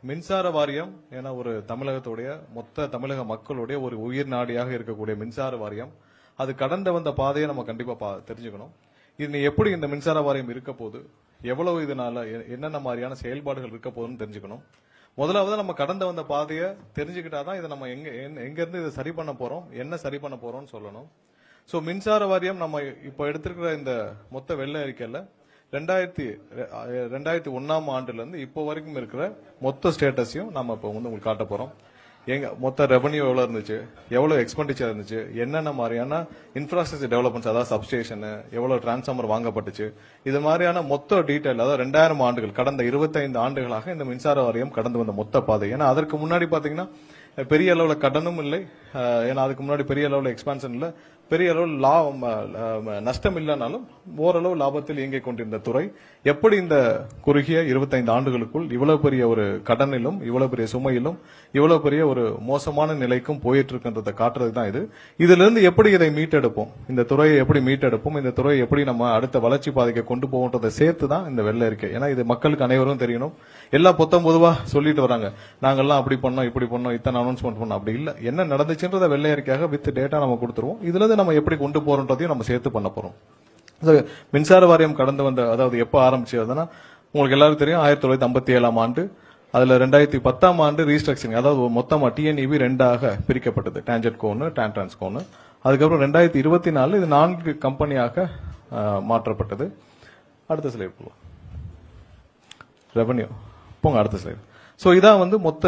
மின்சார வாரியம் என ஒரு தமிழகத்துடைய மொத்த தமிழக மக்களுடைய ஒரு உயிர் நாடியாக இருக்கக்கூடிய மின்சார வாரியம் அது கடந்து வந்த பாதையை நம்ம கண்டிப்பா தெரிஞ்சுக்கணும். இது எப்படி இந்த மின்சார வாரியம் இருக்க போது, எவ்வளவு இதனால என்னென்ன மாதிரியான செயல்பாடுகள் இருக்க போகுதுன்னு தெரிஞ்சுக்கணும். முதலாவது நம்ம கடந்து வந்த பாதையை தெரிஞ்சுக்கிட்டாதான் இதை நம்ம எங்க இருந்து இதை சரி பண்ண போறோம், என்ன சரி பண்ண போறோம்னு சொல்லணும். சோ மின்சார வாரியம் நம்ம இப்ப எடுத்திருக்கிற இந்த மொத்த வெள்ள அறிக்கையில 2001ஆம் ஆண்டுல இருந்து இப்போ வரைக்கும் இருக்கிற மொத்த ஸ்டேட்டஸையும் நம்ம இப்போ வந்து உங்களுக்கு காட்ட போறோம். எங்க மொத்த ரெவன்யூ எவ்வளவு இருந்துச்சு, எவ்வளவு எக்ஸ்பெண்டிச்சர் இருந்துச்சு, என்னென்ன மாதிரியான இன்ஃப்ராஸ்ட்ரக்சர் டெவலப்மெண்ட்ஸ், அதாவது சப்ஸ்டேஷன், எவ்வளவு டிரான்ஸ்ஃபார்மர் வாங்கப்பட்டுச்சு, இது மாதிரியான மொத்த டீடைல், அதாவது 2000 ஆண்டுகள் கடந்த 25 ஆண்டுகளாக இந்த மின்சார வாரியம் கடந்து வந்த மொத்த பாதை. ஏன்னா அதற்கு முன்னாடி பாத்தீங்கன்னா பெரிய அளவுல கடனும் இல்லை, ஏன்னா அதுக்கு முன்னாடி பெரிய அளவுல எக்ஸ்பான்ஷன் இல்ல, பெரிய அளவு நஷ்டம் இல்லைனாலும் ஓரளவு லாபத்தில் இயங்கிக் கொண்டிருந்த துறை எப்படி இந்த குறுகிய 25 ஆண்டுகளுக்குள் இவ்வளவு பெரிய ஒரு கடனிலும், இவ்வளவு பெரிய சுமையிலும், இவ்வளவு பெரிய ஒரு மோசமான நிலைக்கும் போயிட்டு இருக்கின்றதை காட்டுறதுக்கு தான் இது. இதுல இருந்து எப்படி இதை மீட்டெடுப்போம், இந்த துறையை எப்படி மீட்டெடுப்போம், இந்த துறையை எப்படி நம்ம அடுத்த வளர்ச்சி பாதைக்கு கொண்டு போவோன்றதை சேர்த்து தான் இந்த வெள்ள இருக்கை. ஏன்னா இது மக்களுக்கு அனைவரும் தெரியணும். எல்லாம் பொதுவா சொல்லிட்டு வராங்க, நாங்கெல்லாம் அப்படி பண்ணோம், இப்படி பண்ணோம், இத்தனை அனௌன்ஸ்மெண்ட் பண்ணோம், அப்படி இல்ல. என்ன நடந்துச்சுன்றத வெள்ளை அறிக்கையாக வித் டேட்டா நம்ம கொடுத்துருவோம். இதுல இருந்து நம்ம எப்படி கொண்டு போறோன்றதையும் நம்ம சேர்த்து பண்ண போறோம். மின்சார வாரியம் கடந்து வந்த, அதாவது எப்ப ஆரம்பிச்சதுன்னா உங்களுக்கு எல்லாரும் தெரியும் 1957ஆம் ஆண்டு. அதுல 2010ஆம் ஆண்டு ரீஸ்ட்ரக்சரிங், அதாவது மொத்தமா டிஎன்இபி 2ஆக பிரிக்கப்பட்டது, டான்ஜெட்கோன்னு டான்ட்ரான்ஸ்கோன்னு. அதுக்கப்புறம் 2024 இது 4 கம்பெனியாக மாற்றப்பட்டது. அடுத்த ஸ்லைட் போவோம். ரெவன்யூ போங்க, அடுத்த ஸ்லைட். சோ இதான் வந்து மொத்த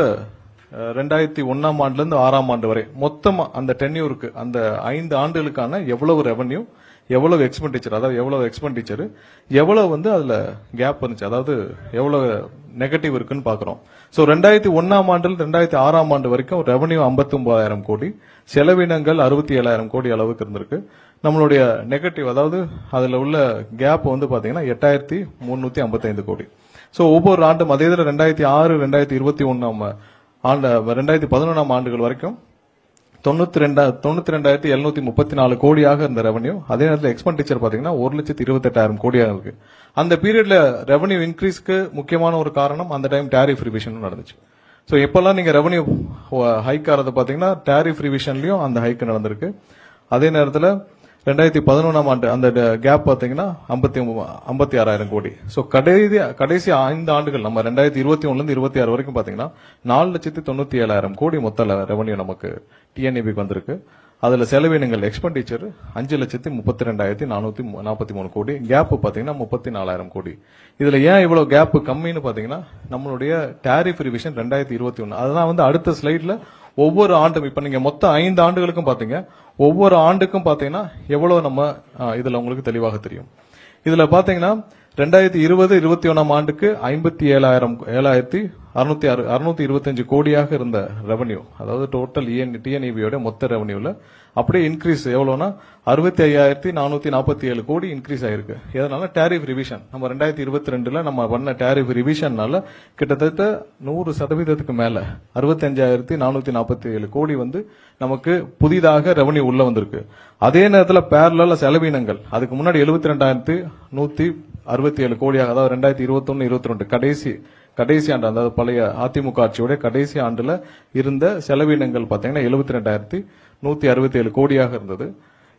2001ஆம் ஆண்டுல இருந்து 6ஆம் ஆண்டு வரை மொத்தமா அந்த டென்யூருக்கு, அந்த 5 ஆண்டுகளுக்கான எவ்வளவு ரெவன்யூ, எவ்வளவு எக்ஸ்பெண்டிச்சர், அதாவது எவ்வளவு எக்ஸ்பெண்டிச்சர், எவ்வளவு வந்து அதுல கேப் இருந்துச்சு, அதாவது எவ்வளவு நெகட்டிவ் இருக்குன்னு பாக்குறோம். சோ 2001ஆம் ஆண்டுல 2006ஆம் ஆண்டு வரைக்கும் ரெவன்யூ 59,000 கோடி, செலவினங்கள் 67,000 கோடி அளவுக்கு இருந்திருக்கு. நம்மளுடைய நெகட்டிவ், அதாவது அதுல உள்ள கேப் வந்து பாத்தீங்கன்னா 8,355 கோடி. சோ ஒவ்வொரு ஆண்டும் அதே இதுல 2006, 2021ஆம் ஆண்டு, 2011ஆம் ஆண்டுகள் வரைக்கும் 92,734 கோடியாக இருந்த ரெவன்யூ. அதே நேரத்தில் எக்ஸ்பெண்டிச்சர் பாத்தீங்கன்னா 1,28,000 கோடியாக இருக்கு. அந்த பீரியட்ல ரெவன்யூ இன்க்ரீஸ்க்கு முக்கியமான ஒரு காரணம் அந்த டைம் டாரிஃப் ரிவிஷன் நடந்துச்சு. சோ எப்பெல்லாம் நீங்க ரெவன்யூ ஹைக் ஆறது பாத்தீங்கன்னா டாரிஃப் ரிவிஷன்லயும் அந்த ஹைக் நடந்திருக்கு. அதே நேரத்தில் 2011ஆம் ஆண்டு அந்த கேப் பாத்தீங்கன்னா 56,000 கோடி. சோ கடைசி 5 ஆண்டுகள் நம்ம 2021ல இருந்து 26 வரைக்கும் பாத்தீங்கன்னா 4,97,000 கோடி மொத்த ரெவன்யூ நமக்கு டிஎன்இபிக்கு வந்திருக்கு. அதுல செலவினங்கள் எக்ஸ்பெண்டிச்சர் 5,32,443 கோடி, கேப் பாத்தீங்கன்னா 34,000 கோடி. இதுல ஏன் இவ்வளவு கேப் கம்மின்னு பாத்தீங்கன்னா நம்மளுடைய டாரிஃப் ரிவிஷன் 2021. அதெல்லாம் வந்து அடுத்த ஸ்லைட்ல ஒவ்வொரு ஆண்டும், இப்ப நீங்க மொத்தம் 5 ஆண்டுகளுக்கும் பாத்தீங்க, ஒவ்வொரு ஆண்டுக்கும் பாத்தீங்கன்னா எவ்வளவு நம்ம இதுல உங்களுக்கு தெளிவாக தெரியும். இதுல பாத்தீங்கன்னா 2020-21ஆம் ஆண்டுக்கு 57,625 கோடியாக இருந்த ரெவன்யூ, அதாவது டோட்டல் டிஎன்இபியோட மொத்த ரெவன்யூல அப்படியே இன்க்ரீஸ் எவ்வளவுனா 65,447 கோடி இன்க்ரீஸ் ஆயிருக்கு. எதனால? Tariff revision. நம்ம 2022ல நம்ம பண்ண டாரிஃப் ரிவிஷன்னால கிட்டத்தட்ட 100% மேல 65,447 கோடி வந்து நமக்கு புதிதாக ரெவன்யூ உள்ள வந்திருக்கு. அதே நேரத்தில் பேரலல் செலவினங்கள் அதுக்கு முன்னாடி 72,167 கோடியாக, அதாவது 2021-22 கடைசி ஆண்டு, அதாவது பழைய அதிமுக ஆட்சியோட கடைசி ஆண்டுல இருந்த செலவினங்கள் பாத்தீங்கன்னா 72,167 கோடியாக இருந்தது.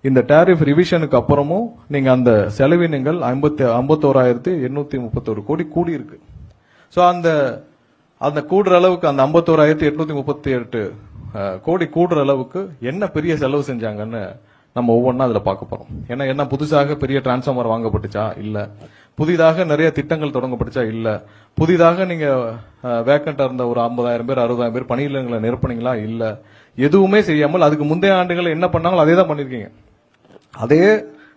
இந்த டாரிஃப் ரிவிஷனுக்கு அப்புறமும் நீங்க அந்த செலவினங்கள் 51,831 கோடி கூடி இருக்கு. சோ அந்த கூடுற அளவுக்கு, அந்த 51,838 கோடி கூடுற அளவுக்கு என்ன பெரிய செலவு செஞ்சாங்கன்னு நம்ம ஒவ்வொன்னா அதுல பார்க்க போறோம். ஏன்னா என்ன புதுசாக பெரிய டிரான்ஸ்ஃபார்மர் வாங்கப்பட்டுச்சா? இல்ல. புதிதாக நிறைய திட்டங்கள் தொடங்கப்பட்டுச்சா? இல்ல. புதிதாக நீங்க வேக்கண்டா இருந்த ஒரு 50,000 பேர் 60,000 பேர் பணியிடங்களை நிரப்புனீங்களா? இல்ல. எதுவுமே செய்யாமல் அதுக்கு முந்தைய ஆண்டுகள் என்ன பண்ணாங்களோ அதே தான் பண்ணிருக்கீங்க. அதே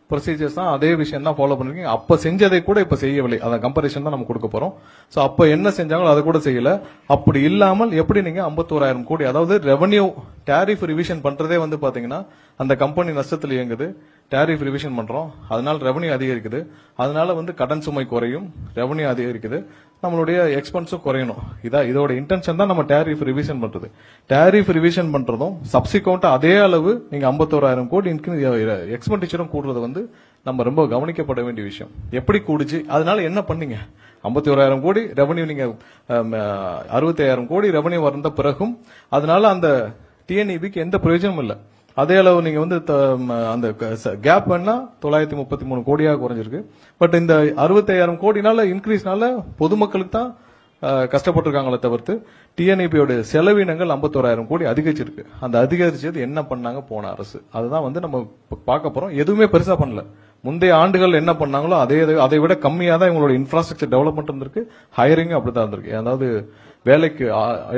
ப்ரொசீஜர்ஸ் தான், அதே விஷயம் தான் ஃபாலோ பண்ணிருக்கீங்க. அப்ப செஞ்சதை கூட இப்ப செய்யவில்லை. அந்த கம்பேரிசன் தான் நம்ம கொடுக்க போறோம். சோ அப்ப என்ன செஞ்சாங்களோ அதை கூட செய்யல. அப்படி இல்லாமல் எப்படி நீங்க 51,000 கோடி, அதாவது ரெவன்யூ டாரிஃப் ரிவிஷன் பண்றதே வந்து பாத்தீங்கன்னா அந்த கம்பெனி நஷ்டத்தில் இயங்குது, டாரிஃப் ரிவிஷன் பண்றோம், அதனால ரெவன்யூ அதிகரிக்குது, அதனால வந்து கடன் சுமை குறையும், ரெவன்யூ அதிகரிக்குது, நம்மளுடைய எக்ஸ்பென்ஸும் குறையணும். இதோட இன்டென்ஷன் தான் நம்ம டாரிஃப் ரிவிஷன் பண்றது. டாரிஃப் ரிவிஷன் பண்றதும் சப்சிக்வெண்டா அதே அளவு நீங்க 51,000 கோடி எக்ஸ்பெண்டிச்சரும் கூடுறது வந்து நம்ம ரொம்ப கவனிக்கப்பட வேண்டிய விஷயம். எப்படி கூடுச்சு, அதனால என்ன பண்ணீங்க, 51,000 கோடி ரெவன்யூ நீங்க 65,000 கோடி ரெவன்யூ வந்த பிறகும் அதனால அந்த டிஎன்இபிக்கு எந்த பிரயோஜனமும் இல்லை. அதே அளவு நீங்க வந்து அந்த கேப் வேணா 933 கோடியாக குறைஞ்சிருக்கு. பட் இந்த 65,000 கோடினால இன்க்ரீஸ்னால பொதுமக்களுக்கு தான் கஷ்டப்பட்டிருக்காங்களே தவிர்த்து டிஎன்இபியோட செலவினங்கள் 51,000 கோடி அதிகரிச்சிருக்கு. அந்த அதிகரிச்சது என்ன பண்ணாங்க போன அரசு, அதுதான் வந்து நம்ம பார்க்க போறோம். எதுவுமே பெருசா பண்ணல. முந்தைய ஆண்டுகள் என்ன பண்ணாங்களோ அதை விட கம்மியா தான் இவங்களோட இன்ஃப்ராஸ்ட்ரக்சர் டெவலப்மெண்ட் இருந்திருக்கு. ஹையரிங் அப்படிதான் இருந்திருக்கு. அதாவது வேலைக்கு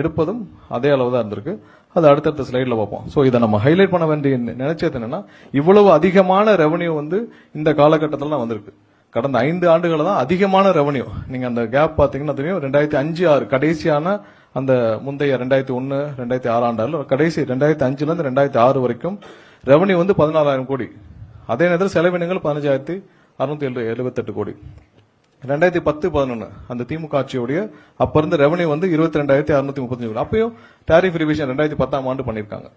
எடுப்பதும் அதே அளவு தான் இருந்திருக்கு. அது அடுத்தடுத்த ஸ்லைட்ல பார்ப்போம். சோ இதை நம்ம ஹைலைட் பண்ண வேண்டிய நினைச்சது என்னன்னா, இவ்வளவு அதிகமான ரெவன்யூ வந்து இந்த காலகட்டத்தில் தான் வந்திருக்கு. கடந்த 5 ஆண்டுகள் தான் அதிகமான ரெவன்யூ. நீங்க அந்த கேப் பாத்தீங்கன்னா தெரியும். 2005-6 கடைசியான அந்த முந்தைய 2001 2006 ஆண்டால கடைசி 2005ல இருந்து 2006 வரைக்கும் ரெவன்யூ வந்து 16,000 கோடி. அதே நேரத்தில் செலவினங்கள் 15,678 கோடி. 2010-11 அந்த திமுக ஆட்சியுடைய அப்ப இருந்த ரெவன்யூ வந்து 22,635 கோடி. அப்பயும் டாரிஃப் ரிவிஷன் 2010ஆம் ஆண்டு பண்ணிருக்காங்க.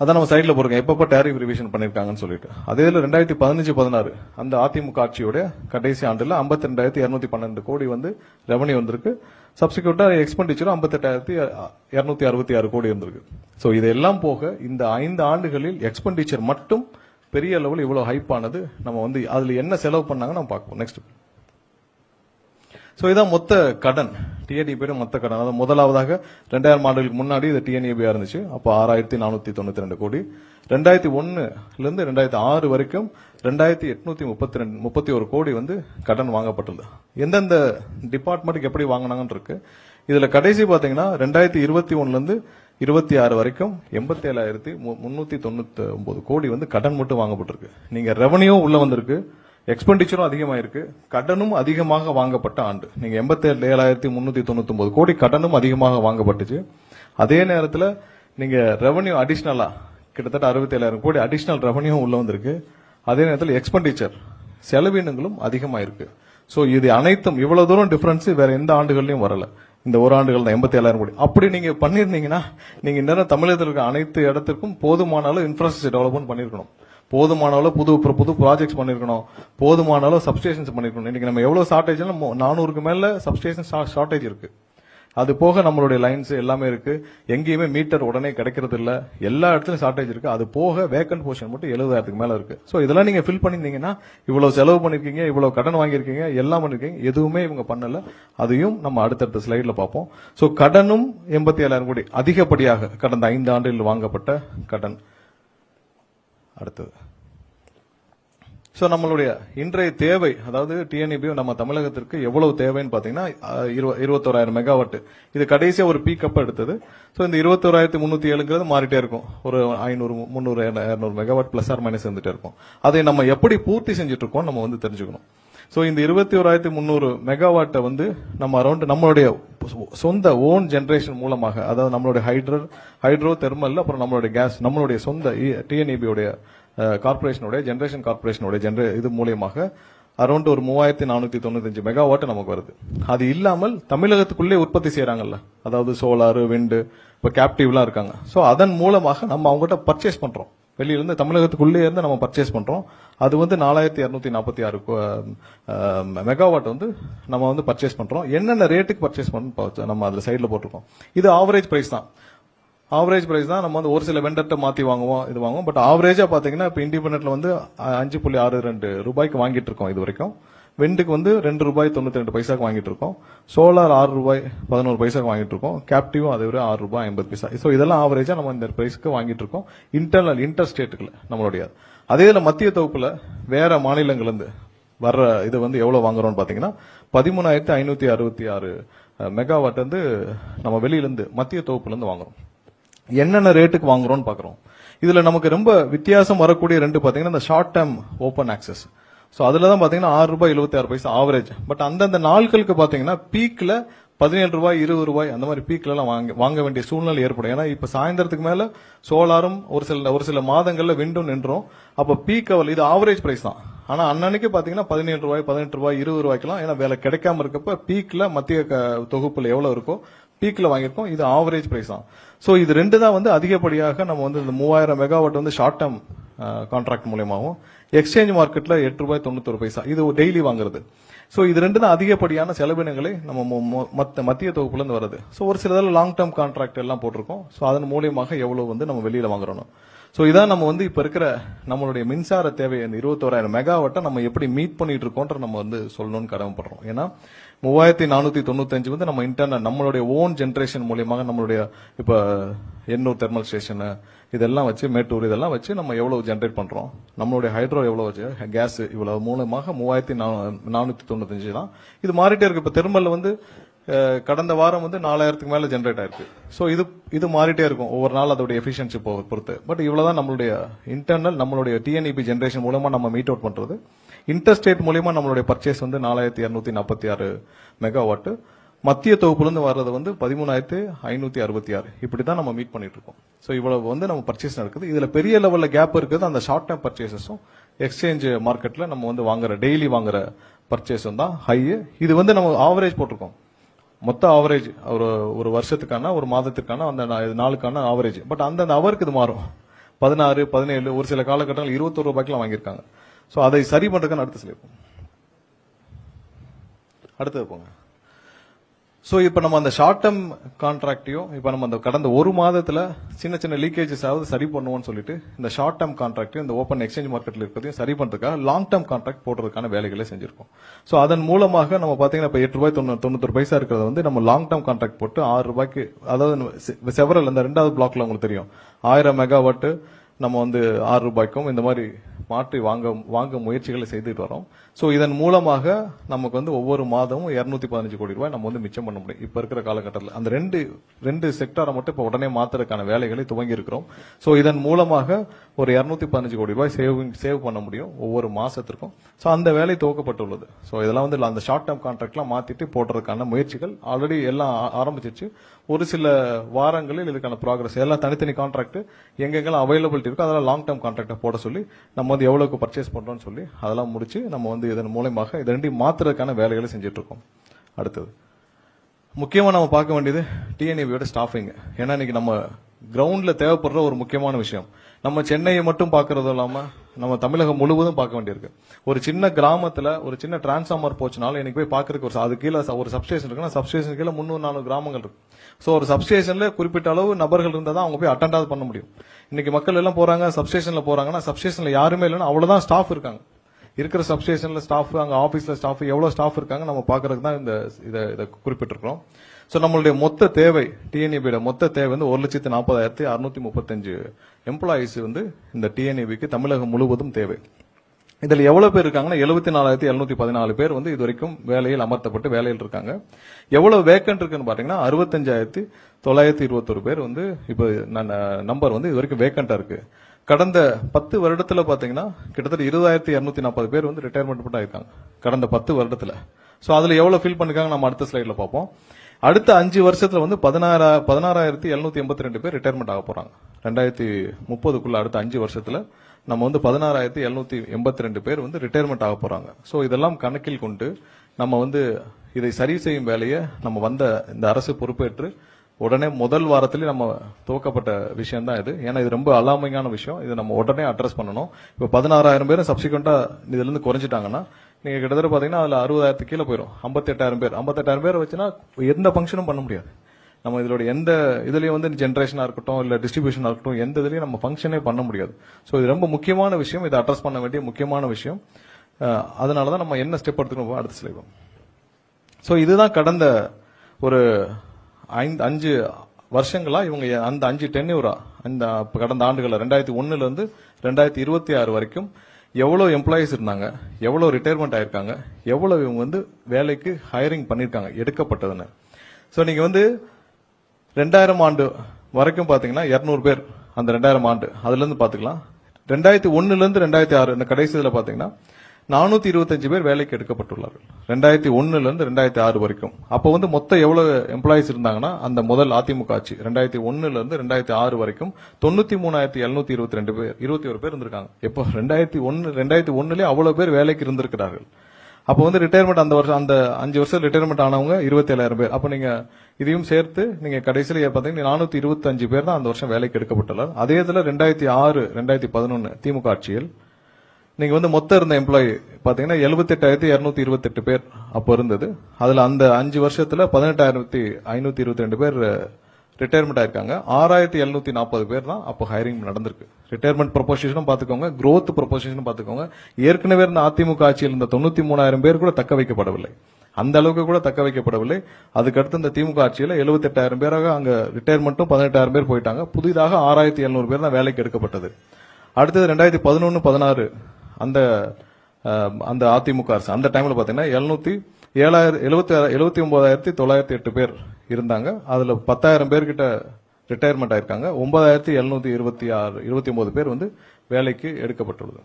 அதான் நம்ம சைட்ல போறோம் எப்பப்ப டாரிஃப் ரிவிஷன் பண்ணிருக்காங்கன்னு சொல்லிட்டு. அதே 2015-16 அந்த அதிமுக ஆட்சியோட கடைசி ஆண்டுல 52,212 கோடி வந்து ரெவன்யூ வந்திருக்கு. சப்சிக்வெண்டா எக்ஸ்பெண்டிச்சரும் 58,266 கோடி இருந்திருக்கு. சோ இதெல்லாம் போக இந்த 5 ஆண்டுகளில் எக்ஸ்பெண்டிச்சர் மட்டும் பெரிய லெவல் இவ்வளவு ஹைப் ஆனது. நம்ம வந்து அதுல என்ன செலவு பண்ணாங்க நம்ம பார்ப்போம். நெக்ஸ்ட். சோ இதான் மொத்த கடன், டிஎன்இபி மொத்த கடன். அதாவது முதலாவதாக 2000 ஆண்டுகளுக்கு முன்னாடி இது டிஎன்இபியா இருந்துச்சு. அப்போ 6,492 கோடி. 2001 இருந்து 2006 வரைக்கும் 2,831 கோடி வந்து கடன் வாங்கப்பட்டுள்ளது. எந்தெந்த டிபார்ட்மெண்ட்டுக்கு எப்படி வாங்கினாங்கன்னு இருக்கு. இதுல கடைசி பாத்தீங்கன்னா 2021 இருந்து 26 வரைக்கும் 87,399 கோடி வந்து கடன் மட்டும் வாங்கப்பட்டிருக்கு. நீங்க ரெவன்யூ உள்ள வந்திருக்கு, எக்ஸ்பெண்டிச்சரும் அதிகமாயிருக்கு, கடனும் அதிகமாக வாங்கப்பட்ட ஆண்டு. நீங்க 87,399 கோடி கடனும் அதிகமாக வாங்கப்பட்டுச்சு. அதே நேரத்தில் நீங்க ரெவன்யூ அடிஷனலா கிட்டத்தட்ட 67,000 கோடி அடிஷனல் ரெவன்யூ உள்ள வந்திருக்கு. அதே நேரத்தில் எக்ஸ்பெண்டிச்சர் செலவினங்களும் அதிகமாயிருக்கு. சோ இது அனைத்தும் இவ்வளவு தூரம் டிஃபரன்ஸ் வேற எந்த ஆண்டுகள்லயும் வரல. இந்த ஒரு ஆண்டுகள் தான் 87,000 கோடி. அப்படி நீங்க பண்ணிருந்தீங்கன்னா நீங்க இன்னும் தமிழகத்தில் இருக்க அனைத்து இடத்திற்கும் போதுமான அளவு இன்ஃப்ராஸ்ட்ரக்சர் டெவலப்மெண்ட் பண்ணிருக்கணும். போதுமான அளவு புது ப்ராஜெக்ட்ஸ் பண்ணிருக்கணும். போதுமான அளவு சப்ஸ்டேஷன்ஸ் பண்ணிருக்கணும். இன்னைக்கு நம்ம எவ்வளவு ஷார்டேஜ் 400க்கு மேல சப்ஸ்டேஷன் ஷார்டேஜ் இருக்கு. அது போக நம்மளுடைய லைன்ஸ் எல்லாமே இருக்கு. எங்கேயுமே மீட்டர் உடனே கிடைக்கிறது இல்ல. எல்லா இடத்துலயும் ஷார்டேஜ் இருக்கு. அது போக வேக்கன்ட் போர்ஷன் மட்டும் 70,000க்கு மேல இருக்கு. சோ இதெல்லாம் நீங்க ஃபில் பண்ணிருந்தீங்கன்னா இவ்வளவு செலவு பண்ணிருக்கீங்க, இவ்வளவு கடன் வாங்கியிருக்கீங்க, எல்லாம் பண்ணிருக்கீங்க. எதுவுமே இவங்க பண்ணல. அதையும் நம்ம அடுத்தடுத்த ஸ்லைட்ல பார்ப்போம். சோ கடனும் 87,000 கோடி அதிகப்படியாக கடந்த 5 ஆண்டுகளில் வாங்கப்பட்ட கடன். அடுத்தது. சோ நம்மளுடைய இன்றைய தேவை, அதாவது டிஎன்இபி நம்ம தமிழகத்திற்கு எவ்வளவு தேவைன்னு பாத்தீங்கன்னா 21,000 மெகாவாட். இது கடைசியா ஒரு பீக் அப் எடுத்தது. சோ இந்த 21,307 மாறிட்டே இருக்கும். ஒரு 500 300 200 மெகாவாட் பிளஸ் ஆர் மைனஸ் இருந்துட்டே இருக்கும். அதை நம்ம எப்படி பூர்த்தி செஞ்சுட்டு இருக்கோம் நம்ம வந்து தெரிஞ்சுக்கணும். சோ இந்த 21,300 மெகாவாட்டை வந்து நம்ம அரௌண்ட் நம்மளுடைய சொந்த ஓன் ஜெனரேஷன் மூலமாக, அதாவது நம்மளுடைய ஹைட்ரோ தெர்மல், அப்புறம் நம்மளுடைய கேஸ், நம்மளுடைய சொந்த டிஎன்இபியோடைய கார்பரேஷனுடைய ஜெனரேஷன் கார்பரேஷனுடைய இது மூலியமாக அரௌண்ட் ஒரு 3,495 மெகாவாட் நமக்கு வருது. அது இல்லாமல் தமிழகத்துக்குள்ளே உற்பத்தி செய்யறாங்கல்ல, அதாவது சோலார், விண்டு, இப்ப கேப்டிவ்லாம் இருக்காங்க. சோ அதன் மூலமாக நம்ம அவங்ககிட்ட பர்ச்சேஸ் பண்றோம். வெளியில இருந்து தமிழகத்துக்குள்ளே இருந்து நம்ம பர்ச்சேஸ் பண்றோம். அது வந்து 4,246 மெகாவாட் வந்து நம்ம வந்து பர்ச்சேஸ் பண்றோம். என்னென்ன ரேட்டுக்கு பர்ச்சேஸ் பண்ணணும் நம்ம அதுல சைட்ல போட்டிருக்கோம். இது ஆவரேஜ் பிரைஸ் தான். ஆவரேஜ் பிரைஸ் தான். நம்ம வந்து ஒரு சில வெண்டர்ட்ட மாத்தி வாங்குவோம். பட் ஆவரேஜா பாத்தீங்கன்னா இப்ப இண்டிபெண்டன்ட்ல வந்து 5.62 ரூபாய்க்கு வாங்கிட்டு இருக்கோம் இது வரைக்கும். விண்டுக்கு வந்து 2 ரூபாய் 92 பைசாக்கு வாங்கிட்டு இருக்கோம். சோலார் 6 ரூபாய் 11 பைசாக்கு வாங்கிட்டு இருக்கோம். கேப்டிவும் அதே ஒரு 6 ரூபாய் 50 பைசா. சோ இதெல்லாம் ஆவரேஜா நம்ம இந்த பிரைஸ்க்கு வாங்கிட்டு இருக்கோம். இன்டர் ஸ்டேட்டுக்குள்ள நம்மளுடைய. அதே இதுல மத்திய தொகுப்புல வேற மாநிலங்கள்ல இருந்து வர்ற இது வந்து எவ்வளவு வாங்குறோம்னு பாத்தீங்கன்னா 13,566 மெகாவாட் வந்து நம்ம வெளியில இருந்து மத்திய தொகுப்புல இருந்து வாங்குறோம். என்னென்ன ரேட்டுக்கு வாங்குறோம்னு பாக்குறோம். இதுல நமக்கு ரொம்ப வித்தியாசம் வரக்கூடிய ரெண்டு பாத்தீங்கன்னா இந்த short term open access. So அதுலதான் பாத்தீங்கன்னா 6 ரூபாய் 76 பைசா ஆவரேஜ். பட் அந்தந்த நாட்களுக்கு பாத்தீங்கன்னா பீக்ல 17 ரூபாய் 20 ரூபாய் அந்த மாதிரி பீக்ல எல்லாம் வாங்க வேண்டிய சூழ்நிலை ஏற்படும். ஏன்னா இப்ப சாயந்தரத்துக்கு மேல சோலாரும் ஒரு சில மாதங்கள்ல விண்டும் நின்றோம். அப்ப பீக் அவல் இது ஆவரேஜ் பிரைஸ் தான். ஆனா அன்னன்னைக்கு பாத்தீங்கன்னா 17 ரூபாய் 18 ரூபாய் 20 ரூபாய்க்கெல்லாம் ஏன்னா வேலை கிடைக்காம இருக்கப்ப பீக்ல மத்திய தொகுப்புல எவ்வளவு இருக்கோ பீக்ல வாங்கியிருக்கோம். இது ஆவரேஜ் பிரைஸ் தான். சோ இது ரெண்டு தான் வந்து அதிகப்படியாக நம்ம வந்து இந்த 3000 மெகாவாட் வந்து ஷார்ட் டேர்ம் கான்ட்ராக்ட் மூலமாகவும் எக்ஸ்சேஞ்ச் மார்க்கெட்ல 8 ரூபாய் 91 பைசா இது டெய்லி வாங்குறது. சோ இது ரெண்டு தான் அதிகப்படியான செலவினங்களை நம்ம மத்திய தொகுப்புல இருந்து வருது. சோ ஒரு சிலதில் லாங் டேர்ம் கான்ட்ராக்ட் எல்லாம் போட்டிருக்கோம். சோ அதன் மூலியமாக எவ்வளவு வந்து நம்ம வெளியில வாங்குறோம். சோ இதான் நம்ம வந்து இப்ப இருக்கிற நம்மளுடைய மின்சார தேவை இந்த 21,000 மெகாவாட்டை நம்ம எப்படி மீட் பண்ணிட்டு இருக்கோன்ற நம்ம வந்து சொல்லணும்னு கடமைப்படுறோம். ஏன்னா 3495 வந்து நம்ம இன்டர்னல் நம்மளுடைய ஓன் ஜெனரேஷன் மூலியமாக நம்மளுடைய இப்ப எண்ணூர் தெர்மல் ஸ்டேஷன் இதெல்லாம் வச்சு மேட்டூர் இதெல்லாம் வச்சு நம்ம எவ்வளவு ஜெனரேட் பண்றோம், நம்மளுடைய ஹைட்ரோ எவ்வளவு வச்சு கேஸ் இவ்வளவு மூலமாக 3495 தான். இது மாறிட்டே இருக்கு. இப்ப தெர்மல்ல வந்து கடந்த வாரம் வந்து 4000க்கு மேல ஜெனரேட் ஆயிருக்கு. சோ இது மாறிட்டே இருக்கும் ஒவ்வொரு நாள் அதோட எஃபிஷியன்சி பொறுத்து. பட் இவ்வளவுதான் நம்மளுடைய இன்டர்னல் நம்மளுடைய டிஎன்இபி ஜெனரேஷன் மூலமா நம்ம மீட் அவுட் பண்றது. இன்டர்ஸ்டேட் மூலமா நம்மளுடைய பர்ச்சேஸ் வந்து 4246 மெகாவாட். மத்திய தொகுப்புல இருந்து வர்றது வந்து 13,566. இப்படிதான் நம்ம மீட் பண்ணிட்டு இருக்கோம். சோ இவ்வளவு வந்து நம்ம பர்ச்சேஸ் நடக்குது. இதுல பெரிய லெவல்ல கேப் இருக்குது அந்த ஷார்ட் டேர்ம் பர்ச்சேசஸும் எக்ஸ்சேஞ்ச் மார்க்கெட்ல நம்ம வந்து வாங்குற டெய்லி வாங்குற பர்ச்சேஸும் தான் ஹை. இது வந்து நம்ம ஆவரேஜ் போட்டிருக்கோம். மொத்த ஆவரேஜ் ஒரு வருஷத்துக்கான ஒரு மாதத்துக்கான அந்த நாளுக்கான ஆவரேஜ். பட் அந்த அவருக்கு இது மாறும். 16, 17 ஒரு சில காலகட்டங்கள் 21 ரூபாய்க்குலாம் வாங்கியிருக்காங்க. சோ அதை சரி பண்றதுக்கான அடுத்த ஸ்லைட் அடுத்தது போங்க. சோ இப்ப நம்ம அந்த ஷார்ட் டேர்ம் கான்ட்ராக்டையும் இப்ப நம்ம அந்த கடந்த ஒரு மாதத்துல சின்ன சின்ன லீக்கேஜஸ் ஆகுது சரி பண்ணுவோம்னு சொல்லிட்டு இந்த ஷார்ட் டேர்ம் கான்ட்ராக்டையும் இந்த ஓப்பன் எக்ஸ்சேஞ்ச் மார்க்கெட்ல இருக்கிறதையும் சரி பண்றதுக்காக லாங் டேர்ம் கான்ட்ராக்ட் போடுறதுக்கான வேலைகளை செஞ்சிருக்கோம். சோ அதன் மூலமாக நம்ம பாத்தீங்கன்னா இப்ப 8 ரூபாய் 91 பைசா இருக்கிறத வந்து நம்ம லாங் டேர்ம் கான்ட்ராக்ட் போட்டு 6 ரூபாய்க்கு, அதாவது செவரல் இந்த ரெண்டாவது பிளாக்ல உங்களுக்கு தெரியும் 1000 மெகாவாட் நம்ம வந்து 6 ரூபாய்க்கும் இந்த மாதிரி மாற்றி வாங்க முயற்சிகளை செய்துட்டு வரோம். சோ இதன் மூலமாக நமக்கு வந்து ஒவ்வொரு மாதமும் 215 கோடி ரூபாய் நம்ம வந்து மிச்சம் பண்ண முடியும். இப்ப இருக்கிற காலகட்டத்தில் அந்த ரெண்டு செக்டாரை மட்டும் இப்ப உடனே மாத்துறதுக்கான வேலைகளை துவங்கி இருக்கிறோம். சோ இதன் மூலமாக ஒரு 215 கோடி ரூபாய் சேவ் பண்ண முடியும் ஒவ்வொரு மாசத்திற்கும். சோ அந்த வேலை துவக்கப்பட்டுள்ளது. சோ இதெல்லாம் வந்து அந்த ஷார்ட் டேர்ம் கான்ட்ராக்ட்லாம் மாத்திட்டு போடுறதுக்கான முயற்சிகள் ஆல்ரெடி எல்லாம் ஆரம்பிச்சிருச்சு. ஒரு சில வாரங்களில் இதுக்கான ப்ராக்ரஸ் எல்லாம் தனித்தனி கான்ட்ராக்ட் எங்கெங்கெல்லாம் அவைலபிலிட்டி இருக்கோ அதெல்லாம் லாங் டேர்ம் கான்ட்ராக்டை போட சொல்லி நம்ம வந்து எவ்வளவுக்கு பர்ச்சேஸ் பண்றோம்னு சொல்லி அதெல்லாம் முடிச்சு நம்ம வந்து இதன் மூலமாக இதை ரெண்டையும் மாத்துறதுக்கான வேலைகளை செஞ்சுட்டு இருக்கோம். அடுத்தது முக்கியமா நம்ம பார்க்க வேண்டியது டிஎன்ஏபியோட ஸ்டாஃபிங். ஏன்னா இன்னைக்கு நம்ம கிரவுண்ட்ல தேவைப்படுற ஒரு முக்கியமான விஷயம். நம்ம சென்னையை மட்டும் பாக்குறது இல்லாம நம்ம தமிழகம் முழுவதும் பார்க்க வேண்டியிருக்கு. ஒரு சின்ன கிராமத்துல ஒரு சின்ன டிரான்ஸ்ஃபார்மர் போச்சுனாலும் எனக்கு போய் பாக்குறதுக்கு அது கீழே ஒரு சப்ஸ்டேஷன் இருக்குன்னா சப்ஸ்டேஷன் கீழே 300-400 கிராமங்கள் இருக்கு. சோ ஒரு சப்ஸ்டேஷன்ல குறிப்பிட்ட அளவு நபர்கள் இருந்தா தான் அவங்க போய் அட்டெண்டாவது பண்ண முடியும். இன்னைக்கு மக்கள் எல்லாம் போறாங்க சப்ஸ்டேஷன்ல போறாங்கன்னா சப்ஸ்டேஷன்ல யாருமே இல்லைன்னா அவ்வளவுதான் ஸ்டாஃப் இருக்காங்க. இருக்கிற சப்ஸ்டேஷன்ல ஸ்டாஃப், அங்க ஆபீஸ்ல ஸ்டாஃப், எவ்வளவு ஸ்டாஃப் இருக்காங்க நம்ம பாக்குறதுக்கு தான் இதை குறிப்பிட்டிருக்கிறோம். சோ நம்மளுடைய மொத்த தேவை டிஎன்இபியோட மொத்த தேவை வந்து 1,40,635 எம்ப்ளாயிஸ் வந்து இந்த டிஎன்இபிக்கு தமிழகம் முழுவதும் தேவை. இதுல எவ்வளவு பேர் இருக்காங்கன்னா 74,714 பேர் வந்து இதுவரைக்கும் வேலையில் அமர்த்தப்பட்டு வேலையில் இருக்காங்க. எவ்வளவு வேக்கன்ட் இருக்குன்னு பாத்தீங்கன்னா 65,921 பேர் வந்து இப்ப நம்பர் வந்து இது வரைக்கும் வேக்கண்டா இருக்கு. கடந்த 10 வருடத்துல பாத்தீங்கன்னா கிட்டத்தட்ட 20,240 பேர் வந்து ரிட்டையர்மெண்ட் ஆயிருக்காங்க கடந்த 10 வருடத்துல. சோ அதுல எவ்வளவு ஃபில் பண்ணிருக்காங்க நம்ம அடுத்த ஸ்லைட்ல பார்ப்போம். அடுத்த 5 வருஷத்துல வந்து 16,782 பேர் ரிட்டையர்மெண்ட் ஆக போறாங்க. 2030க்குள்ள அடுத்த 5 வருஷத்துல நம்ம வந்து 16,782 பேர் வந்து ரிட்டையர்மெண்ட் ஆக போறாங்க. சோ இதெல்லாம் கணக்கில் கொண்டு நம்ம வந்து இதை சரி செய்யும் வேலையை நம்ம வந்த இந்த அரசு பொறுப்பேற்று உடனே முதல் வாரத்திலே நம்ம துவக்கப்பட்ட விஷயம் தான் இது. ஏன்னா இது ரொம்ப அலாமிங்கான விஷயம். இதை நம்ம உடனே அட்ரஸ் பண்ணணும். இப்ப 16,000 பேரும் சப்சிக்வெண்டா இதுல இருந்து குறைஞ்சிட்டாங்கன்னா நீங்க கிட்டத்தட்ட பாத்தீங்கன்னா அதுல 60,000 கீழே போயிடும். 58,000 பேர் வச்சுன்னா எந்த ஃபங்க்ஷனும் பண்ண முடியாது. நம்ம இதோட எந்த இதுலயும் வந்து ஜென்ரேஷனா இருக்கட்டும் இல்ல டிஸ்ட்ரிபியூஷனா இருக்கட்டும் எந்த இதுலயும் நம்ம ஃபங்க்ஷனே பண்ண முடியாது. சோ இது ரொம்ப முக்கியமான விஷயம். இதை அட்ரஸ் பண்ண வேண்டிய முக்கியமான விஷயம். அதனாலதான் நம்ம என்ன ஸ்டெப் எடுத்துக்கணும் அடுத்த ஸ்லைட். சோ இதுதான் கடந்த ஒரு 5 வருஷங்களா இவங்க அந்த 5 டென்யூரா இந்த கடந்த ஆண்டுகள் 2001 இருந்து 2026 வரைக்கும் எவ்வளவு எம்ப்ளாயிஸ் இருந்தாங்க, எவ்வளவு ரிட்டையர்மெண்ட் ஆயிருக்காங்க, எவ்வளவு இவங்க வந்து வேலைக்கு ஹையரிங் பண்ணிருக்காங்க எடுக்கப்பட்டதுன்னு. சோ நீங்க வந்து 2000 ஆண்டு வரைக்கும் பாத்தீங்கன்னா 200 பேர் அந்த 2000 ஆண்டு அதுல இருந்து பாத்துக்கலாம். 2001 இருந்து 2006 இந்த கடைசி இதுல பாத்தீங்கன்னா 425 பேர் வேலைக்கு எடுக்கப்பட்டுள்ளார்கள் 2001 இருந்து 2006 வரைக்கும். அப்ப வந்து மொத்தம் எவ்வளவு எம்ப்ளாயிஸ் இருந்தாங்கன்னா அந்த முதல் அதிமுக ஆட்சி 2001 இருந்து 2006 வரைக்கும் 93,722 பேர் 21 பேர் இருந்திருக்காங்க. எப்போ 2001 அவ்வளவு பேர் வேலைக்கு இருந்திருக்கிறார்கள். அப்ப வந்து ரிட்டையர்மெண்ட் அந்த வருஷம் அந்த 5 வருஷம் ரிட்டையர்மெண்ட் ஆனவங்க 27,000 பேர். அப்ப நீங்க இதையும் சேர்த்து நீங்க கடைசியில பாத்தீங்கன்னா 425 பேர் தான் அந்த வருஷம் வேலைக்கு எடுக்கப்பட்டுள்ளார். அதே இதுல 2006, 2011 திமுக ஆட்சியில் நீங்க வந்து மொத்தம் இருந்த எம்ப்ளாயி பாத்தீங்கன்னா 78,228 பேர் அப்போ இருந்தது. அதுல அந்த 5 வருஷத்துல 18,522 பேர் ரிட்டையர்மெண்ட் ஆயிருக்காங்க. 6,740 பேர் தான் அப்போ ஹைரிங் நடந்திருக்கு. ரிட்டையர்மெண்ட் ப்ரொபோசிஷனும் பாத்துக்கோங்க, growth ப்ரொபோசிஷனும் பாத்துக்கோங்க. ஏற்கனவே இருந்த அதிமுக ஆட்சியில் இருந்த 93,000 பேர் கூட தக்க வைக்கப்படவில்லை. அந்த அளவுக்கு கூட தக்க வைக்கப்படவில்லை. அதுக்கடுத்து இந்த திமுக ஆட்சியில் 78,000 பேராக அங்க ரிட்டையர்மெண்ட்டும் 18,000 பேர் போயிட்டாங்க. புதிதாக 6,700 பேர் தான் வேலைக்கு எடுக்கப்பட்டது. அடுத்தது 2011-16 அந்த அதிமுக அரசு அந்த டைம்ல பாத்தீங்கன்னா 79,908 பேர் இருந்தாங்க. அதுல 10,000 பேர்கிட்ட ரிட்டையர்மெண்ட் ஆயிருக்காங்க. 9,729 பேர் வந்து வேலைக்கு எடுக்கப்பட்டுள்ளது.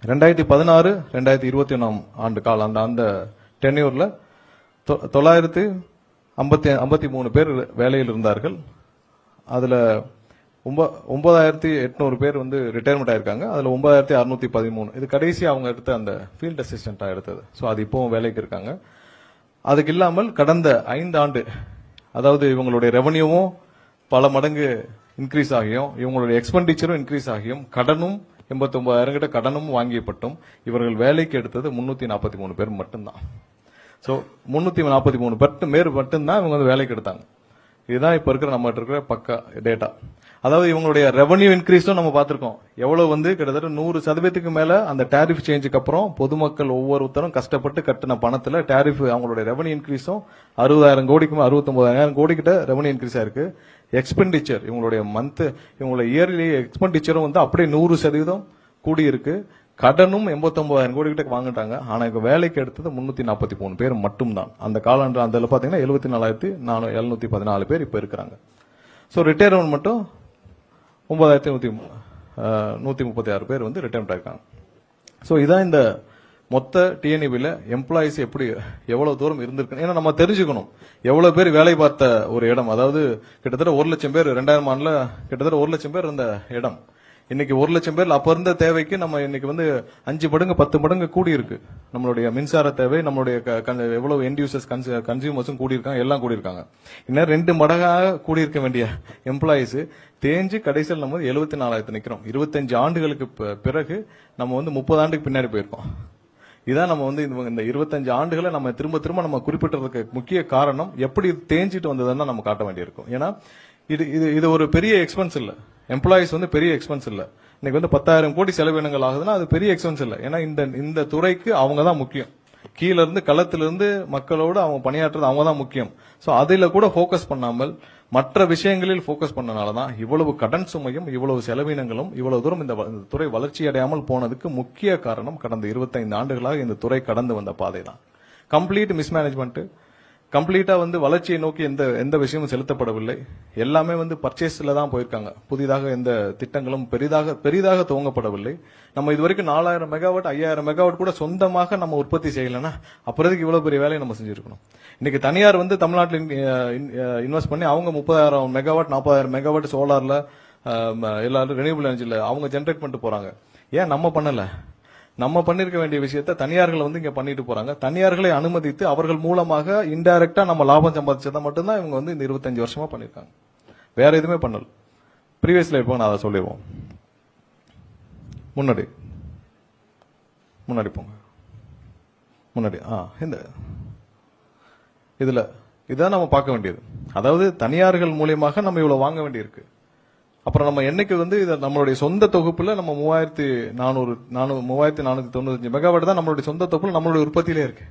2016-2021 ஆண்டு கால அந்த டென்யூர்ல 953 பேர் வேலையில் இருந்தார்கள். அதுல 9,800 பேர் வந்து ரிட்டையர்மெண்ட் ஆயிருக்காங்க. அதுல 9,613 இது கடைசி அவங்க எடுத்த அந்த ஃபீல்ட் அசிஸ்டண்டா எடுத்தது. சோ அது இப்பவும் வேலைக்கு இருக்காங்க. அதுக்கு இல்லாமல் கடந்த 5 ஆண்டு அதாவது இவங்களுடைய ரெவன்யூவும் பல மடங்கு இன்க்ரீஸ் ஆகியும் இவங்களுடைய எக்ஸ்பெண்டிச்சரும் இன்க்ரீஸ் ஆகியும் கடனும் 89,000 கிட்ட கடனும் வாங்கியப்பட்டும் இவர்கள் வேலைக்கு எடுத்தது 343 பேர் மட்டும்தான். சோ 343 பேர் மட்டும்தான் இவங்க வந்து வேலைக்கு எடுத்தாங்க. இதுதான் இப்ப இருக்கிற நம்ம இருக்கிற பக்கா டேட்டா. அதாவது இவங்களுடைய ரெவன்யூ இன்க்ரீஸும் நம்ம பார்த்திருக்கோம். எவ்வளவு வந்து கிட்டத்தட்ட 100% மேல அந்த டாரிஃப் சேஞ்சுக்கு அப்புறம் பொதுமக்கள் ஒவ்வொருத்தரும் கஷ்டப்பட்டு கட்டின பணத்துல டாரிஃப் அவங்களுடைய ரெவன்யூ இன்க்ரீஸும் 60,000 கோடிக்கும் 69,000 கோடி கிட்ட ரெவன்யூ இன்க்ரீஸ் ஆயிருக்கு. எக்ஸ்பெண்டிச்சர் இவங்களுடைய இயர்லி எக்ஸ்பெண்டிச்சரும் வந்து அப்படியே 100% கூடி இருக்கு. கடனும் 89,000 கோடி கிட்ட வாங்கிட்டாங்க. ஆனா இப்ப வேலைக்கு எடுத்தது 343 பேர் மட்டும்தான். அந்த காலாண்டு அந்த பாத்தீங்கன்னா 74,714 பேர் இப்ப இருக்கிறாங்க. சோ ரிட்டையர்மெண்ட் மட்டும் 9,136 பேர் வந்து ரிட்டையர்மெண்ட் ஆயிருக்காங்க. சோ இதான் இந்த மொத்த டிஎன்இபில எம்ப்ளாயிஸ் எவ்வளவு தூரம் இருந்திருக்கு. ஏன்னா நம்ம தெரிஞ்சுக்கணும் எவ்வளவு பேர் வேலை பார்த்த ஒரு இடம். அதாவது கிட்டத்தட்ட 1,00,000 பேர் 2000 ஆண்டுல கிட்டத்தட்ட 1,00,000 பேர் இருந்த இடம் இன்னைக்கு 1,00,000 பேர் அப்ப இருந்த தேவைக்கு நம்ம இன்னைக்கு வந்து 5 மடங்கு 10 மடங்கு கூடி இருக்கு. நம்மளுடைய மின்சார தேவை நம்மளுடைய எவ்வளவு எண்ட் யூசர்ஸ் கன்சியூமர்ஸும் கூடி இருக்காங்க, எல்லாம் கூடி இருக்காங்க. இன்னும் 2 மடங்காக கூடி இருக்க வேண்டிய எம்ப்ளாயிஸ் தேஞ்சு கடைசியில் நம்ம 74,000 நிக்கிறோம். 25 ஆண்டுகளுக்கு பிறகு நம்ம வந்து 30 ஆண்டுக்கு பின்னாடி போயிருக்கோம். இதான் நம்ம வந்து இந்த 25 ஆண்டுகளை நம்ம திரும்ப நம்ம குறிப்பிட்டதுக்கு முக்கிய காரணம் எப்படி தேஞ்சிட்டு வந்ததுன்னு நம்ம காட்ட வேண்டியிருக்கும். ஏன்னா இது ஒரு பெரிய எக்ஸ்பென்ஸ் இல்ல. எம்ப்ளாயிஸ் வந்து பெரிய எக்ஸ்பென்ஸ் இல்ல. இன்னைக்கு வந்து 10,000 கோடி செலவினங்கள் ஆகுதுன்னா அது பெரிய எக்ஸ்பென்ஸ் இல்ல. ஏன்னா இந்த துறைக்கு அவங்க தான் முக்கியம். கீழ இருந்து களத்திலிருந்து மக்களோடு அவங்க பணியாற்றுறது அவங்க தான் முக்கியம். சோ அதுல கூட போக்கஸ் பண்ணாமல் மற்ற விஷயங்களில் போக்கஸ் பண்ணனாலதான் இவ்வளவு கடன் சுமையும் இவ்வளவு செலவினங்களும் இவ்வளவு தூரம் இந்த துறை வளர்ச்சி அடையாமல் போனதுக்கு முக்கிய காரணம் கடந்த 25 ஆண்டுகளாக இந்த துறை கடந்து வந்த பாதை தான். கம்ப்ளீட் மிஸ்மேனேஜ்மெண்ட், கம்ப்ளீட்டா வந்து வளர்ச்சியை நோக்கி எந்த விஷயமும் செலுத்தப்படவில்லை. எல்லாமே வந்து பர்ச்சேஸ்ல தான் போயிருக்காங்க. புதிதாக எந்த திட்டங்களும் பெரிதாக துவங்கப்படவில்லை. நம்ம இதுவரைக்கும் 4,000 மெகாவாட் 5,000 மெகாவாட் கூட சொந்தமாக நம்ம உற்பத்தி செய்யலன்னா அப்புறதுக்கு இவ்வளவு பெரிய வேலையை நம்ம செஞ்சிருக்கணும். இன்னைக்கு தனியார் வந்து தமிழ்நாட்டில் இன்வெஸ்ட் பண்ணி அவங்க 30,000 மெகாவாட் 40,000 மெகாவாட் சோலார்ல எல்லாரும் ரெனியூபிள் எனர்ஜில அவங்க ஜெனரேட் பண்ணிட்டு போறாங்க. ஏன் நம்ம பண்ணல? நம்ம பண்ணிருக்க வேண்டிய விஷயத்த தனியார்கள் வந்து இங்க பண்ணிட்டு போறாங்க. தனியார்களை அனுமதித்து அவர்கள் மூலமாக இன்டைரக்டா நம்ம லாபம் சம்பாதிச்சதை மட்டும்தான் இவங்க வந்து இந்த 25 வருஷமா பண்ணிருக்காங்க. வேற எதுவுமே பண்ணல. ப்ரீவியஸ்ல இருப்போம் நான் அதை சொல்லிடுவோம். முன்னாடி போங்க. முன்னாடி இந்த இதுல இதான் நம்ம பார்க்க வேண்டியது. அதாவது தனியார்கள் மூலியமாக நம்ம இவ்வளவு வாங்க வேண்டியிருக்கு. அப்புறம் நம்ம என்னைக்கு வந்து நம்மளுடைய சொந்த தொகுப்புல நம்ம 3,495 மெகாவாட் தான் நம்மளுடைய சொந்த தொகுப்புல நம்மளுடைய உற்பத்தியிலே இருக்கு.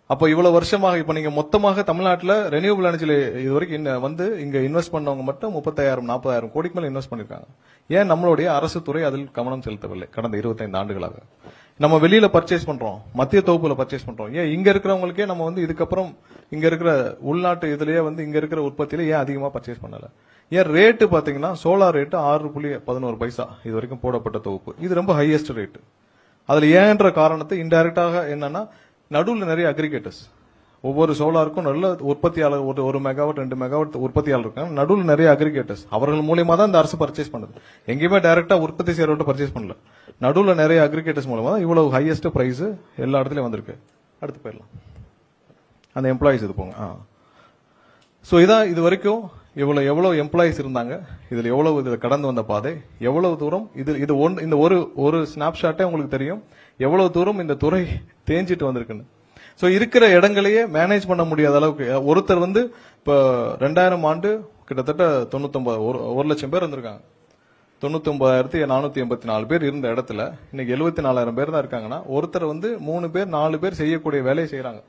அப்போ இவ்வளவு வருஷமாக இப்ப நீங்க மொத்தமாக தமிழ்நாட்டில் ரெனியூபிள் எனர்ஜில இது வரைக்கும் வந்து இங்க இன்வெஸ்ட் பண்ணவங்க மட்டும் 35,000-40,000 கோடிக்கு மேல இன்வெஸ்ட் பண்ணிருக்காங்க. ஏன் நம்மளுடைய அரசு துறை அதில் கவனம் செலுத்தவில்லை? கடந்த 25 ஆண்டுகளாக நம்ம வெளியில பர்ச்சேஸ் பண்றோம், மத்திய தொகுப்புல பர்ச்சேஸ் பண்றோம். ஏன் இங்க இருக்கிறவங்களுக்கே நம்ம வந்து இதுக்கப்புறம் இங்க இருக்கிற உள்நாட்டு இதுலயே வந்து இங்க இருக்கிற உற்பத்தியில ஏன் அதிகமா பர்ச்சேஸ் பண்ணல? ஏன் ரேட்டு பாத்தீங்கன்னா சோலார் ரேட்டு 6.11 இது வரைக்கும் போடப்பட்ட தொகுப்பு இது ரொம்ப ஹையஸ்ட் ரேட்டு. அதுல ஏன்ற காரணத்தை இன்டைரக்டாக என்னன்னா நடுவில் நிறைய அக்ரிகேட்டர்ஸ் ஒவ்வொரு சோலாருக்கும் நல்ல உற்பத்தியாளர் 1 மெகாவாட் 2 மெகாவாட் உற்பத்தியாளர் இருக்காங்க. நடுவில் நிறைய அக்ரிகேட்டர்ஸ் அவர்கள் மூலியமா தான் இந்த அரசு பர்ச்சேஸ் பண்ணுது. எங்கேயுமே டைரக்டா உற்பத்தி செய்யறவட்ட பர்ச்சேஸ் பண்ணல. நடுவில் நிறைய அக்ரிகேட்டர்ஸ் மூலமா தான் இவ்வளவு ஹையஸ்ட் பிரைஸ் எல்லா இடத்துலயும் வந்திருக்கு. அடுத்து போயிடலாம். அந்த எம்ப்ளாயிஸ் இது போங்க. சோ இதான் இது வரைக்கும் எவ்வளவு எம்ப்ளாயிஸ் இருந்தாங்க, இதுல எவ்வளவு இதுல கடந்து வந்த பாதை, எவ்வளவு தூரம் இந்த ஒரு ஸ்னாப்ஷாட்டே உங்களுக்கு தெரியும் எவ்வளவு தூரம் இந்த துறை தேஞ்சிட்டு வந்திருக்குன்னு. சோ இருக்கிற இடங்களையே மேனேஜ் பண்ண முடியாத அளவுக்கு ஒருத்தர் வந்து இப்ப 2000 ஆண்டு கிட்டத்தட்ட 1 லட்சம் பேர் இருந்திருக்காங்க. 99,484 பேர் இருந்த இடத்துல இன்னைக்கு 74,000 பேர் தான் இருக்காங்கன்னா ஒருத்தர் வந்து 3 பேர் 4 பேர் செய்யக்கூடிய வேலையை செய்யறாங்க.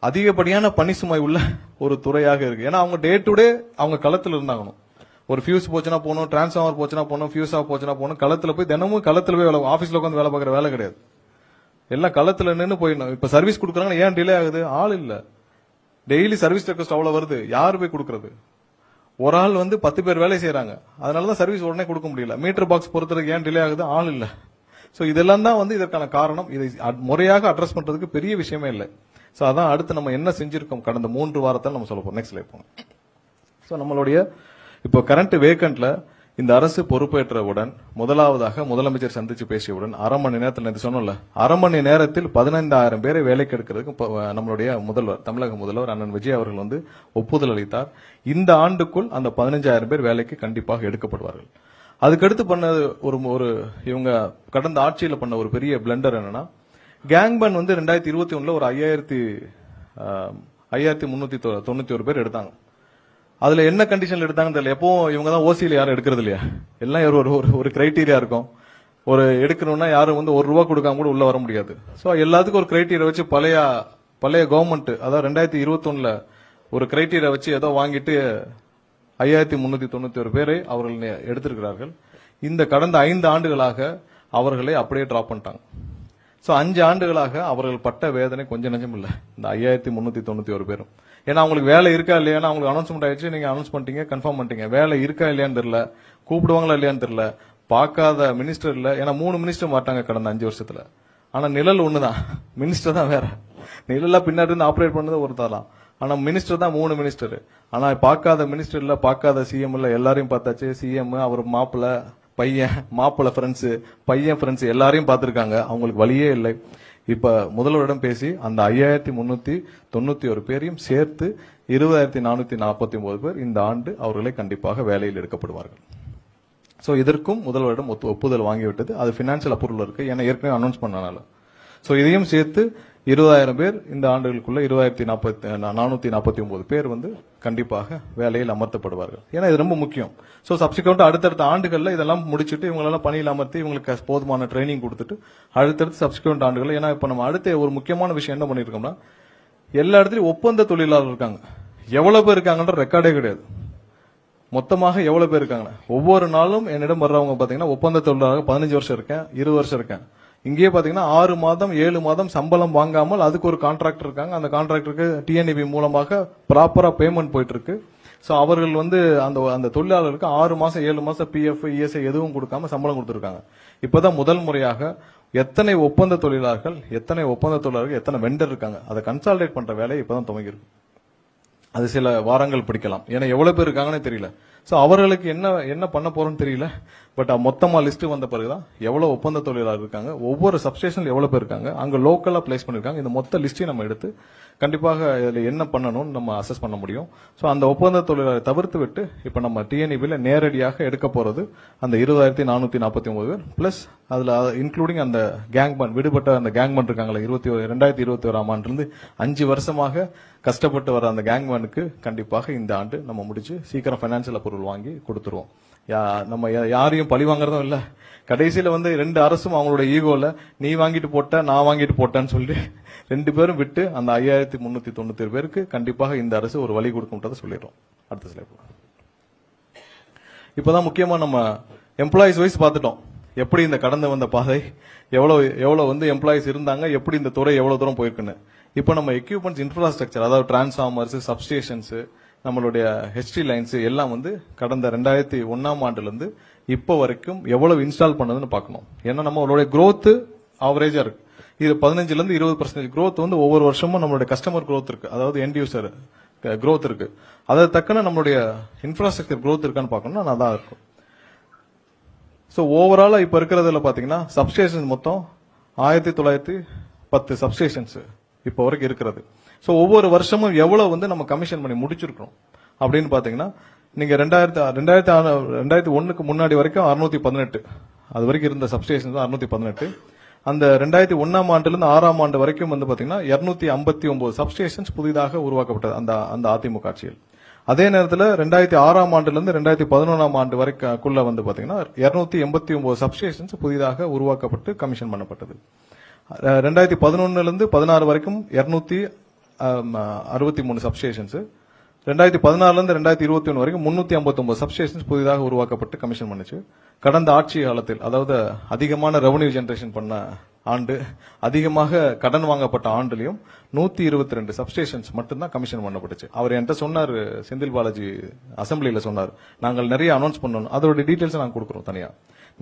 அதிகப்படியான பணி சுமை உள்ள ஒரு துறையாக இருக்கு. ஏன்னா அவங்க டே டு டே அவங்க களத்துல இருந்தாகணும். ஒரு ஃபியூஸ் போச்சுன்னா போகணும், டிரான்ஸ்ஃபார்மர் போச்சுன்னா போகணும், ஃபியூஸ் ஆஃப் போச்சுன்னா போகணும். களத்துல போய் தினமும் களத்துல போய் ஆபீஸ்ல உட்காந்து வேலை பார்க்குற வேலை கிடையாது. எல்லாம் களத்துல நின்று போயிடணும். இப்ப சர்வீஸ் கொடுக்குறாங்க, ஏன் டிலே ஆகுது? ஆள் இல்ல. டெய்லி சர்வீஸ் ரெக்வஸ்ட் அவ்வளவு வருது, யாரு போய் கொடுக்கறது? ஒரு ஆள் வந்து 10 பேர் வேலை செய்யறாங்க. அதனாலதான் சர்வீஸ் உடனே கொடுக்க முடியல. மீட்டர் பாக்ஸ் பொறுத்தவரைக்கும் ஏன் டிலே ஆகுது? ஆள் இல்ல. சோ இதெல்லாம் தான் வந்து இதற்கான காரணம். இதை முறையாக அட்ரஸ் பண்றதுக்கு பெரிய விஷயமே இல்லை. சோ அதான் அடுத்து நம்ம என்ன செஞ்சிருக்கோம் கடந்த 3 வாரத்தில் நம்ம சொல்ல போறோம். நெக்ஸ்ட் ஸ்லைட் போங்க. சோ நம்மளுடைய இப்போ கரண்ட் வேக்கன்ட்ல இந்த அரசு பொறுப்பேற்றவுடன் முதலாவதாக முதலமைச்சர் சந்திச்சு பேசியவுடன் அரை மணி நேரத்தில் சொன்னோம்ல, அரை மணி நேரத்தில் 15,000 பேரை வேலைக்கு எடுக்கிறதுக்கு நம்மளுடைய முதல்வர், தமிழக முதல்வர் அண்ணன் விஜய் அவர்கள் வந்து ஒப்புதல் அளித்தார். இந்த ஆண்டுக்குள் அந்த 15,000 பேர் வேலைக்கு கண்டிப்பாக எடுக்கப்படுவார்கள். அதுக்கடுத்து பண்ணது ஒரு இவங்க கடந்த ஆட்சியில பண்ண ஒரு பெரிய பிளண்டர் என்னன்னா, கேங்பன் வந்து 2021 ஒரு 5,391 பேர் எடுத்தாங்க. அதுல என்ன கண்டிஷன்ல எடுத்தாங்கன்னு தெரியல. எப்பவும் இவங்க தான் ஓசியில யாரும் எடுக்கிறது இல்லையா, எல்லாம் ஒரு கிரைட்டீரியா இருக்கும். ஒரு எடுக்கணும்னா யாரும் வந்து ₹1 கொடுக்காம கூட உள்ள வர முடியாது. சோ எல்லாத்துக்கும் ஒரு கிரைட்டீரியா வச்சு பழைய கவர்மெண்ட், அதாவது 2021 ஒரு கிரைட்டீரியா வச்சு ஏதோ வாங்கிட்டு 5,391 பேரை அவர்கள் எடுத்திருக்கிறார்கள். இந்த கடந்த 5 ஆண்டுகளாக அவர்களை அப்படியே டிராப் பண்ணிட்டாங்க. சோ 5 ஆண்டுகளாக அவர்கள் பட்ட வேதனை கொஞ்சம் நஞ்சம் இல்ல, இந்த 5,391 பேரும். ஏன்னா அவங்களுக்கு வேலை இருக்கா இல்லையா, அவங்களுக்கு அனௌன்ஸ்மெண்ட் ஆயிடுச்சு, நீங்க அனௌன்ஸ் பண்ணிட்டீங்க, கன்ஃபார்ம் பண்ணிட்டீங்க. வேலை இருக்கா இல்லையான்னு தெரியல, கூப்பிடுவாங்களா இல்லையான்னு தெரியல, பார்க்காத மினிஸ்டர் இல்ல. ஏன்னா 3 மினிஸ்டர் மாட்டாங்க கடந்த 5 வருஷத்துல. ஆனா நிழல் ஒண்ணுதான், மினிஸ்டர் தான் வேற. நிழலா பின்னாடி இருந்து ஆபரேட் பண்ணது ஒருத்தரலாம். ஆனா மினிஸ்டர் தான் 3 மினிஸ்டர். ஆனா பார்க்காத மினிஸ்டர் இல்ல, பார்க்காத சிஎம் இல்ல, எல்லாரையும் பார்த்தாச்சு. சிஎம், அவர் மாப்பிள்ள ஃப்ரெண்ட்ஸ், பையன் ஃப்ரெண்ட்ஸ் எல்லாரையும் பார்த்திருக்காங்க. அவங்களுக்கு வழியே இல்லை. இப்ப முதல்வரிடம் பேசி அந்த 5,391 பேரையும் சேர்த்து 20,449 பேர் இந்த ஆண்டு அவர்களை கண்டிப்பாக வேலையில் எடுக்கப்படுவார்கள். சோ இதற்கும் முதல்வரிடம் ஒப்புதல் வாங்கிவிட்டது. அது பினான்சியல் அப்ரூவல் இருக்கு, ஏன்னா ஏற்கனவே அனௌன்ஸ் பண்ணனால. சோ இதையும் சேர்த்து 20,000 பேர் இந்த ஆண்டுகளுக்குள்ள 20,449 பேர் வந்து கண்டிப்பாக வேலையில் அமர்த்தப்படுவார்கள். ஏன்னா இது ரொம்ப முக்கியம். சோ சப்சிக்வெண்ட் அடுத்தடுத்த ஆண்டுகள்ல இதெல்லாம் முடிச்சுட்டு இவங்களெல்லாம் பணியில் அமர்த்தி இவங்களுக்கு போதுமான ட்ரைனிங் கொடுத்துட்டு அடுத்தடுத்து சப்சிக்வெண்ட் ஆண்டுகள். ஏன்னா இப்ப நம்ம அடுத்த ஒரு முக்கியமான விஷயம் என்ன பண்ணிருக்கோம்னா, எல்லா இடத்துலயும் ஒப்பந்த தொழிலாளர் இருக்காங்க. எவ்வளவு பேர் இருக்காங்கன்ற ரெக்கார்டே கிடையாது. மொத்தமாக எவ்வளவு பேர் இருக்காங்க? ஒவ்வொரு நாளும் என்னிடம் வர்றவங்க பாத்தீங்கன்னா ஒப்பந்த தொழிலாளர் 15 வருஷம் இருக்கேன், 20 வருஷம் இருக்கேன். இங்கேயே பாத்தீங்கன்னா 6 மாதம் 7 மாதம் சம்பளம் வாங்காமல் அதுக்கு ஒரு கான்ட்ராக்டர் இருக்காங்க. அந்த கான்ட்ராக்டருக்கு டிஎன்இபி மூலமாக ப்ராப்பரா பேமெண்ட் போயிட்டு இருக்கு. சோ அவர்கள் வந்து அந்த தொழிலாளருக்கு 6 மாசம் 7 மாசம் பிஎஃப் இஎஸ்ஐ எதுவும் கொடுக்காம சம்பளம் கொடுத்திருக்காங்க. இப்பதான் முதல் முறையாக எத்தனை ஒப்பந்த தொழிலாளர்கள் எத்தனை வெண்டர் இருக்காங்க அதை கன்சாலிடேட் பண்ற வேலையை இப்பதான் துவங்கிருக்கு. அது சில வாரங்கள் பிடிக்கலாம், ஏன்னா எவ்வளவு பேர் இருக்காங்கன்னு தெரியல. சோ அவர்களுக்கு என்ன பண்ண போறோம்னு தெரியல. பட் மொத்தமா லிஸ்ட் வந்த பிறகுதான் எவ்வளவு ஒப்பந்த தொழிலாளர் இருக்காங்க, ஒவ்வொரு சப்ஸ்டேஷன்ல எவ்வளவு பேர் இருக்காங்க, அங்க லோக்கலா பிளேஸ் பண்ணிருக்காங்க. இந்த மொத்த லிஸ்டையும் நம்ம எடுத்து கண்டிப்பாக இதுல என்ன பண்ணணும்னு நம்ம அசஸ் பண்ண முடியும். சோ அந்த ஒப்பந்த தொழிலாளரை தவிர்த்து விட்டு இப்ப நம்ம டிஎன்இபில நேரடியாக எடுக்க போறது அந்த 20,449 பேர் பிளஸ் அதுல இன்க்ளூடிங் அந்த கேங்மேன், விடுபட்ட அந்த கேங்மேன் இருக்காங்களா, 2021 ஆண்டிலிருந்து 5 வருஷமாக கஷ்டப்பட்டு வர அந்த கேங்மேனுக்கு கண்டிப்பாக இந்த ஆண்டு நம்ம முடிச்சு சீக்கிரம் பைனான்சியல் அப்ரூவல் வாங்கி கொடுத்துருவோம். நம்ம யாரையும் பழி வாங்குறதும் இல்ல. கடைசியில வந்து 2 அரசும் அவங்களோட ஈகோல நீ வாங்கிட்டு போட்ட நான் வாங்கிட்டு போட்டேன்னு சொல்லி 2 பேரும் விட்டு அந்த 5,397 பேருக்கு கண்டிப்பாக இந்த அரசு ஒரு வழி கொடுக்கும்ன்றதை சொல்லிடுறோம். அடுத்த ஸ்லைட். இப்பதான் முக்கியமா நம்ம எம்ப்ளாயிஸ் வைஸ் பார்த்துட்டோம், எப்படி இந்த கடந்து வந்த பாதை, எவ்வளவு வந்து எம்ப்ளாயிஸ் இருந்தாங்க, எப்படி இந்த துறை எவ்வளவு தூரம் போயிருக்குன்னு. இப்ப நம்ம எக்யூப்மெண்ட்ஸ் இன்ஃப்ராஸ்ட்ரக்சர், அதாவது டிரான்ஸ்ஃபார்மர்ஸ், சப்ஸ்டேஷன்ஸ், நம்மளுடைய ஹெச்டி லைன்ஸ் எல்லாம் வந்து கடந்த 2001 ஆண்டுல இருந்து இப்ப வரைக்கும் எவ்வளவு இன்ஸ்டால் பண்ணதுன்னு பார்க்கணும். ஏன்னா நம்மளுடைய growth ஆவரேஜா இருக்கு. இது 15% இருந்து 20% growth வந்து ஒவ்வொரு வருஷமும் நம்மளுடைய கஸ்டமர் growth இருக்கு, அதாவது எண்ட் யூசர் growth இருக்கு. அதை தக்கன நம்மளுடைய இன்ஃப்ராஸ்ட்ரக்சர் growth இருக்கான்னு பார்க்கணும்னா அதான் இருக்கும். சோ ஓவராலா இப்ப இருக்கிறதுல பாத்தீங்கன்னா சப்ஸ்டேஷன் மொத்தம் 1910 சப்ஸ்டேஷன்ஸ் இப்ப வரைக்கும் இருக்கிறது. சோ ஒவ்வொரு வருஷமும் எவ்வளவு வந்து நம்ம கமிஷன் பண்ணி முடிச்சிருக்கோம். அப்படின்னு பாத்தீங்கன்னா நீங்க 2001க்கு முன்னாடி வரைக்கும் 618 அது வரைக்கும் இருந்த சப்ஸ்டேஷன் 618. அந்த 2001ஆம் ஆண்டுல இருந்து 6ஆம் ஆண்டு வரைக்கும் வந்து பாத்தீங்கன்னா 259 சப்ஸ்டேஷன்ஸ் புதிதாக உருவாக்கப்பட்டது அந்த அதிமுக ஆட்சியில். அதே நேரத்தில் 2006ஆம் ஆண்டுல இருந்து 2011ஆம் ஆண்டு வரைக்குள்ள வந்து பாத்தீங்கன்னா 289 சப்ஸ்டேஷன்ஸ் புதிதாக உருவாக்கப்பட்டு கமிஷன் பண்ணப்பட்டது. 2011 இருந்து 16 வரைக்கும் 263 சப்ஸ்டேஷன்ஸ். 2014 இருந்து 2021 வரைக்கும் 359 சப்ஸ்டேஷன்ஸ் புதிதாக உருவாக்கப்பட்டு கமிஷன் பண்ணுச்சு. கடந்த ஆட்சி காலத்தில், அதாவது அதிகமான ரெவன்யூ ஜெனரேஷன் பண்ண ஆண்டு, அதிகமாக கடன் வாங்கப்பட்ட ஆண்டுலயும் 122 சப்ஸ்டேஷன்ஸ் மட்டும்தான் கமிஷன் பண்ணப்பட்டுச்சு. அவர் என்கிட்ட சொன்னார், செந்தில் பாலாஜி அசம்பிளியில சொன்னார், நாங்கள் நிறைய அனௌன்ஸ் பண்ணணும், அதோட டீடைல்ஸ் நாங்க கொடுக்குறோம் தனியா.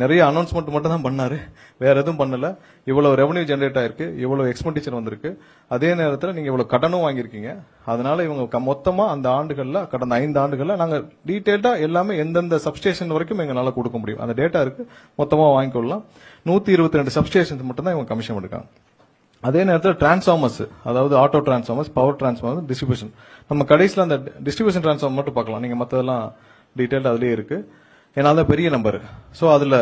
நிறைய அனௌன்ஸ்மெண்ட் மட்டும் தான் பண்ணாரு, வேற எதுவும் பண்ணல. இவ்வளவு ரெவன்யூ ஜெனரேட் ஆயிருக்கு, இவ்வளவு எக்ஸ்பெண்டிச்சர் வந்திருக்கு, அதே நேரத்தில் நீங்க இவ்வளவு கடனும் வாங்கியிருக்கீங்க. அதனால இவங்க மொத்தமா அந்த ஆண்டுகள்ல, கடந்த 5 ஆண்டுகள்ல நாங்க டீடைல்டா எல்லாமே எந்தெந்த சப்ஸ்டேஷன் வரைக்கும் எங்களால கொடுக்க முடியும் அந்த டேட்டா இருக்கு, மொத்தமா வாங்கிக்கொள்ளலாம். 122 சப்ஸ்டேஷன்ஸ் மட்டும் தான் இவங்க கமிஷன் பண்ணிருக்காங்க. அதே நேரத்தில் டிரான்ஸ்ஃபார்மர்ஸ், அதாவது auto transformers, power transformer, distribution, நம்ம கடைசியில் அந்த டிஸ்ட்ரிபியூஷன் டிரான்ஸ்ஃபார்மர் மட்டும் பார்க்கலாம். நீங்க மற்றதெல்லாம் டீடைல் அதுலயே இருக்கு, ஏன்னா அதான் பெரிய நம்பர். ஸோ அதுல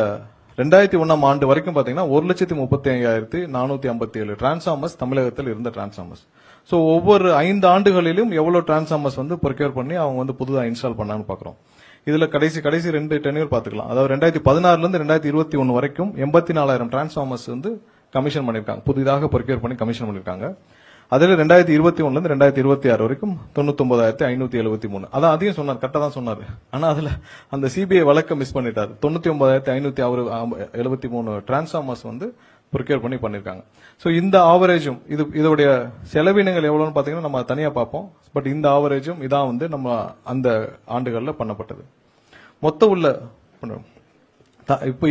2001ஆம் ஆண்டு வரைக்கும் பாத்தீங்கன்னா 1,35,457 டிரான்ஸ்ஃபார்மர்ஸ் தமிழகத்தில் இருந்த டிரான்ஸ்ஃபார்மர்ஸ். ஸோ ஒவ்வொரு 5 ஆண்டுகளிலும் எவ்வளவு டிரான்ஸ்ஃபார்மர்ஸ் வந்து ப்ரொக்யூர் பண்ணி அவங்க வந்து புதுதாக இன்ஸ்டால் பண்ணான்னு பாக்குறோம். இதுல கடைசி 2 டென்யூர் பாத்துக்கலாம். அதாவது 2016 இருந்து 2021 வரைக்கும் 84,000 டிரான்ஸ்ஃபார்மர்ஸ் வந்து கமிஷன் பண்ணிருக்காங்க, புதிதாக ப்ரொக்யூர் பண்ணி கமிஷன் பண்ணிருக்காங்க. அதுல 2021 இருந்து 2026 வரைக்கும் 99,573. அதான் அதையும் சொன்னார், கரெக்டா தான் சொன்னாரு. ஆனா அதுல அந்த சிபிஐ வழக்க மிஸ் பண்ணிட்டாரு. 99,573 டிரான்ஸ்ஃபார்மர்ஸ் வந்து ப்ரொக்யூர் பண்ணி பண்ணிருக்காங்க. சோ இந்த ஆவரேஜும் இதோடைய செலவினங்கள் எவ்வளவுன்னு பாத்தீங்கன்னா நம்ம தனியா பார்ப்போம். பட் இந்த ஆவரேஜும் இதான் வந்து நம்ம அந்த ஆண்டுகள்ல பண்ணப்பட்டது. மொத்த உள்ள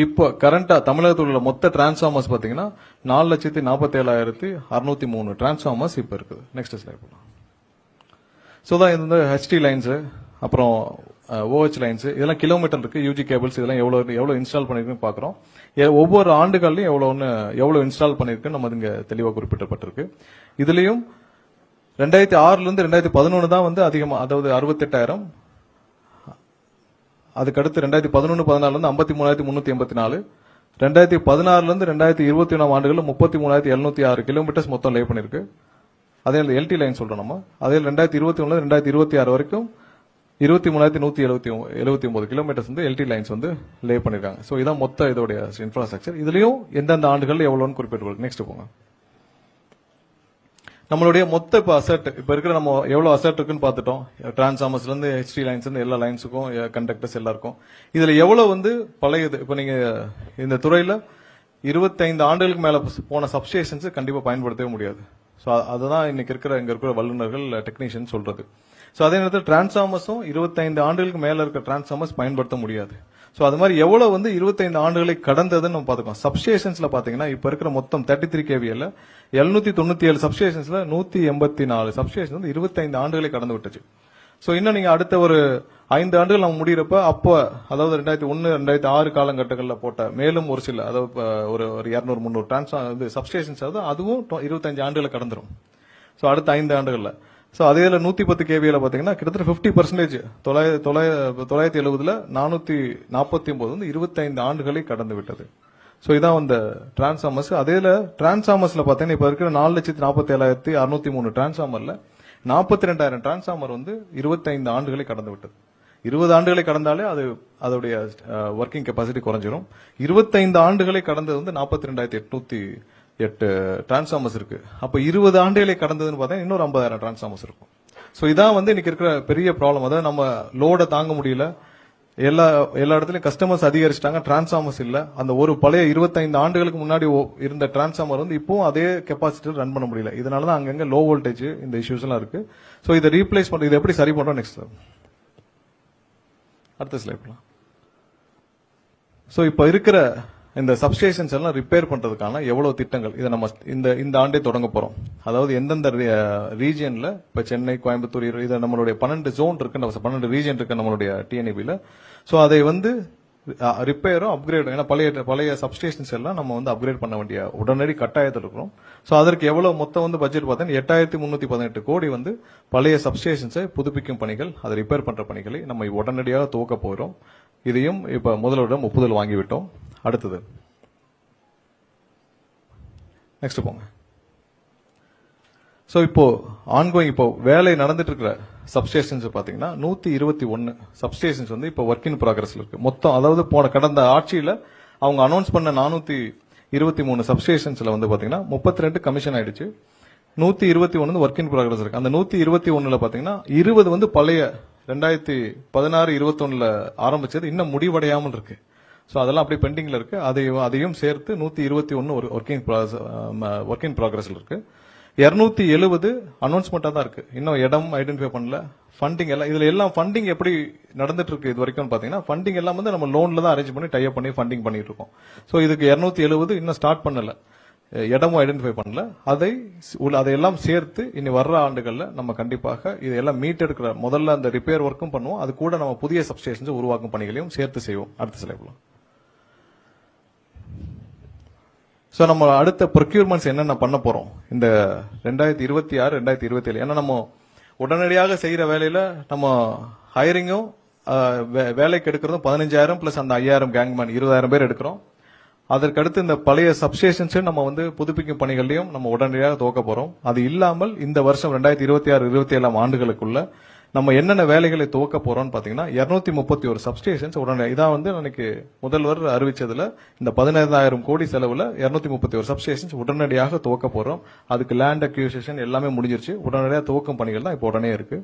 இப்போ கரண்டா தமிழகத்தில் உள்ள மொத்த டிரான்ஸ்ஃபார்மர்ஸ் பாத்தீங்கன்னா 4,47,603 டிரான்ஸ்ஃபார்மர்ஸ் இப்ப இருக்குது. நெக்ஸ்ட் ஸ்லைட் போலாம். சோ தான் இந்த ஹெச்டி லைன்ஸ், அப்புறம் ஓஹெச் லைன்ஸ், இதெல்லாம் கிலோமீட்டர் இருக்கு. யூஜி கேபிள்ஸ் இதெல்லாம் எவ்வளவு இன்ஸ்டால் பண்ணிருக்குன்னு பாக்குறோம். ஒவ்வொரு ஆண்டுகள்லயும் எவ்வளவு இன்ஸ்டால் பண்ணிருக்கு நம்ம இங்க தெளிவா குறிப்பிடப்பட்டிருக்கு. இதுலயும் 2006 இருந்து 2011 தான் வந்து அதிகமா, அதாவது 68,000. அதுக்கடுத்து 2011-14 இருந்து 53,384. 2016 இருந்து 2021 ஆண்டுகளில் 33,706 கிலோமீட்டர்ஸ் மொத்தம் லே பண்ணிருக்கு. அதே எல்டி லைன் சொல்றோம் நம்ம. அதே 2021 2026 வரைக்கும் 23,179 கிலோமீட்டர்ஸ் வந்து எல்டி லைன்ஸ் வந்து லே பண்ணிருக்காங்க. சோ இதான் மொத்த இதோடைய இன்ஃப்ராஸ்ட்ரக்சர். இதுலயும் எந்தெந்த ஆண்டுகள் எவ்வளவுன்னு குறிப்பிட்டு. நெக்ஸ்ட் போங்க. நம்மளுடைய மொத்த இப்ப அசெட், இப்ப இருக்கிற நம்ம எவ்வளவு அசெட் இருக்குன்னு பாத்துட்டோம். டிரான்ஸ்ஃபார்மர்ஸ்ல இருந்து ஹெச்டி லைன்ஸ் இருந்து எல்லா லைன்ஸுக்கும், கண்டக்டர்ஸ் எல்லாருக்கும். இதுல எவ்வளவு வந்து பழையது, இப்ப நீங்க இந்த துறையில 25 ஆண்டுகளுக்கு மேல போன சப்ஸ்டேஷன்ஸ் கண்டிப்பா பயன்படுத்தவே முடியாது. சோ அதுதான் இன்னைக்கு இங்க இருக்கிற வல்லுநர்கள், டெக்னீஷியன் சொல்றது. சோ அதே நேரத்தில் டிரான்ஸ்ஃபார்மர்ஸும் 25 ஆண்டுகளுக்கு மேல இருக்க டிரான்ஸ்ஃபார்மர்ஸ் பயன்படுத்த முடியாது. சோ அது மாதிரி எவ்வளவு வந்து 25 ஆண்டுகளை கடந்ததுன்னு நம்ம பாத்துக்கோம். சப்ஸ்டேஷன்ஸ்ல பாத்தீங்கன்னா இப்ப இருக்கிற மொத்தம் 33 கேவிஎல்ல 797 சப்ஸ்டேஷன்ஸ்ல 184 சப்ஸ்டேஷன் வந்து 25 ஆண்டுகளை கடந்து விட்டுச்சு. சோ இன்னும் நீங்க அடுத்த ஒரு 5 ஆண்டுகள் நம்ம முடியறப்ப, அப்போ அதாவது 2001-2006 காலகட்டங்களில் போட்ட மேலும் ஒரு சில, அதாவது ஒரு 200-300 சப்ஸ்டேஷன்ஸ், அதுவும் 25 ஆண்டுகளை கடந்துரும். சோ அடுத்த 5 ஆண்டுகள்ல. சோ அதே 110 கேவியில பாத்தீங்கன்னா கிட்டத்தட்ட 50%, 970ல 449 வந்து 25 ஆண்டுகளை கடந்து விட்டது. சோ இதான் இந்த டிரான்ஸ்ஃபார்மர்ஸ். அதே டிரான்ஸ்ஃபார்மர்ஸ்ல பாத்தீங்கன்னா இப்ப இருக்கிற 4,47,603 டிரான்ஸ்ஃபார்மர்ல 42,000 டிரான்ஸ்ஃபார்மர் வந்து 25 ஆண்டுகளை கடந்து விட்டது. 20 ஆண்டுகளை கடந்தாலே அதோடைய ஒர்க்கிங் கெப்பாசிட்டி குறைஞ்சிரும். 25 ஆண்டுகளை கடந்தது வந்து 42,808 டிரான்ஸ்ஃபார்மர்ஸ் இருக்கு. அப்ப 20 ஆண்டுகளை கடந்ததுன்னு பார்த்தா இன்னொரு 50,000 டிரான்ஸ்ஃபார்மர்ஸ் இருக்கும். சோ இதான் வந்து இன்னைக்கு இருக்கிற பெரிய ப்ராப்ளம். அதாவது நம்ம லோட தாங்க முடியல, எல்லா இடத்துலயும் கஸ்டமர்ஸ் அதிகரிச்சிட்டாங்க, டிரான்ஸ்ஃபார்மர்ஸ் இல்ல. அந்த ஒரு பழைய 25 ஆண்டுகளுக்கு முன்னாடி இருந்த டிரான்ஸ்ஃபார்மர் வந்து இப்போ அதே கெப்பாசிட்டி ரன் பண்ண முடியல. இதனாலதான் அங்கங்க லோ வோல்டேஜ் இந்த இஷ்யூஸ் எல்லாம் இருக்கு. சோ இதை ரீப்ளேஸ் பண்றது, இதை எப்படி சரி பண்றோம் நெக்ஸ்ட் அடுத்த ஸ்லைட் போலாம். சோ இப்ப இருக்கிற இந்த சப்ஸ்டேஷன்ஸ் எல்லாம் ரிப்பேர் பண்றதுக்கான எவ்வளவு திட்டங்கள் இதை நம்ம இந்த ஆண்டே தொடங்க போறோம். அதாவது எந்தெந்த ரீஜியன்ல, இப்ப சென்னை, கோயம்புத்தூர், இதை நம்மளுடைய 12 ஜோன் இருக்கு, 12 ரீஜியன் இருக்கு நம்மளுடைய டிஎன்இபில. சோ அதை வந்து ரிப்பேரும் அப்கிரேடும், ஏன்னா பழைய சப்ஸ்டேஷன்ஸ் எல்லாம் நம்ம வந்து அப்கிரேட் பண்ண வேண்டிய உடனடி கட்டாயத்தில் இருக்கிறோம். ஸோ அதற்கு எவ்வளவு மொத்தம் வந்து பட்ஜெட் பார்த்தீங்கன்னா 8318 கோடி வந்து பழைய சப்ஸ்டேஷன்ஸை புதுப்பிக்கும் பணிகள், அதை ரிப்பேர் பண்ற பணிகளை நம்ம உடனடியாக துவக்க போகிறோம். இதையும் இப்ப முதல்வரிடம் ஒப்புதல் வாங்கிவிட்டோம். அடுத்தது நெக்ஸ்ட் போங்க. ஸோ இப்போ ஆன்கோயிங் இப்போ வேலை நடந்துட்டு இருக்கிற சப்ஸ்டேஷன்ஸ் பாத்தீங்கன்னா 121 சப்ஸ்டேஷன்ஸ் வந்து இப்போ ஒர்க் இன் ப்ராக்ரஸ்ல இருக்கு. மொத்தம் அதாவது கடந்த ஆட்சியில அவங்க அனௌன்ஸ் பண்ண 423 சப்ஸ்டேஷன்ஸ்ல வந்து பாத்தீங்கன்னா 32 கமிஷன் ஆயிடுச்சு. 121 ஒர்க் இன் ப்ராக்ரஸ் இருக்கு. அந்த 121ல பாத்தீங்கன்னா 20 வந்து பழைய 2016-21ல ஆரம்பிச்சது இன்னும் முடிவடையாமல் இருக்கு. ஸோ அதெல்லாம் அப்படியே பெண்டிங்ல இருக்கு. அதையும் சேர்த்து 121 ஒரு ஒர்க் இன் ப்ராக்ரஸ்ல இருக்கு. 270 அனௌன்ஸ்மெண்டா தான் இருக்கு. இன்னும் இடம் ஐடென்டிஃபை பண்ணல. ஃபண்டிங் எல்லாம் இதுல எல்லாம் ஃபண்டிங் எப்படி நடந்துட்டு இருக்கு இது வரைக்கும் பாத்தீங்கன்னா, ஃபண்டிங் எல்லாம் வந்து நம்ம லோன்ல தான் அரேஞ்ச் பண்ணி டைப் பண்ணி ஃபண்டிங் பண்ணிட்டு இருக்கோம். ஸோ இதுக்கு 270 இன்னும் ஸ்டார்ட் பண்ணல, இடமும் ஐடென்டிஃபை பண்ணல. அதையெல்லாம் சேர்த்து இனி வர்ற ஆண்டுகள்ல நம்ம கண்டிப்பாக இதெல்லாம் மீட் எடுக்கிற முதல்ல அந்த ரிப்பேர் ஒர்க்கும் பண்ணுவோம். அது கூட நம்ம புதிய சப்ஸ்டேஷன்ஸ் உருவாக்கும் பணிகளையும் சேர்த்து செய்வோம். அடுத்த ஸ்லைட்ல சோ நம்ம அடுத்த ப்ரொக்யூர்மெண்ட்ஸ் என்னென்ன பண்ண போறோம் இந்த 2026 2027. ஏன்னா நம்ம உடனடியாக செய்யற வேலையில நம்ம ஹையரிங்கும் வேலைக்கு எடுக்கிறதும் 15,000 பிளஸ் அந்த 5,000 கேங்மேன் 20,000 பேர் எடுக்கிறோம். அதற்கடுத்து இந்த பழைய சப்ஸ்டேஷன்ஸ் நம்ம வந்து புதுப்பிக்கும் பணிகளையும் நம்ம உடனடியாக துவக்க போறோம். அது இல்லாமல் இந்த வருஷம் 2026-27 ஆண்டுகளுக்குள்ள நம்ம என்னென்ன வேலைகளை துவக்க போறோம்னு பாத்தீங்கன்னா 231 சப்ஸ்டேஷன்ஸ் உடனே இதான் வந்து அன்னைக்கு முதல்வர் அறிவிச்சதுல இந்த 15,000 கோடி செலவுல 231 சப்ஸ்டேஷன்ஸ் உடனடியாக துவக்க போறோம். அதுக்கு லேண்ட் அக்யூசிஷன் எல்லாமே முடிஞ்சிருச்சு. உடனடியாக துவக்கும் பணிகள் தான் இப்போ உடனே இருக்கு.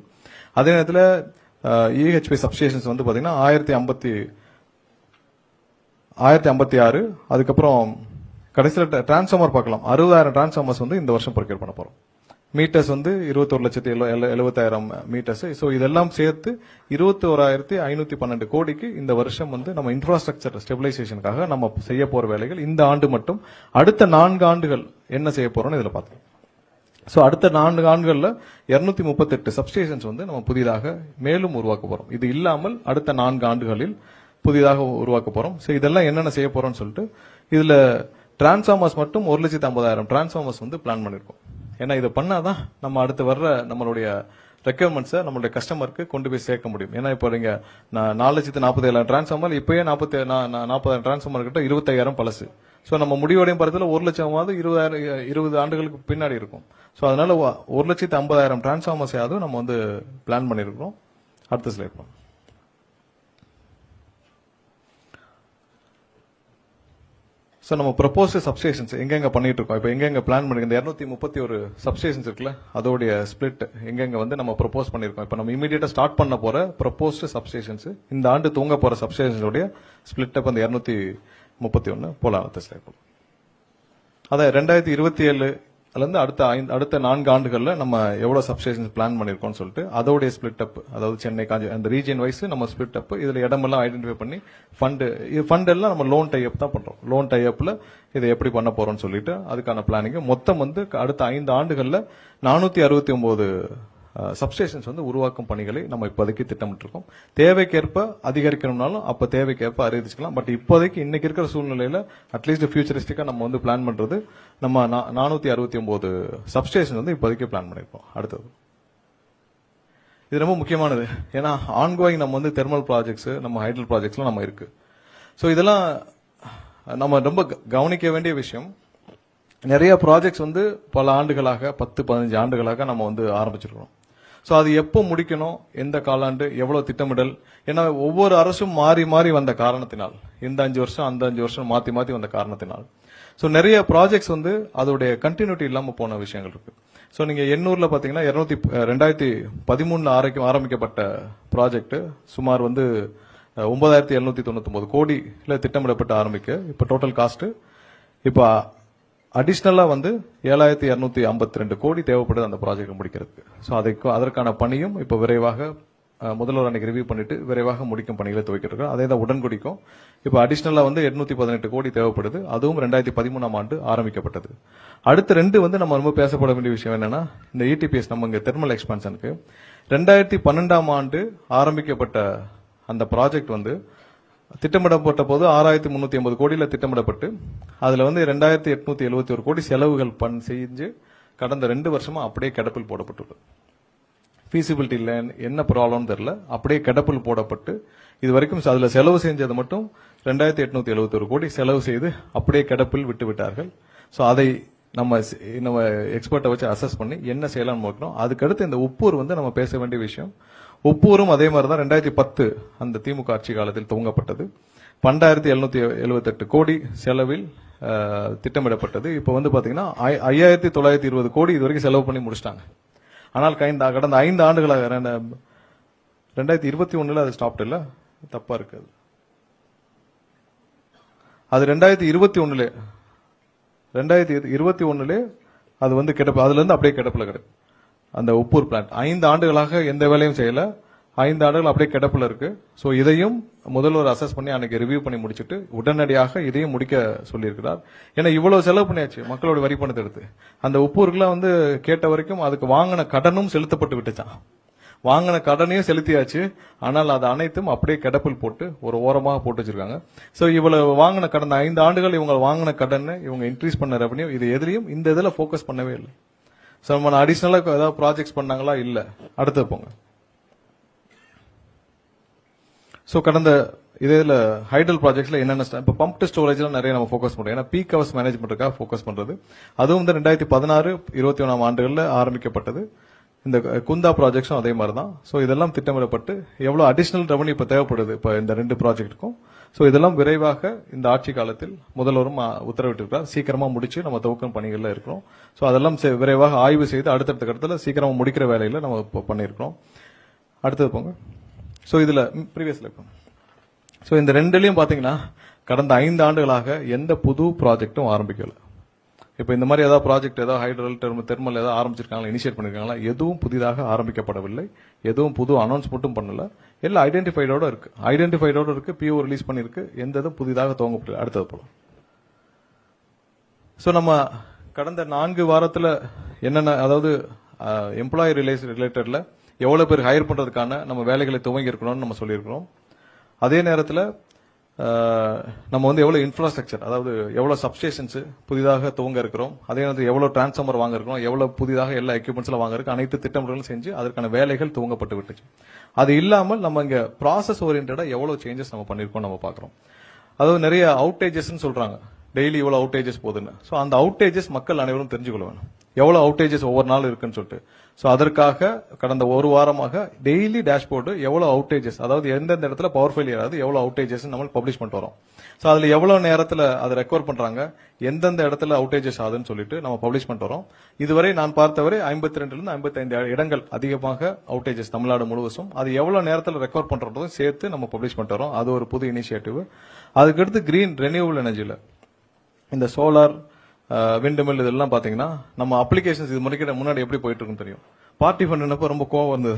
அதே நேரத்தில் EHP சப்ஸ்டேஷன்ஸ் வந்து பாத்தீங்கன்னா 1056. அதுக்கப்புறம் கடைசியில் டிரான்ஸ்ஃபார்மர் பார்க்கலாம். 60,000 டிரான்ஸ்ஃபார்மர்ஸ் வந்து இந்த வருஷம் ப்ரொக்யூர் பண்ண போறோம். மீட்டர்ஸ் வந்து 21,70,000 மீட்டர்ஸ். ஸோ இதெல்லாம் சேர்த்து 21,512 கோடிக்கு இந்த வருஷம் வந்து நம்ம இன்ஃப்ராஸ்ட்ரக்சர் ஸ்டெபிலைசேஷனுக்காக நம்ம செய்ய போற வேலைகள் இந்த ஆண்டு மட்டும். அடுத்த 4 ஆண்டுகள் என்ன செய்ய போறோம்னு இதுல பார்த்தோம். ஸோ அடுத்த 4 ஆண்டுகள்ல 238 சப்ஸ்டேஷன்ஸ் வந்து நம்ம புதிதாக மேலும் உருவாக்க போறோம். இது இல்லாமல் அடுத்த 4 ஆண்டுகளில் புதிதாக உருவாக்க போறோம். ஸோ இதெல்லாம் என்னென்ன செய்ய போறோம்னு சொல்லிட்டு இதுல டிரான்ஸ்ஃபார்மர்ஸ் மட்டும் 1,50,000 டிரான்ஸ்ஃபார்மர்ஸ் வந்து பிளான் பண்ணிருக்கோம். ஏன்னா இதை பண்ணாதான் நம்ம அடுத்து வர்ற நம்மளுடைய ரெக்யர்மெண்ட்ஸை நம்மளுடைய கஸ்டமருக்கு கொண்டு போய் சேர்க்க முடியும். ஏன்னா இப்போ நீங்க 4,47,000 டிரான்ஸ்ஃபார்மர் இப்பயே 40,000 டிரான்ஸ்ஃபார்மர் கிட்ட 25,000 பழசு. ஸோ நம்ம முடிவடையும் படத்துல 1,00,000 20 ஆண்டுகளுக்கு பின்னாடி இருக்கும். ஸோ அதனால 1,50,000 டிரான்ஸ்ஃபார்மர்ஸையாவது நம்ம வந்து பிளான் பண்ணிருக்கிறோம். அடுத்த ஸ்லைட். ஸோ நம்ம ப்ரொபோஸ்ட் சப்ஸ்டேஷன்ஸ் எங்கெங்க பண்ணிட்டு இருக்கோம், இப்போ எங்கெங்க பிளான் பண்ணிருக்கோம், இந்த 231 சப்ஸ்டேஷன்ஸ் இருக்குல்ல அதோடைய ஸ்பிளிட் எங்கெங்க வந்து நம்ம ப்ரொபோஸ் பண்ணிருக்கோம். இப்போ நம்ம இமீடியட்டா ஸ்டார்ட் பண்ண போற ப்ரொபோஸ்ட் சப்ஸ்டேஷன்ஸ் இந்த ஆண்டு தூங்க போற சப்ஸ்டேஷன்ஸோடைய ஸ்பிளிட் அப் அந்த 231 போலாம். அதான் 2027 இருந்து அடுத்த 4 ஆண்டுகள்ல நம்ம எவ்வளவு சப்ஸ்டேஷன்ஸ் பிளான் பண்ணிருக்கோம்னு சொல்லிட்டு அதோடைய ஸ்பிளிட் அப், அதாவது சென்னை அந்த ரீஜன் வைஸ் நம்ம ஸ்பிளிட் அப், இதுல இடமெல்லாம் ஐடென்டிஃபை பண்ணி ஃபண்ட் எல்லாம் நம்ம லோன் டை அப் தான் பண்றோம். லோன் டை அப்ல இதை எப்படி பண்ண போறோம்னு சொல்லிட்டு அதுக்கான பிளானிங் மொத்தம் வந்து அடுத்த 5 ஆண்டுகள்ல 469 சப்ஸ்டேஷன்ஸ் வந்து உருவாக்கும் பணிகளை நம்ம இப்போதைக்கு திட்டமிட்டு இருக்கோம். தேவைக்கேற்ப அதிகரிக்கணும்னாலும் அப்ப தேவைக்கேற்ப அறிவிச்சுக்கலாம். பட் இப்போதைக்கு இன்னைக்கு இருக்கிற சூழ்நிலையில அட்லீஸ்ட் ஃபியூச்சரிஸ்டிக்கா நம்ம வந்து பிளான் பண்றது நம்ம 469 சப்ஸ்டேஷன் வந்து இப்போதைக்கு பிளான் பண்ணிருக்கோம். அடுத்தது இது ரொம்ப முக்கியமானது. ஏன்னா ஆன்கோயிங் நம்ம வந்து தெர்மல் ப்ராஜெக்ட்ஸ் நம்ம ஹைட்ரல் ப்ராஜெக்ட்ஸ்லாம் நம்ம இருக்கு. ஸோ இதெல்லாம் நம்ம ரொம்ப கவனிக்க வேண்டிய விஷயம். நிறைய ப்ராஜெக்ட்ஸ் வந்து பல ஆண்டுகளாக 10-15 ஆண்டுகளாக நம்ம வந்து ஆரம்பிச்சிருக்கோம். ஸோ அது எப்போ முடிக்கணும், எந்த காலாண்டு, எவ்வளவு திட்டமிடல், ஏன்னா ஒவ்வொரு அரசும் மாறி மாறி வந்த காரணத்தினால் இந்த 5 வருஷம் அந்த 5 வருஷம் மாத்தி மாத்தி வந்த காரணத்தினால் ஸோ நிறைய ப்ராஜெக்ட்ஸ் வந்து அதோடைய கண்டினியூட்டி இல்லாம போன விஷயங்கள் இருக்கு. ஸோ நீங்க எண்ணூர்ல பாத்தீங்கன்னா 2013 ஆரம்பிக்கப்பட்ட ப்ராஜெக்ட் சுமார் வந்து 9,799 கோடியில திட்டமிடப்பட்டு ஆரம்பிக்க இப்ப டோட்டல் காஸ்ட் இப்ப அடிஷனலா வந்து 7,252 கோடி தேவைப்படுது அந்த ப்ராஜெக்ட் முடிக்கிறதுக்கு. ஸோ அதற்கான பணியும் இப்ப விரைவாக முதல்வர் அன்னைக்கு ரிவ்யூ பண்ணிட்டு விரைவாக முடிக்கும் பணிகளை துவக்கிட்டு அதே தான் உடன்குடிக்கும். இப்ப அடிஷனலா வந்து 818 கோடி தேவைப்படுது. அதுவும் 2013 ஆண்டு ஆரம்பிக்கப்பட்டது. அடுத்த 2 வந்து நம்ம ரொம்ப பேசப்பட வேண்டிய விஷயம் என்னன்னா இந்த இடிபிஎஸ் நம்ம இங்க தெர்மல் எக்ஸ்பான்ஷனுக்கு 2012 ஆண்டு ஆரம்பிக்கப்பட்ட அந்த ப்ராஜெக்ட் வந்து திட்டமிடப்பட்ட போது 6350 கோடியில திட்டமிடப்பட்டு அதுல வந்து 2871 கோடி செலவுகள் செஞ்சு கடந்த 2 வருஷமா அப்படியே கிடப்பில் போடப்பட்டுள்ளது. ஃபீசிபிலிட்டி இல்லை, என்ன ப்ராப்ளம் தெரியல, அப்படியே கிடப்பில் போடப்பட்டு இது வரைக்கும் அதுல செலவு செஞ்சது மட்டும் 2871 கோடி செலவு செய்து அப்படியே கிடப்பில் விட்டு விட்டார்கள். ஸோ அதை நம்ம எக்ஸ்பர்ட்டை வச்சு அசஸ் பண்ணி என்ன செய்யலாம்னு பார்க்கணும். அதுக்கடுத்து இந்த உப்பூர் வந்து நம்ம பேச வேண்டிய விஷயம். உப்பூரும் அதே மாதிரி தான் 2010 அந்த திமுக ஆட்சி காலத்தில் துவங்கப்பட்டது. 12,778 கோடி செலவில் திட்டமிடப்பட்டது. இப்போ வந்து பாத்தீங்கன்னா 5,920 கோடி இது வரைக்கும் செலவு பண்ணி முடிச்சிட்டாங்க. ஆனால் கடந்த 5 ஆண்டுகளாக 2021 அது ஸ்டாப்ட் இல்ல, தப்பா இருக்கு. அது 2021 அது வந்து கிடப்பு, அதுல இருந்து அப்படியே கிடப்புல கிடக்கு. அந்த உப்பூர் பிளான்ட் 5 ஆண்டுகளாக எந்த வேலையும் செய்யல, 5 ஆண்டுகள் அப்படியே கிடப்புல இருக்கு. சோ இதையும் முதல்வர் அசஸ் பண்ணி அன்னைக்கு ரிவ்யூ பண்ணி முடிச்சிட்டு உடனடியாக இதையும் முடிக்க சொல்லியிருக்கிறார். ஏன்னா இவ்வளவு செலவு பண்ணியாச்சு மக்களோட வரி பணத்தை எடுத்து. அந்த உப்பூருக்குலாம் வந்து கேட்ட வரைக்கும் அதுக்கு வாங்கின கடனும் செலுத்தப்பட்டு விட்டுச்சான். வாங்கின கடனையும் செலுத்தியாச்சு, ஆனால் அது அனைத்தும் அப்படியே கிடப்பில் போட்டு ஒரு ஓரமாக போட்டு வச்சிருக்காங்க. சோ இவ்வளவு வாங்கின கடந்த 5 ஆண்டுகள் இவங்க வாங்கின கடன், இவங்க இன்க்ரீஸ் பண்ண ரெவன்யூ, இது எதிலையும் இந்த இதுல போக்கஸ் பண்ணவே இல்லை. சோ நம்ம அடிஷனலா ஏதாவது ப்ராஜெக்ட்ஸ் பண்ணாங்களா? இல்ல. அடுத்து போங்க. சோ கடந்த இதுல ஹைடல் ப்ராஜெக்ட்ஸ்ல என்னென்ன இப்ப பம்ப்டு ஸ்டோரேஜ்ல நிறைய நம்ம போக்கஸ் பண்றோம். ஏன்னா பீக் ஹவர்ஸ் மேனேஜ்மெண்ட்டுக்காக போக்கஸ் பண்றது. அதுவும் வந்து 2016-21 ஆண்டுகள்ல ஆரம்பிக்கப்பட்டது. இந்த குந்தா ப்ராஜெக்ட்ஸும் அதே மாதிரி தான். சோ இதெல்லாம் திட்டமிடப்பட்டு எவ்வளவு அடிஷனல் ரெவன்யூ இப்ப தேவைப்படுது இப்ப இந்த 2 ப்ராஜெக்ட்டுக்கும். சோ இதெல்லாம் விரைவாக இந்த ஆட்சி காலத்தில் முதல்வரும் உத்தரவிட்டிருக்கிறார். சீக்கிரமா முடிச்சு நம்ம துவக்கும் பணிகள்ல இருக்கிறோம். சோ அதெல்லாம் விரைவாக ஆய்வு செய்து அடுத்தடுத்த கட்டத்துல சீக்கிரமா முடிக்கிற வேலையில நம்ம இப்போ பண்ணியிருக்கிறோம். அடுத்தது போங்க. சோ இதுல ப்ரீவியஸ்ல சோ இந்த 2லயும் பாத்தீங்கன்னா கடந்த 5 ஆண்டுகளாக எந்த புது ப்ராஜெக்டும் ஆரம்பிக்கல. இப்ப இந்த மாதிரி ஏதாவது ப்ராஜெக்ட் ஏதாவது ஹைட்ரல் தெர்மல் ஏதாவது ஆரம்பிச்சிருக்காங்களா, இனிஷியேட் பண்ணிருக்காங்களா? எதுவும் புதிதாக ஆரம்பிக்கப்படவில்லை. எதுவும் புது அனௌன்ஸ்மெண்ட்டும் பண்ணல. எல்லாம் ஐடென்டிஃபைடோட இருக்கு. பிஓ ரிலீஸ் பண்ணிருக்கு. எந்த இதுவும் புதிதாக துவங்கப்படல. அடுத்தது போலாம். சோ நம்ம கடந்த 4 வாரத்துல என்னென்ன, அதாவது எம்ப்ளாயி ரிலேட்டட்ல எவ்வளவு பேர் ஹையர் பண்றதுக்கான நம்ம வேலைகளை துவங்கி இருக்கணும்னு நம்ம சொல்லியிருக்கிறோம். அதே நேரத்தில் நம்ம வந்து எவ்வளவு இன்ஃப்ராஸ்ட்ரக்சர், அதாவது எவ்வளவு சப்ஸ்டேஷன்ஸ் புதிதாக துவங்க இருக்கிறோம், அதே நேரத்தில் எவ்வளவு டிரான்ஸ்ஃபார்மர் வாங்க இருக்கிறோம், எவ்வளவு புதிதாக எல்லா எக்யூப்மெண்ட்ஸ்ல வாங்க இருக்கு, அனைத்து திட்டமிடலும் செஞ்சு அதற்கான வேலைகள் துவங்கப்பட்டு விட்டுச்சு. அது இல்லாமல் நம்ம இங்க ப்ராசஸ் ஓரியன்டா எவ்வளவு சேஞ்சஸ் நம்ம பண்ணிருக்கோம் நம்ம பாக்குறோம். அதாவது நிறைய அவுட்டேஜஸ் சொல்றாங்க, டெய்லி இவ்வளவு அவுட்டேஜஸ் போகுதுன்னு. சோ அந்த அவுட்டேஜஸ் மக்கள் அனைவரும் தெரிஞ்சுக்கொள்ள வேணும், எவ்வளவு அவுட்டேஜஸ் ஒவ்வொரு நாள் இருக்குன்னு சொல்லிட்டு. சோ அதற்காக கடந்த ஒரு வாரமாக டெய்லி டேஷ்போர்டு எவ்வளவு அவுட்டேஜஸ், அதாவது எந்தெந்த இடத்துல பவர் ஃபெயிலியர் ஆகுது, எவ்வளவு அவுட்டேஜஸ் நம்ம பப்ளிஷ் பண்ணிட்டு வரோம். சோ அதுல எவ்வளவு நேரத்துல அதை ரெக்கவர் பண்றாங்க, எந்தெந்த இடத்துல அவுட்டேஜஸ் ஆகுதுன்னு சொல்லிட்டு நம்ம பப்ளிஷ் பண்ணிட்டு வரோம். இதுவரை நான் பார்த்தவரை 52 இருந்து 55 இடங்கள் அதிகமாக அவுட்டேஜஸ் தமிழ்நாடு முழுவதும். அது எவ்வளவு நேரத்துல ரெக்கவர் பண்றதும் சேர்த்து நம்ம பப்ளிஷ் பண்ணிட்டு வரோம். அது ஒரு புது இனிஷியேட்டிவ். அதுக்கடுத்து கிரீன் ரெனியூவபிள் எனர்ஜில இந்த சோலார், விண்ட் மில் இதெல்லாம் பாத்தீங்கன்னா நம்ம அப்ளிகேஷன்ஸ் இது முன்னாடி எப்படி போயிட்டு இருக்குன்னு தெரியும். பார்ட்டி ஃபண்ட் ரொம்ப கோவம் வந்தது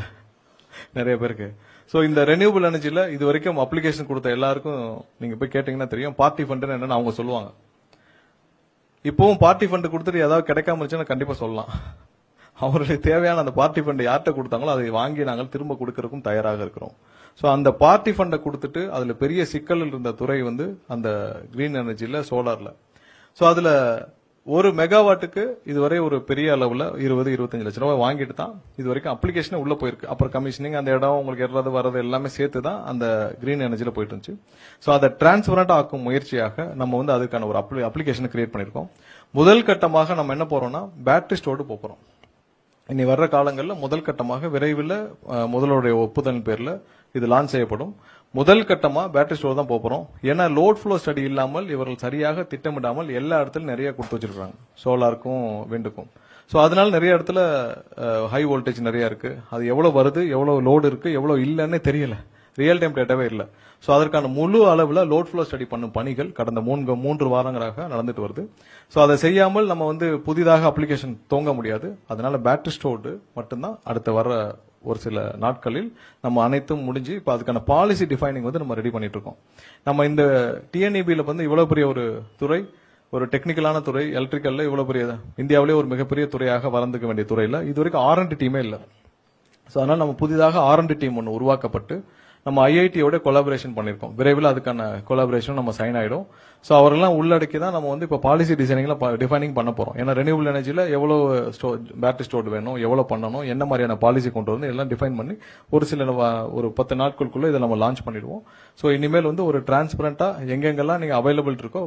நிறைய பேருக்கு. சோ இந்த ரெனியூவபிள் எனர்ஜில இது வரைக்கும் அப்ளிகேஷன் கொடுத்த எல்லாருக்கும் நீங்க போய் கேட்டீங்கன்னா தெரியும் பார்ட்டி ஃபண்ட் என்னன்னு அவங்க சொல்லுவாங்க. இப்பவும் பார்ட்டி ஃபண்ட் கொடுத்துட்டு ஏதாவது கிடைக்காம இருந்துச்சுன்னா கண்டிப்பா சொல்லலாம். அவர்களுக்கு தேவையான அந்த பார்ட்டி ஃபண்ட் யார்கிட்ட கொடுத்தாங்களோ அதை வாங்கி நாங்கள் திரும்ப கொடுக்கறதுக்கும் தயாராக இருக்கிறோம். சோ அந்த பார்ட்டி ஃபண்டை கொடுத்துட்டு அதுல பெரிய சிக்கல் இருந்த துறை வந்து அந்த கிரீன் எனர்ஜில சோலார்ல. சோ அதுல ஒரு மெகாவாட்டுக்கு இதுவரை ஒரு பெரிய அளவுல 20-25 லட்சம் ரூபாய் வாங்கிட்டு தான் இது வரைக்கும் அப்ளிகேஷன் உள்ள போயிருக்கு. அப்புறம் கமிஷனிங், அந்த இடம் உங்களுக்கு ஏறது வர்றது எல்லாமே சேர்த்து தான் அந்த கிரீன் எனர்ஜில போயிட்டு இருந்துச்சு. சோ அதை டிரான்ஸ்பரண்டா ஆக்கும் முயற்சியாக நம்ம வந்து அதுக்கான ஒரு அப்ளிகேஷன் கிரியேட் பண்ணிருக்கோம். முதல் கட்டமாக நம்ம என்ன போறோம்னா பேட்டரி ஸ்டோர்டு போறோம். இனி வர்ற காலங்களில் முதல் கட்டமாக விரைவில் முதல்வருடைய ஒப்புதல் பேர்ல இது லான்ச் செய்யப்படும். முதல் கட்டமா பேட்டரி ஸ்டோர் தான் போறோம். ஏன்னா லோட் ஃப்ளோ ஸ்டடி இல்லாமல் இவர்கள் சரியாக திட்டமிடாமல் எல்லா இடத்துலயும் நிறைய கொடுத்து வச்சிருக்காங்க, சோலாருக்கும் விண்டுக்கும். சோ அதனால நிறைய இடத்துல ஹை வோல்டேஜ் நிறைய இருக்கு. அது எவ்வளவு வருது, எவ்வளவு லோடு இருக்கு, எவ்வளவு இல்லன்னு தெரியல, ரியல் டைம் டேட்டாவே இல்ல. சோ அதற்கான முழு அளவுல லோட் ஃப்ளோ ஸ்டடி பண்ணும் பணிகள் கடந்த 3 வாரங்களாக நடந்துட்டு வருது. சோ அதை செய்யாமல் நம்ம வந்து புதிதாக அப்ளிகேஷன் துவங்க முடியாது. அதனால பேட்டரி ஸ்டோர்டு மட்டும்தான் அடுத்த வர ஒரு சில நாட்களில் நம்ம அனைத்தும் முடிஞ்சு இப்ப அதுக்கான பாலிசி டிஃபைனிங் வந்து நம்ம ரெடி பண்ணிட்டு இருக்கோம். நம்ம இந்த டிஎன்இபில வந்து இவ்வளவு பெரிய ஒரு துறை, ஒரு டெக்னிக்கலான துறை, எலக்ட்ரிக்கல்ல இவ்வளவு பெரிய இந்தியாவிலே ஒரு மிகப்பெரிய துறையாக வளர்ந்துக்க வேண்டிய துறையில இது வரைக்கும் R&D டீமே இல்ல. சோ அதனால நம்ம புதிதாக R&D டீம் ஒன்று உருவாக்கப்பட்டு நம்ம ஐஐடியோட கொலாபரேஷன் பண்ணிருக்கோம். விரைவில் அதுக்கான கொலாபரேஷன் நம்ம சைன் ஆயிடும். சோ அவரெல்லாம் உள்ளடக்கி தான் நம்ம வந்து இப்ப பாலிசி டிசைனிங்ல டிஃபைனிங் பண்ண போறோம். ஏன்னா ரெனியூபிள் எனர்ஜில எவ்வளவு பேட்டரி ஸ்டோர் வேணும், எவ்வளவு பண்ணணும், என்ன மாதிரியான பாலிசி கொண்டு வந்து எல்லாம் டிஃபைன் பண்ணி ஒரு சில ஒரு 10 நாட்களுக்குள்ள இதை நம்ம லான்ச் பண்ணிடுவோம். சோ இனிமேல் வந்து ஒரு டிரான்ஸ்பரண்டா எங்கெங்கெல்லாம் நீங்க அவைலபிள் இருக்கோ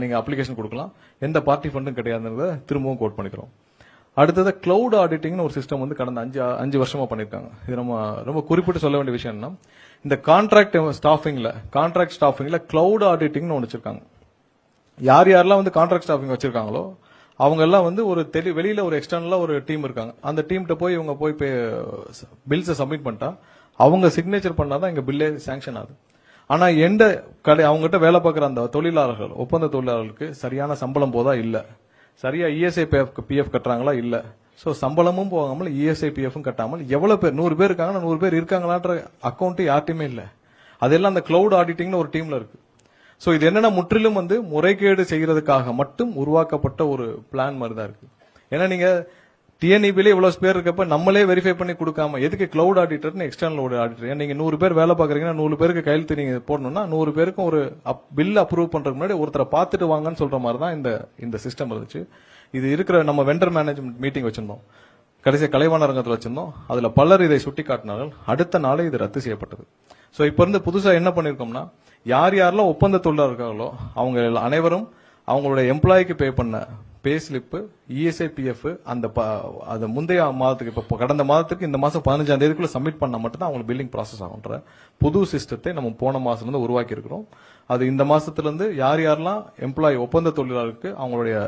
நீங்க அப்ளிகேஷன் கொடுக்கலாம். எந்த பார்ட்டி ஃபண்டும் கிடையாதுன்றத திரும்பவும் கோட் பண்ணிக்கிறோம். அடுத்தது கிளவுட் ஆடிட்டிங்னு ஒரு சிஸ்டம் வந்து கடந்த 5 வருஷமா பண்ணிருக்காங்க. இது நம்ம ரொம்ப குறிப்பிட்டு சொல்ல வேண்டிய விஷயம் என்ன, இந்த கான்ட்ராக்ட் ஸ்டாஃபிங்ல கிளவுட் ஆடிட்டிங்னு ஒன்று வச்சிருக்காங்க. யார் யாரெல்லாம் வந்து கான்ட்ராக்ட் ஸ்டாஃபிங் வச்சிருக்காங்களோ அவங்க எல்லாம் வந்து ஒரு வெளியில ஒரு எக்ஸ்டர்னலா ஒரு டீம் இருக்காங்க. அந்த டீம்கிட்ட போய் இவங்க போய் பில்ஸை சப்மிட் பண்ணிட்டா அவங்க சிக்னேச்சர் பண்ணாதான் இங்க பில்லே சாங்ஷன் ஆகுது. ஆனா அவங்ககிட்ட வேலை பார்க்குற அந்த தொழிலாளர்கள், ஒப்பந்த தொழிலாளர்களுக்கு சரியான சம்பளம் போதா இல்ல, சரியா இஎஸ்ஐ பிஎஃப் கட்டுறாங்களா இல்ல. சோ சம்பளமும் போகாமல் இஎஸ்ஐ பிஎஃப் கட்டாமல் எவ்வளவு பேர் 100 பேர் இருக்காங்கன்னா 100 பேர் இருக்காங்களான்ற அக்கௌண்ட் யார்ட்டுமே இல்ல. அதெல்லாம் அந்த கிளவுட் ஆடிட்டிங்னு ஒரு டீம்ல இருக்கு. சோ இது என்னன்னா முற்றிலும் வந்து முறைகேடு செய்யறதுக்காக மட்டும் உருவாக்கப்பட்ட ஒரு பிளான் மாதிரி தான் இருக்கு. ஏன்னா நீங்க டிஎன்இபிலே இவ்வளவு பேர் இருக்கப்ப நம்மளே வெரிஃபை பண்ணி கொடுக்காம எதுக்கு கிளவுட் ஆடிட்டர்னு எக்ஸ்டர்னல் ஆடிட்டர்? நீங்க 100 பேர் வேலை பாக்குறீங்கன்னா 100 பேருக்கு கையெழுத்து நீங்க போடணும்னா 100 பேருக்கும் ஒரு பில் அப்ரூவ் பண்றதுக்கு முன்னாடி ஒருத்தரை பார்த்துட்டு வாங்கன்னு சொல்ற மாதிரி தான் இந்த சிஸ்டம் இருந்துச்சு. இது இருக்கிற நம்ம வெண்டர் மேனேஜ்மெண்ட் மீட்டிங் வச்சிருந்தோம், கடைசியா கலைவாணரங்கத்தில் வச்சிருந்தோம். அதுல பலர் இதை சுட்டிக்காட்டினார்கள். அடுத்த நாளே இது ரத்து செய்யப்பட்டது. சோ இப்ப இருந்து புதுசா என்ன பண்ணிருக்கோம்னா, யார் யாரெல்லாம் ஒப்பந்த தொழிலாளர் இருக்காங்களோ அவங்க அனைவரும் அவங்களுடைய எம்ப்ளாய்க்கு பே பண்ண பே ஸ்லிப்பு, இஎஸ்ஐ பிஎஃப் அந்த முந்தைய மாதத்துக்கு இப்ப கடந்த மாதத்துக்கு இந்த மாசம் 15ஆம் தேதிக்குள்ள சப்மிட் பண்ணா மட்டும்தான் அவங்களுக்கு பில்லிங் ப்ராசஸ் ஆகுன்ற புது சிஸ்டத்தை நம்ம போன மாசம் இருந்து உருவாக்கி இருக்கிறோம். அது இந்த மாசத்துல இருந்து யார் யாரெல்லாம் எம்ப்ளாய் ஒப்பந்த தொழிலாளருக்கு அவங்களுடைய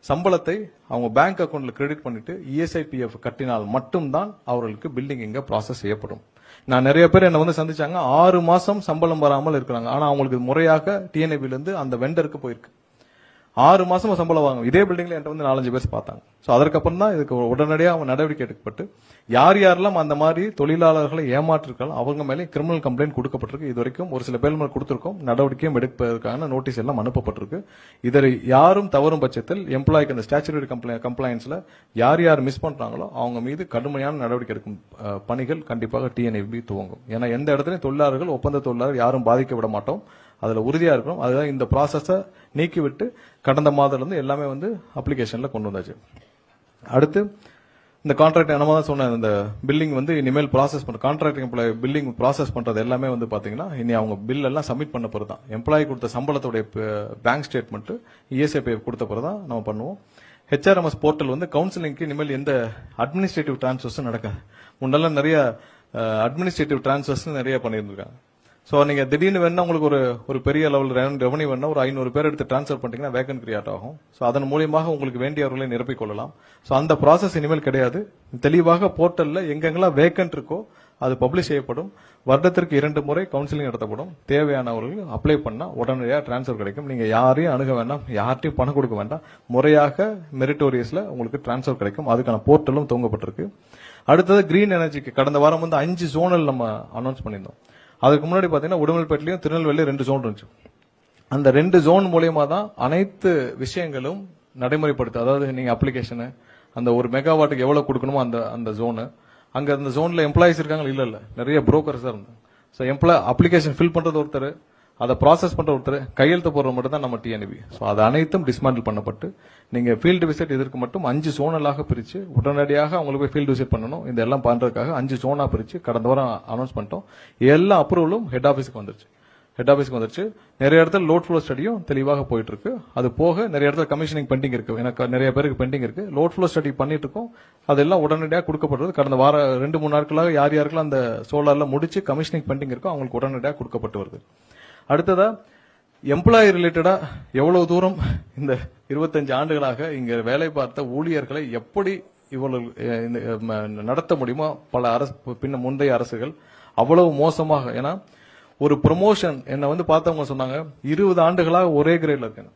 சம்பளத்தை அவங்க பேங்க் அக்கௌண்ட்ல கிரெடிட் பண்ணிட்டு இஎஸ்ஐ பிஎஃப் கட்டினால் மட்டும்தான் அவர்களுக்கு பில்லிங் இங்க ப்ராசஸ் செய்யப்படும். நான் நிறைய பேர் என்ன வந்து சந்திச்சாங்க, 6 மாசம் சம்பளம் வராமல் இருக்கிறாங்க. ஆனா அவங்களுக்கு முறையாக டிஎன்ஏபில இருந்து அந்த வெண்டருக்கு போயிருக்கு. 6 மாசமா சம்பளம் வாங்க. இதே பில்டிங்ல என்கிட்ட வந்து 4-5 பேர் பார்த்தாங்க. சோ அதற்கப்புறம் தான் இதுக்கு உடனடியாக நடவடிக்கை எடுக்கப்பட்டு யார் யாரெல்லாம் அந்த மாதிரி தொழிலாளர்களை ஏமாற்றிருக்காலும் அவங்க மேலே கிரிமினல் கம்ப்ளைண்ட் கொடுக்கப்பட்டிருக்கு. இது வரைக்கும் ஒரு சில பேர் மேல் கொடுத்திருக்கோம். நடவடிக்கையும் எடுப்பதற்கான நோட்டீஸ் எல்லாம் அனுப்பப்பட்டிருக்கு. இதை யாரும் தவறும் பட்சத்தில் எம்ப்ளாய்க்கு அந்த ஸ்டாச்சுரரி கம்ப்ளைன்ஸ்ல யார் யார் மிஸ் பண்றாங்களோ அவங்க மீது கடுமையான நடவடிக்கை எடுக்கும் பணிகள் கண்டிப்பாக டிஎன்ஏபி துவங்கும். ஏன்னா எந்த இடத்துலயும் தொழிலாளர்கள் ஒப்பந்த தொழிலாளர் யாரும் பாதிக்க விட மாட்டோம். அதுல உறுதியா இருக்கணும். அதுதான் இந்த ப்ராசஸ நீக்கிவிட்டு கடந்த மாதத்துல இருந்து எல்லாமே வந்து அப்ளிகேஷன்ல கொண்டு வந்தாச்சு. அடுத்து இந்த கான்ட்ராக்ட் நம்ம தான் சொன்ன இந்த பில்லிங் வந்து இனிமேல் ப்ராசஸ் பண்ற கான்ட்ராக்ட் எம்ப்ளாய் பில்லிங் ப்ராசஸ் பண்றது எல்லாமே வந்து பாத்தீங்கன்னா இனி அவங்க பில் எல்லாம் சப்மிட் பண்ண பிறகு தான் எம்ப்ளாயி கொடுத்த சம்பளத்துடைய பேங்க் ஸ்டேட்மெண்ட் இஎஸ்ஐ கொடுத்த பிறகு தான் நம்ம பண்ணுவோம். ஹெச்ஆர்எம்எஸ் போர்ட்டல் வந்து கவுன்சிலிங்க்கு இனிமேல் எந்த அட்மினிஸ்ட்ரேட்டிவ் டிரான்ஸ்ஃபர்ஸும் நடக்காது. முன்னெல்லாம் நிறைய அட்மினிஸ்ட்ரேட்டிவ் டிரான்ஸ்ஃபர்ஸ் நிறைய பண்ணியிருந்திருக்காங்க. சோ நீங்க திடீர்னு வேணா உங்களுக்கு ஒரு பெரிய லெவல் ரெவன்யூ வேணா ஒரு 500 பேர் எடுத்து டிரான்ஸ்ஃபர் பண்ணிட்டீங்கன்னா வேகன் கிரியேட் ஆகும். சோ அதன் மூலியமாக உங்களுக்கு வேண்டியவர்களை நிரப்பிக் கொள்ளலாம். சோ அந்த ப்ராசஸ் இனிமேல் கிடையாது. தெளிவாக போர்ட்டல்ல எங்கெங்கெல்லாம் வேகன்ட் இருக்கோ அது பப்ளிஷ் செய்யப்படும். வருடத்திற்கு 2 முறை கவுன்சிலிங் நடத்தப்படும். தேவையானவர்கள் அப்ளை பண்ணா உடனடியாக டிரான்ஸ்ஃபர் கிடைக்கும். நீங்க யாரையும் அணுக வேண்டாம், யார்ட்டையும் பணம் கொடுக்க வேண்டாம். முறையாக மெரிட்டோரியஸ்ல உங்களுக்கு டிரான்ஸ்ஃபர் கிடைக்கும். அதுக்கான போர்ட்டலும் துவங்கப்பட்டிருக்கு. அடுத்தது கிரீன் எனர்ஜிக்கு கடந்த வாரம் வந்து 5 ஜோனல் நம்ம அனௌன்ஸ் பண்ணியிருந்தோம். அதுக்கு முன்னாடி பாத்தீங்கன்னா உடுமல்பேட்டிலையும் திருநெல்வேலியும் 2 ஜோன் இருந்துச்சு. அந்த 2 ஜோன் மூலியமா தான் அனைத்து விஷயங்களும் நடைமுறைப்படுத்து. அதாவது நீங்க அப்ளிகேஷன் அந்த ஒரு மெகாவாட்டுக்கு எவ்வளவு கொடுக்கணுமோ அந்த ஜோனு, அங்க அந்த ஜோன்ல எம்ப்ளாயிஸ் இருக்காங்க இல்ல நிறைய புரோக்கர்ஸ் தான் இருந்தாங்க. சோ அப்ளிகேஷன் ஃபில் பண்றது ஒருத்தர், அதை ப்ராசஸ் பண்ற ஒருத்தர், கையெழுத்து போடுறது மட்டும் தான் நம்ம டிஎன்இபி. சோ அது அனைத்தும் டிஸ்மேண்டில் பண்ணப்பட்டு நீங்க ஃபீல்டு விசிட் இதற்கு மட்டும் 5 ஜோனலாக பிரிச்சு உடனடியாக அவங்களுக்கு போய் ஃபீல்டு விசிட் பண்ணணும். இதெல்லாம் பண்றதுக்காக 5 ஜோனா பிரிச்சு கடந்த வாரம் அனௌன்ஸ் பண்ணிட்டோம். எல்லா அப்ரூவலும் ஹெட் ஆபீஸ்க்கு வந்துருச்சு. நிறைய இடத்துல லோட் ஃப்ளோ ஸ்டடியும் தெளிவாக போயிட்டு இருக்கு. அது போக நிறைய இடத்துல கமிஷனிங் பெண்டிங் இருக்கு. எனக்கு நிறைய பேருக்கு பெண்டிங் இருக்கு. லோட் ஃப்ளோ ஸ்டடி பண்ணிட்டு இருக்கோம். அதெல்லாம் உடனடியாக கொடுக்கப்படுறது. கடந்த வாரம் 2-3 நாட்களாக யார் யாருக்கெல்லாம் அந்த சோலார்ல முடிச்சு கமிஷனிங் பெண்டிங் இருக்கோ அவங்களுக்கு உடனடியாக கொடுக்கப்பட்டு வருது. அடுத்ததா எம்ப்ளாயி ரிலேட்டடா எவ்வளவு தூரம் இந்த 25 ஆண்டுகளாக இங்க வேலை பார்த்த ஊழியர்களை எப்படி இவ்வளவு நடத்த முடியுமோ பல முந்தைய அரசுகள் அவ்வளவு மோசமாக. ஏன்னா ஒரு ப்ரொமோஷன் என்ன வந்து பார்த்தவங்க சொன்னாங்க 20 ஆண்டுகளாக ஒரே கிரேட்ல இருக்காங்க,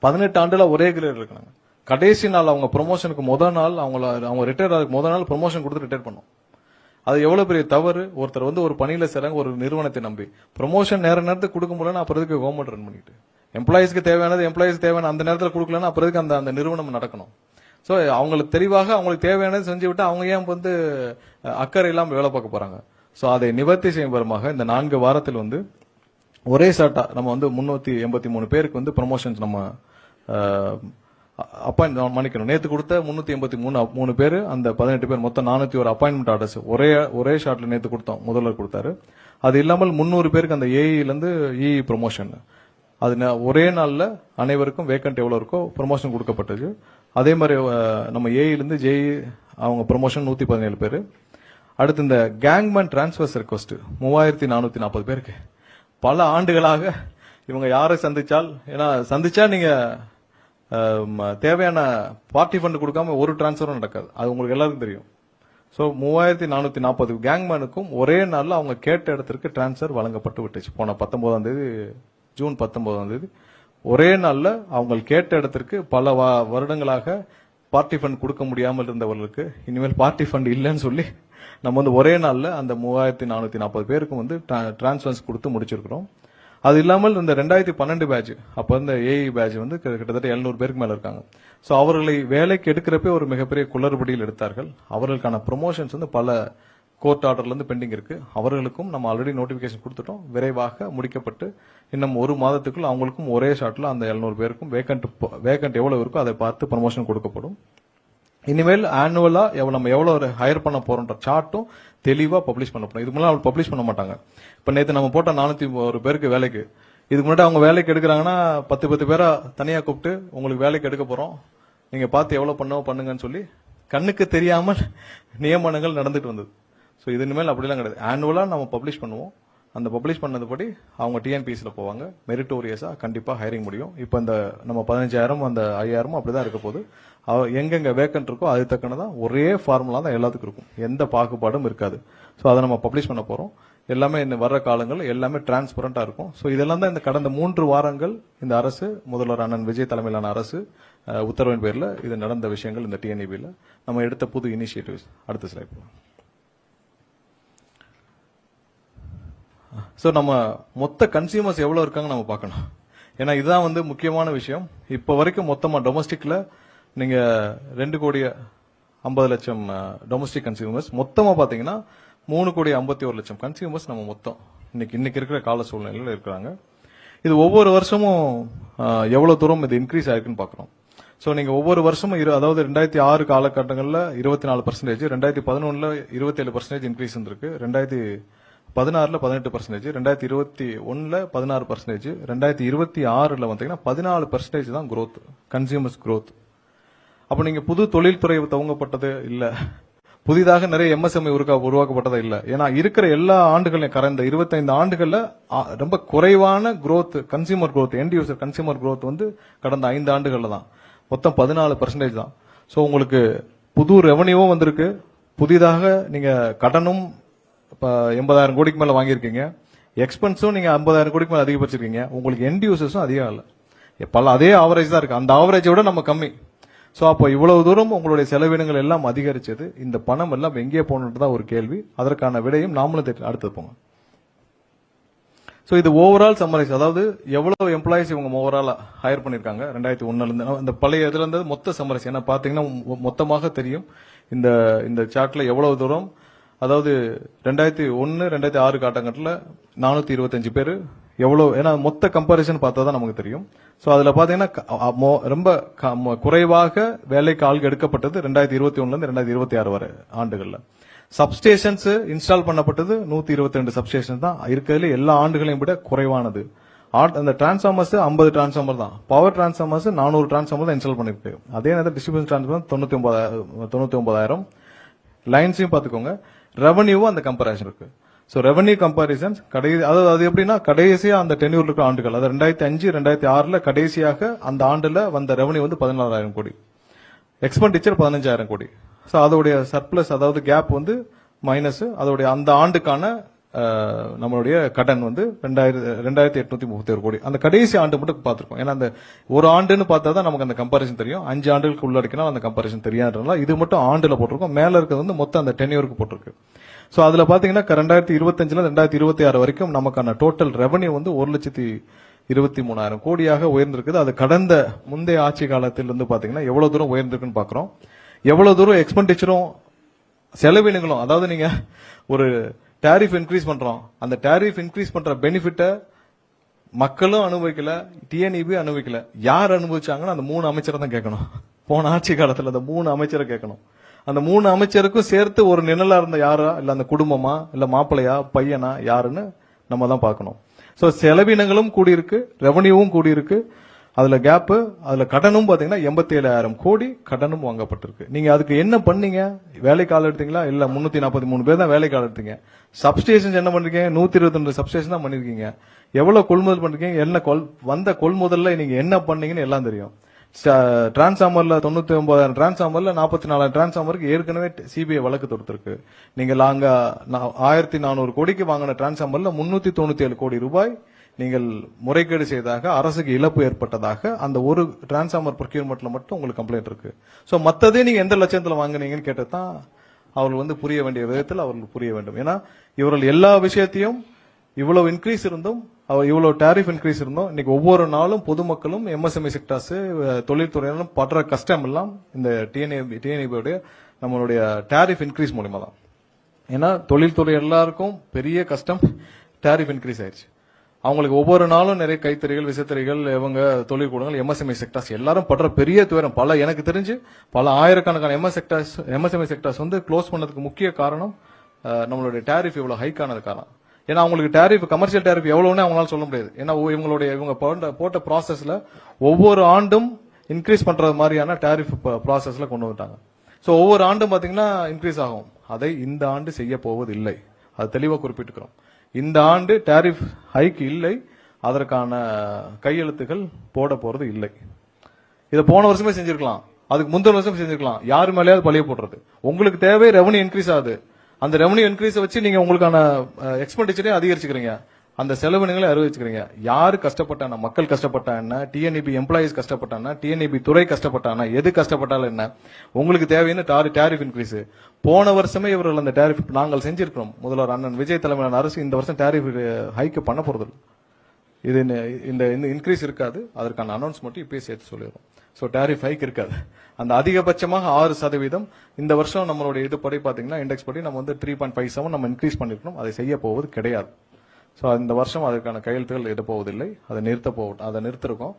18 ஆண்டுல ஒரே கிரேட்ல இருக்காங்க. கடைசி நாள் அவங்க ப்ரொமோஷனுக்கு முதல் நாள் அவங்க ரிட்டையர் ஆகிறதுக்கு முதல் நாள் ப்ரொமோஷன் கொடுத்து ரிட்டையர் பண்ணோம். அது எவ்வளவு பெரிய தவறு. ஒருத்தர் வந்து ஒரு பணியில சேராங்க ஒரு நிறுவனத்தை நம்பி ப்ரொமோஷன் நேரத்துக்கு கொடுக்க முடியலன்னா அப்புறம் எதுக்கு கவர்மெண்ட் ரன் பண்ணிட்டு எம்ப்ளாயிஸ்க்கு தேவையான அந்த நேரத்தில் கொடுக்கலன்னா அப்புறம் எதுக்கு அந்த நிறுவனம் நடக்கணும். சோ அவங்களுக்கு தெளிவாக அவங்களுக்கு தேவையானது செஞ்சு விட்டு அவங்க ஏன் வந்து அக்கறை இல்லாம வேலை பார்க்க போறாங்க. ஸோ அதை நிவர்த்தி செய்யும் விதமாக இந்த 4 வாரத்தில் வந்து ஒரே ஷாட்டா நம்ம வந்து 383 பேருக்கு வந்து ப்ரமோஷன்ஸ் நம்ம அப்பாயின்ட் மன்னிக்கணும். நேற்று கொடுத்த 383 பேர், அந்த 18 பேர், மொத்தம் 401 அப்பாயின்மெண்ட் ஆர்டர்ஸ் ஒரே ஷாட்ல நேற்று கொடுத்தோம். முதல்வர் கொடுத்தாரு. அது இல்லாமல் 300 பேருக்கு அந்த ஏஇல இருந்து இஇ ப்ரொமோஷன், அது ஒரே நாள்ல அனைவருக்கும் வேக்கன்ட் எவ்வளவு இருக்கோ ப்ரொமோஷன் கொடுக்கப்பட்டது. அதே மாதிரி நம்ம ஏஇல இருந்து ஜேஇ அவங்க ப்ரொமோஷன் 117 பேர். அடுத்து இந்த கேங்மேன் டிரான்ஸ்ஃபர்ஸ் ரெக்வஸ்ட் 3440 பேருக்கு. பல ஆண்டுகளாக இவங்க யாரை சந்திச்சா நீங்க தேவையான பார்ட்டி ஃபண்ட் கொடுக்காம ஒரு டிரான்ஸ்ஃபரும் நடக்காது. அது உங்களுக்கு எல்லாருக்கும் தெரியும். ஸோ 3440 கேங்மேனுக்கும் ஒரே நாள்ல அவங்க கேட்ட இடத்திற்கு டிரான்ஸ்ஃபர் வழங்கப்பட்டு விட்டுச்சு. போன 19ஆம் தேதி, ஜூன் 19ஆம் தேதி ஒரே நாள்ல அவங்க கேட்ட இடத்திற்கு பல வருடங்களாக பார்ட்டி ஃபண்ட் கொடுக்க முடியாமல் இருந்தவர்களுக்கு இனிமேல் பார்ட்டி ஃபண்ட் இல்லைன்னு சொல்லி நம்ம வந்து ஒரே நாள்ல அந்த 3440 பேருக்கும் வந்து டிரான்ஸ்ஃபர்ஸ் கொடுத்து முடிச்சிருக்கிறோம். அது இல்லாமல் இந்த 2012 பேட்ச், அப்ப இந்த ஏஇ பேட்ச் வந்து கிட்டத்தட்ட 700 பேருக்கு மேல இருக்காங்க. சோ அவர்களை வேலைக்கு எடுக்கிறப்ப ஒரு மிகப்பெரிய குளறுபடியில் எடுத்தார்கள். அவர்களுக்கான ப்ரொமோஷன்ஸ் வந்து பல கோர்ட் ஆர்டர்ல இருந்து பெண்டிங் இருக்கு. அவர்களுக்கும் நம்ம ஆல்ரெடி நோட்டிபிகேஷன் கொடுத்துட்டோம். விரைவாக முடிக்கப்பட்டு இன்னும் ஒரு மாதத்துக்குள் அவங்களுக்கும் ஒரே ஷாட்ல அந்த 700 பேருக்கும் வேக்கன்ட் எவ்வளவு இருக்கோ அதை பார்த்து ப்ரமோஷன் கொடுக்கப்படும். இனிமேல் ஆனுவலா நம்ம எவ்வளவு ஹையர் பண்ண போறோம்ன்ற சார்ட்டும் தெளிவா பப்ளிஷ் பண்ணப்படும். இதுக்கு முன்னாடி அவங்க பப்ளிஷ் பண்ண மாட்டாங்க. இப்ப நேற்று நம்ம போட்ட 401 பேருக்கு வேலைக்கு, இதுக்கு முன்னாடி அவங்க வேலைக்கு எடுக்கிறாங்கன்னா 10 பேரா தனியா கூப்பிட்டு உங்களுக்கு வேலைக்கு எடுக்க போறோம், நீங்க பார்த்து எவ்வளவு பண்ணுங்கன்னு சொல்லி கண்ணுக்கு தெரியாமல் நியமனங்கள் நடந்துட்டு வந்தது. ஸோ இது இனிமேல் அப்படிலாம் கிடையாது. ஆனுவலா நம்ம பப்ளிஷ் பண்ணுவோம். அந்த பப்ளிஷ் பண்ணதுபடி அவங்க டிஎன்பிஎஸ்ல போவாங்க. மெரிட்டோரியஸா கண்டிப்பா ஹைரிங் முடியும். இப்போ இந்த நம்ம 15,000 அந்த 5,000 அப்படிதான் இருக்க போது. எங்கெங்க வேக்கன்ட் இருக்கோ அது தக்கனதான் ஒரே ஃபார்முலா தான் எல்லாத்துக்கும் இருக்கும். எந்த பாகுபாடும் இருக்காது. ஸோ அதை நம்ம பப்ளிஷ் பண்ண போறோம். எல்லாமே இந்த வர்ற காலங்கள் எல்லாமே டிரான்ஸ்பரண்டா இருக்கும். ஸோ இதெல்லாம் தான் இந்த கடந்த 3 வாரங்கள் இந்த அரசு, முதல்வர் அண்ணன் விஜய் தலைமையிலான அரசு உத்தரவின் பேர்ல இது நடந்த விஷயங்கள். இந்த டிஎன்இபியில் நம்ம எடுத்த புது இனிஷியேட்டிவ்ஸ். அடுத்த ஸ்லைட் போலாம். சோ நம்ம மொத்த கன்சியூமர்ஸ் எவ்வளவு இருக்காங்க நம்ம பார்க்கணும். ஏன்னா இதுதான் வந்து முக்கியமான விஷயம். இப்ப வரைக்கும் மொத்தமா டொமஸ்டிக்ல நீங்க 2,50,00,000 டொமஸ்டிக் கன்சியூமர்ஸ், மொத்தமா பாத்தீங்கன்னா 3,51,00,000 கன்சியூமர்ஸ் நம்ம மொத்தம் இன்னைக்கு இருக்கிற கால சூழ்நிலையில இருக்கிறாங்க. இது ஒவ்வொரு வருஷமும் எவ்வளவு தூரம் இது இன்க்ரீஸ் ஆயிருக்குன்னு பாக்குறோம். சோ நீங்க ஒவ்வொரு வருஷமும் அதாவது 2006 காலகட்டங்கள்ல 24%, 2011ல 27% இன்க்ரீஸ் இருந்திருக்கு, 2016ல 18%, 2021ல 16%, 2026ல பாத்தீங்கன்னா 14% தான் growth, கன்சியூமர்ஸ் growth. அப்ப நீங்க புது தொழில்துறை துவங்கப்பட்டது இல்ல, புதிதாக நிறைய எம்எஸ்எம்இ உருவாக்கப்பட்டதா இல்ல. ஏன்னா இருக்கிற எல்லா ஆண்டுகளையும் கடந்த 25 ஆண்டுகள்ல ரொம்ப குறைவான growth, consumer growth, end user consumer growth வந்து கடந்த 5 ஆண்டுகள்ல தான் மொத்தம் 14% தான். சோ உங்களுக்கு புது ரெவன்யூவும் வந்திருக்கு, புதிதாக நீங்க கடனும் 80,000 கோடிக்கு மேல வாங்கியிருக்கீங்க, எக்ஸ்பென்ஸும் நீங்க 50,000 கோடிக்கு மேல அதிகப்படுத்திருக்கீங்க, உங்களுக்கு எண்ட் யூசர்ஸும் அதிகம் இல்ல, அதே ஆவரேஜ் தான் இருக்கு. அந்த ஆவரேஜை விட நம்ம கம்மி. சோ அப்போ இவ்வளவு தூரம் உங்களுடைய செலவினங்கள் எல்லாம் அதிகரிச்சது, இந்த பணம் எல்லாம் எங்கே போகணுன்றதா ஒரு கேள்வி. அதற்கான விடையும் நாமளும் அடுத்து போங்க. சோ இது ஓவரால் சம்மரைஸ், அதாவது எவ்வளவு எம்ப்ளாயிஸ் இவங்க ஓவரால் ஹையர் பண்ணிருக்காங்க 2001ல இருந்து, இந்த பழைய இதுல இருந்து மொத்த சம்மரைஸ். ஏன்னா பாத்தீங்கன்னா மொத்தமாக தெரியும் இந்த சார்ட்ல எவ்வளவு தூரம், அதாவது 2001, 2006 காலகட்டத்தில் 425 பேர் எவ்வளவு, ஏன்னா மொத்த கம்பாரிசன் பார்த்தா தான் நமக்கு தெரியும். சோ அதுல பாத்தீங்கன்னா ரொம்ப குறைவாக வேலைக்கு ஆள்கள் எடுக்கப்பட்டது 2021ல இருந்து 2026 வரை ஆண்டுகள்ல. சப்ஸ்டேஷன்ஸ் இன்ஸ்டால் பண்ணப்பட்டது 122 சப்ஸ்டேஷன் தான் இருக்கிறதுல எல்லா ஆண்டுகளையும் விட குறைவானது. அந்த டிரான்ஸ்ஃபார்மர்ஸ் 50 டிரான்ஸ்ஃபார்மர் தான், பவர் டிரான்ஸ்ஃபார்மர்ஸ் 400 டிரான்ஸ்ஃபார்மர் தான் இன்ஸ்டால் பண்ணிருக்கு. அதே நேரத்தில் டிஸ்ட்ரிபியூஷன் டிரான்ஸ்ஃபார்மர் 99,000. லைன்ஸையும் பாத்துக்கோங்க, ரெவன்யூவும் அந்த கம்பேரிசன் இருக்கு. சோ ரெவன்யூ கம்பாரிசன்ஸ் அது எப்படின்னா கடைசியா அந்த டென்யூர் இருக்கிற ஆண்டுகள், அதாவது 2005, 2006ல கடைசியாக அந்த ஆண்டுல வந்த ரெவன்யூ வந்து 16,000 கோடி, எக்ஸ்பெண்டிச்சர் 15,000 கோடி. சோ அதோடைய சர்ப்ளஸ், அதாவது கேப் வந்து மைனஸ், அதோடைய அந்த ஆண்டுக்கான நம்மளுடைய கடன் வந்து 2,831 கோடி. அந்த கடைசி ஆண்டு மட்டும் பார்த்திருக்கோம். ஏன்னா அந்த ஒரு ஆண்டுன்னு பார்த்தா தான் நமக்கு அந்த கம்பாரிசன் தெரியும். 5 ஆண்டுகளுக்கு உள்ளடக்கினா அந்த கம்பாரிசன் தெரியாதுனால இது மட்டும் ஆண்டுல போட்டிருக்கோம். மேல இருக்கிறது வந்து மொத்தம் அந்த டென்யூருக்கு போட்டிருக்கு. சோ அதுல பாத்தீங்கன்னா 2025ல 2026 வரைக்கும் நமக்கான டோட்டல் ரெவன்யூ வந்து 1,23,000 கோடியாக உயர்ந்திருக்குது. அது கடந்த முந்தைய ஆட்சி காலத்தில் இருந்து பாத்தீங்கன்னா எவ்வளவு தூரம் உயர்ந்திருக்குன்னு பாக்குறோம். எவ்வளவு தூரம் எக்ஸ்பெண்டிச்சரும் செலவினங்களும், அதாவது நீங்க ஒரு டாரிஃப் இன்க்ரீஸ் பண்றோம். அந்த டாரிஃப் இன்க்ரீஸ் பண்ற பெனிஃபிட்டை மக்களும் அனுபவிக்கல, டிஎன்இபி அனுபவிக்கல. யார் அனுபவிச்சாங்கன்னா அந்த 3 அமைச்சரை தான் கேட்கணும். போன ஆட்சி காலத்துல அந்த 3 அமைச்சரை கேட்கணும். அந்த 3 அமைச்சருக்கும் சேர்த்து ஒரு நிழலா இருந்த யாரா, இல்ல அந்த குடும்பமா, இல்ல மாப்பிள்ளையா, பையனா, யாருன்னு நம்ம தான் பார்க்கணும். சோ செலவினங்களும் கூடியிருக்கு, ரெவன்யூவும் கூடியிருக்கு. அதுல கேப், அதுல கடனும் பாத்தீங்கன்னா 87,000 கோடி கடனும் வாங்கப்பட்டிருக்கு. நீங்க அதுக்கு என்ன பண்ணீங்க? வேலைக்கு ஆள் எடுத்தீங்களா? இல்ல 343 பேர் தான் வேலைக்கு ஆள் எடுத்தீங்க. சப்ஸ்டேஷன் என்ன பண்றீங்க? 122 சப்ஸ்டேஷன் தான் பண்ணிருக்கீங்க. எவ்வளவு கொள்முதல் பண்றீங்க? என்ன வந்த கொள்முதல்ல நீங்க என்ன பண்ணீங்கன்னு எல்லாம் தெரியும். டிரான்ஸ்ஃபார்மர்ல 99,000 டிரான்ஸ்ஃபார்மர்ல 44,000 டிரான்ஸ்ஃபார்மருக்கு ஏற்கனவே சிபிஐ வழக்கு தொடுத்திருக்கு. நீங்க அங்க 1,400 கோடிக்கு வாங்கின டிரான்ஸ்ஃபார்மர்ல 397 கோடி ரூபாய் நீங்கள் முறைகேடு செய்ததாக, அரசுக்கு இழப்பு ஏற்பட்டதாக அந்த ஒரு டிரான்ஸ்ஃபார்மர் ப்ரொக்யூர்மெண்ட்ல மட்டும் உங்களுக்கு கம்ப்ளைண்ட் இருக்கு. சோ மத்ததே நீங்க எந்த லட்சத்துல வாங்குனீங்கன்னு கேட்டதான் அவர்கள் புரிய வேண்டிய விதத்தில் அவர்கள் புரிய வேண்டும். ஏன்னா இவர்கள் எல்லா விஷயத்தையும் இவ்வளவு இன்க்ரீஸ் இருந்தும், இவ்வளவு டாரிஃப் இன்க்ரீஸ் இருந்தும், இன்னைக்கு ஒவ்வொரு நாளும் பொதுமக்களும் எம்எஸ்எம்இ செக்டர்ஸ், தொழில்துறையினரும் படுற கஷ்டம் எல்லாம் இந்த டிஎன்இபியோட நம்மளுடைய டாரிஃப் இன்க்ரீஸ் மூலமா தான். ஏன்னா தொழில்துறை எல்லாருக்கும் பெரிய கஷ்டம் டாரிஃப் இன்க்ரீஸ் ஆயிடுச்சு. அவங்களுக்கு ஒவ்வொரு நாளும் நிறைய கைத்தறிகள், விசைத்தறிகள், இவங்க தொழிற்கூடங்கள், எம்எஸ்எம்இ செக்டர்ஸ் எல்லாரும் படுற பெரிய துயரம். எனக்கு தெரிஞ்சு பல ஆயிரக்கணக்கான எம்எஸ்எம்இ செக்டர்ஸ் க்ளோஸ் பண்ணதுக்கு முக்கிய காரணம் நம்மளுடைய டாரிஃப் இவ்வளவு ஹைக் ஆனது காரணம். ஏன்னா அவங்களுக்கு டாரிஃப், கமர்ஷியல் டாரிஃப் எவ்வளவுன்னு அவங்களால சொல்ல முடியாது. ஏன்னா இவங்க போட்ட ப்ராசஸ்ல ஒவ்வொரு ஆண்டும் இன்க்ரீஸ் பண்றது மாதிரியான டாரிஃப் ப்ராசஸ்ல கொண்டு வந்துட்டாங்க. சோ ஒவ்வொரு ஆண்டும் பாத்தீங்கன்னா இன்க்ரீஸ் ஆகும். அதை இந்த ஆண்டு செய்ய போவது இல்லை. அது தெளிவா குறிப்பிட்டுக்கிறோம். இந்த ஆண்டு டாரிஃப் ஹைக் இல்லை, அதற்கான கையெழுத்துகள் போட போறது இல்லை. இதை போன வருஷமே செஞ்சிருக்கலாம், அதுக்கு முந்தின வருஷம் செஞ்சிருக்கலாம். யாரு மேலேயாவது பழிய போடுறது. உங்களுக்கு தேவை ரெவன்யூ இன்க்ரீஸ் ஆகுது, அந்த ரெவன்யூ இன்க்ரீஸ் வச்சு நீங்க உங்களுக்கான எக்ஸ்பெண்டிச்சரையும் அதிகரிச்சுக்கிறீங்க, அந்த செலவினங்களை அறிவிச்சுக்கிறீங்க. யாரு கஷ்டப்பட்டான? மக்கள் கஷ்டப்பட்டான, டிஎன்இபி எம்ப்ளாயிஸ் கஷ்டப்பட்டான, டிஎன்இபி துறை கஷ்டப்பட்டான, எது கஷ்டப்பட்டாலும் என்ன? உங்களுக்கு தேவையான டாரிஃப் இன்க்ரீஸ். போன வருஷமே இவர்கள் அந்த டாரிஃப் நாங்கள் செஞ்சிருக்கிறோம். முதல்வர் அண்ணன் விஜய் தலைமையிலான அரசு இந்த வருஷம் டாரிஃப் ஹைக் பண்ண போறது. இது இந்த இன்க்ரீஸ் இருக்காது. அதற்கான அனௌன்ஸ்மெண்ட் இப்பயே சேர்த்து சொல்லிடுறோம். சோ டாரிஃப் ஹைக் இருக்காது. அந்த அதிகபட்சமாக 6% இந்த வருஷம் நம்மளுடைய இது படி பாத்தீங்கன்னா, இண்டெக்ஸ் படி நம்ம 3.57 நம்ம இன்க்ரீஸ் பண்ணிருக்கோம். அதை செய்ய போவது கிடையாது. சோ இந்த வருஷம் அதற்கான கையெழுத்துகள் இட போவதில்லை. அதை நிறுத்திருக்கோம்.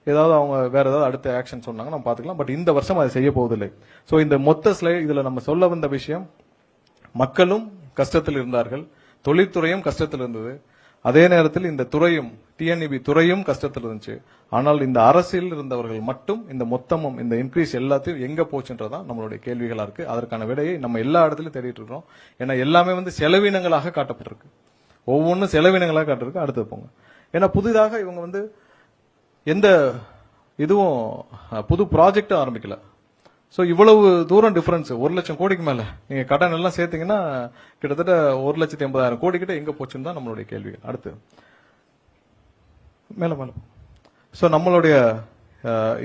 ஏதாவது அவங்க வேற ஏதாவது அடுத்த ஆக்ஷன் சொன்னாங்க நம்ம பாத்துக்கலாம். பட் இந்த வருஷம் அதை செய்ய போவதில்லை. சோ இந்த மொத்த ஸ்லைட் இதுல நம்ம சொல்ல வந்த விஷயம், மக்களும் கஷ்டத்தில் இருந்தார்கள், தொழில்துறையும் கஷ்டத்தில் இருந்தது, அதே நேரத்தில் இந்த துறையும், டிஎன்இபி துறையும் கஷ்டத்தில் இருந்துச்சு. ஆனால் இந்த அரசியல் இருந்தவர்கள் மட்டும் இந்த மொத்தமும் இந்த இன்க்ரீஸ் எல்லாத்தையும் எங்க போச்சுன்றதான் நம்மளுடைய கேள்விகளா இருக்கு. அதற்கான விடையை நம்ம எல்லா இடத்துலயும் தேடிட்டு இருக்கோம். ஏன்னா எல்லாமே செலவினங்களாக காட்டப்பட்டிருக்கு. ஒவ்வொன்றும் செலவினங்களாக காட்டிருக்கு. அடுத்து போங்க. ஏன்னா புதிதாக இவங்க எந்த இதுவும் புது ப்ராஜெக்டும் ஆரம்பிக்கல. சோ இவ்வளவு தூரம் டிஃபரன்ஸ், 1 லட்சம் கோடிக்கு மேல நீங்க கடன் எல்லாம் சேர்த்தீங்கன்னா கிட்டத்தட்ட 1,80,000 கோடி கிட்ட எங்க போச்சுன்னு தான் நம்மளுடைய கேள்வி. அடுத்து மேல சோ நம்மளுடைய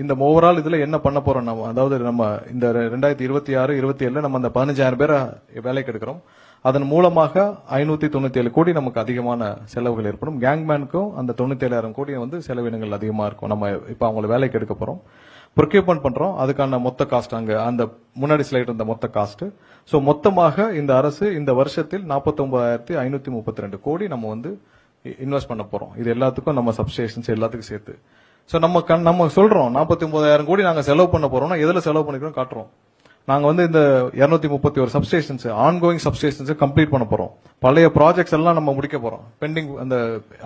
இந்த ஓவரால் இதுல என்ன பண்ண போறோம் நம்ம, அதாவது நம்ம இந்த 2026, 27 நம்ம அந்த 15,000 பேரை வேலைக்கு எடுக்கிறோம். அதன் மூலமாக 597 கோடி நமக்கு அதிகமான செலவுகள் ஏற்படும். கேங்மேனுக்கும் அந்த 97,000 கோடி செலவினங்கள் அதிகமா இருக்கும். நம்ம இப்ப அவங்களை வேலைக்கு எடுக்க போறோம், ப்ரொக்யூர்மெண்ட் பண்றோம். அதுக்கான மொத்த காஸ்ட் அங்க அந்த முன்னாடி ஸ்லைட் இருந்த மொத்த காஸ்ட். சோ மொத்தமாக இந்த அரசு இந்த வருஷத்தில் 49,532 கோடி நம்ம இன்வெஸ்ட் பண்ண போறோம். இது எல்லாத்துக்கும் நம்ம சப்ஸ்டேஷன்ஸ் எல்லாத்துக்கும் சேர்த்து. சோ நம்ம சொல்றோம் 49,000 கோடி நாங்க செலவு பண்ண போறோம்னா எதுல செலவு பண்ணிக்கிறோம் காட்டுறோம். நாங்க இந்த 231 சப்ஸ்டேஷன்ஸ், ஆன்கோயிங் சப்ஸ்டேஷன்ஸ் கம்ப்ளீட் பண்ண போறோம். பழைய ப்ராஜெக்ட்ஸ் எல்லாம் நம்ம முடிக்க போறோம். பெண்டிங் அந்த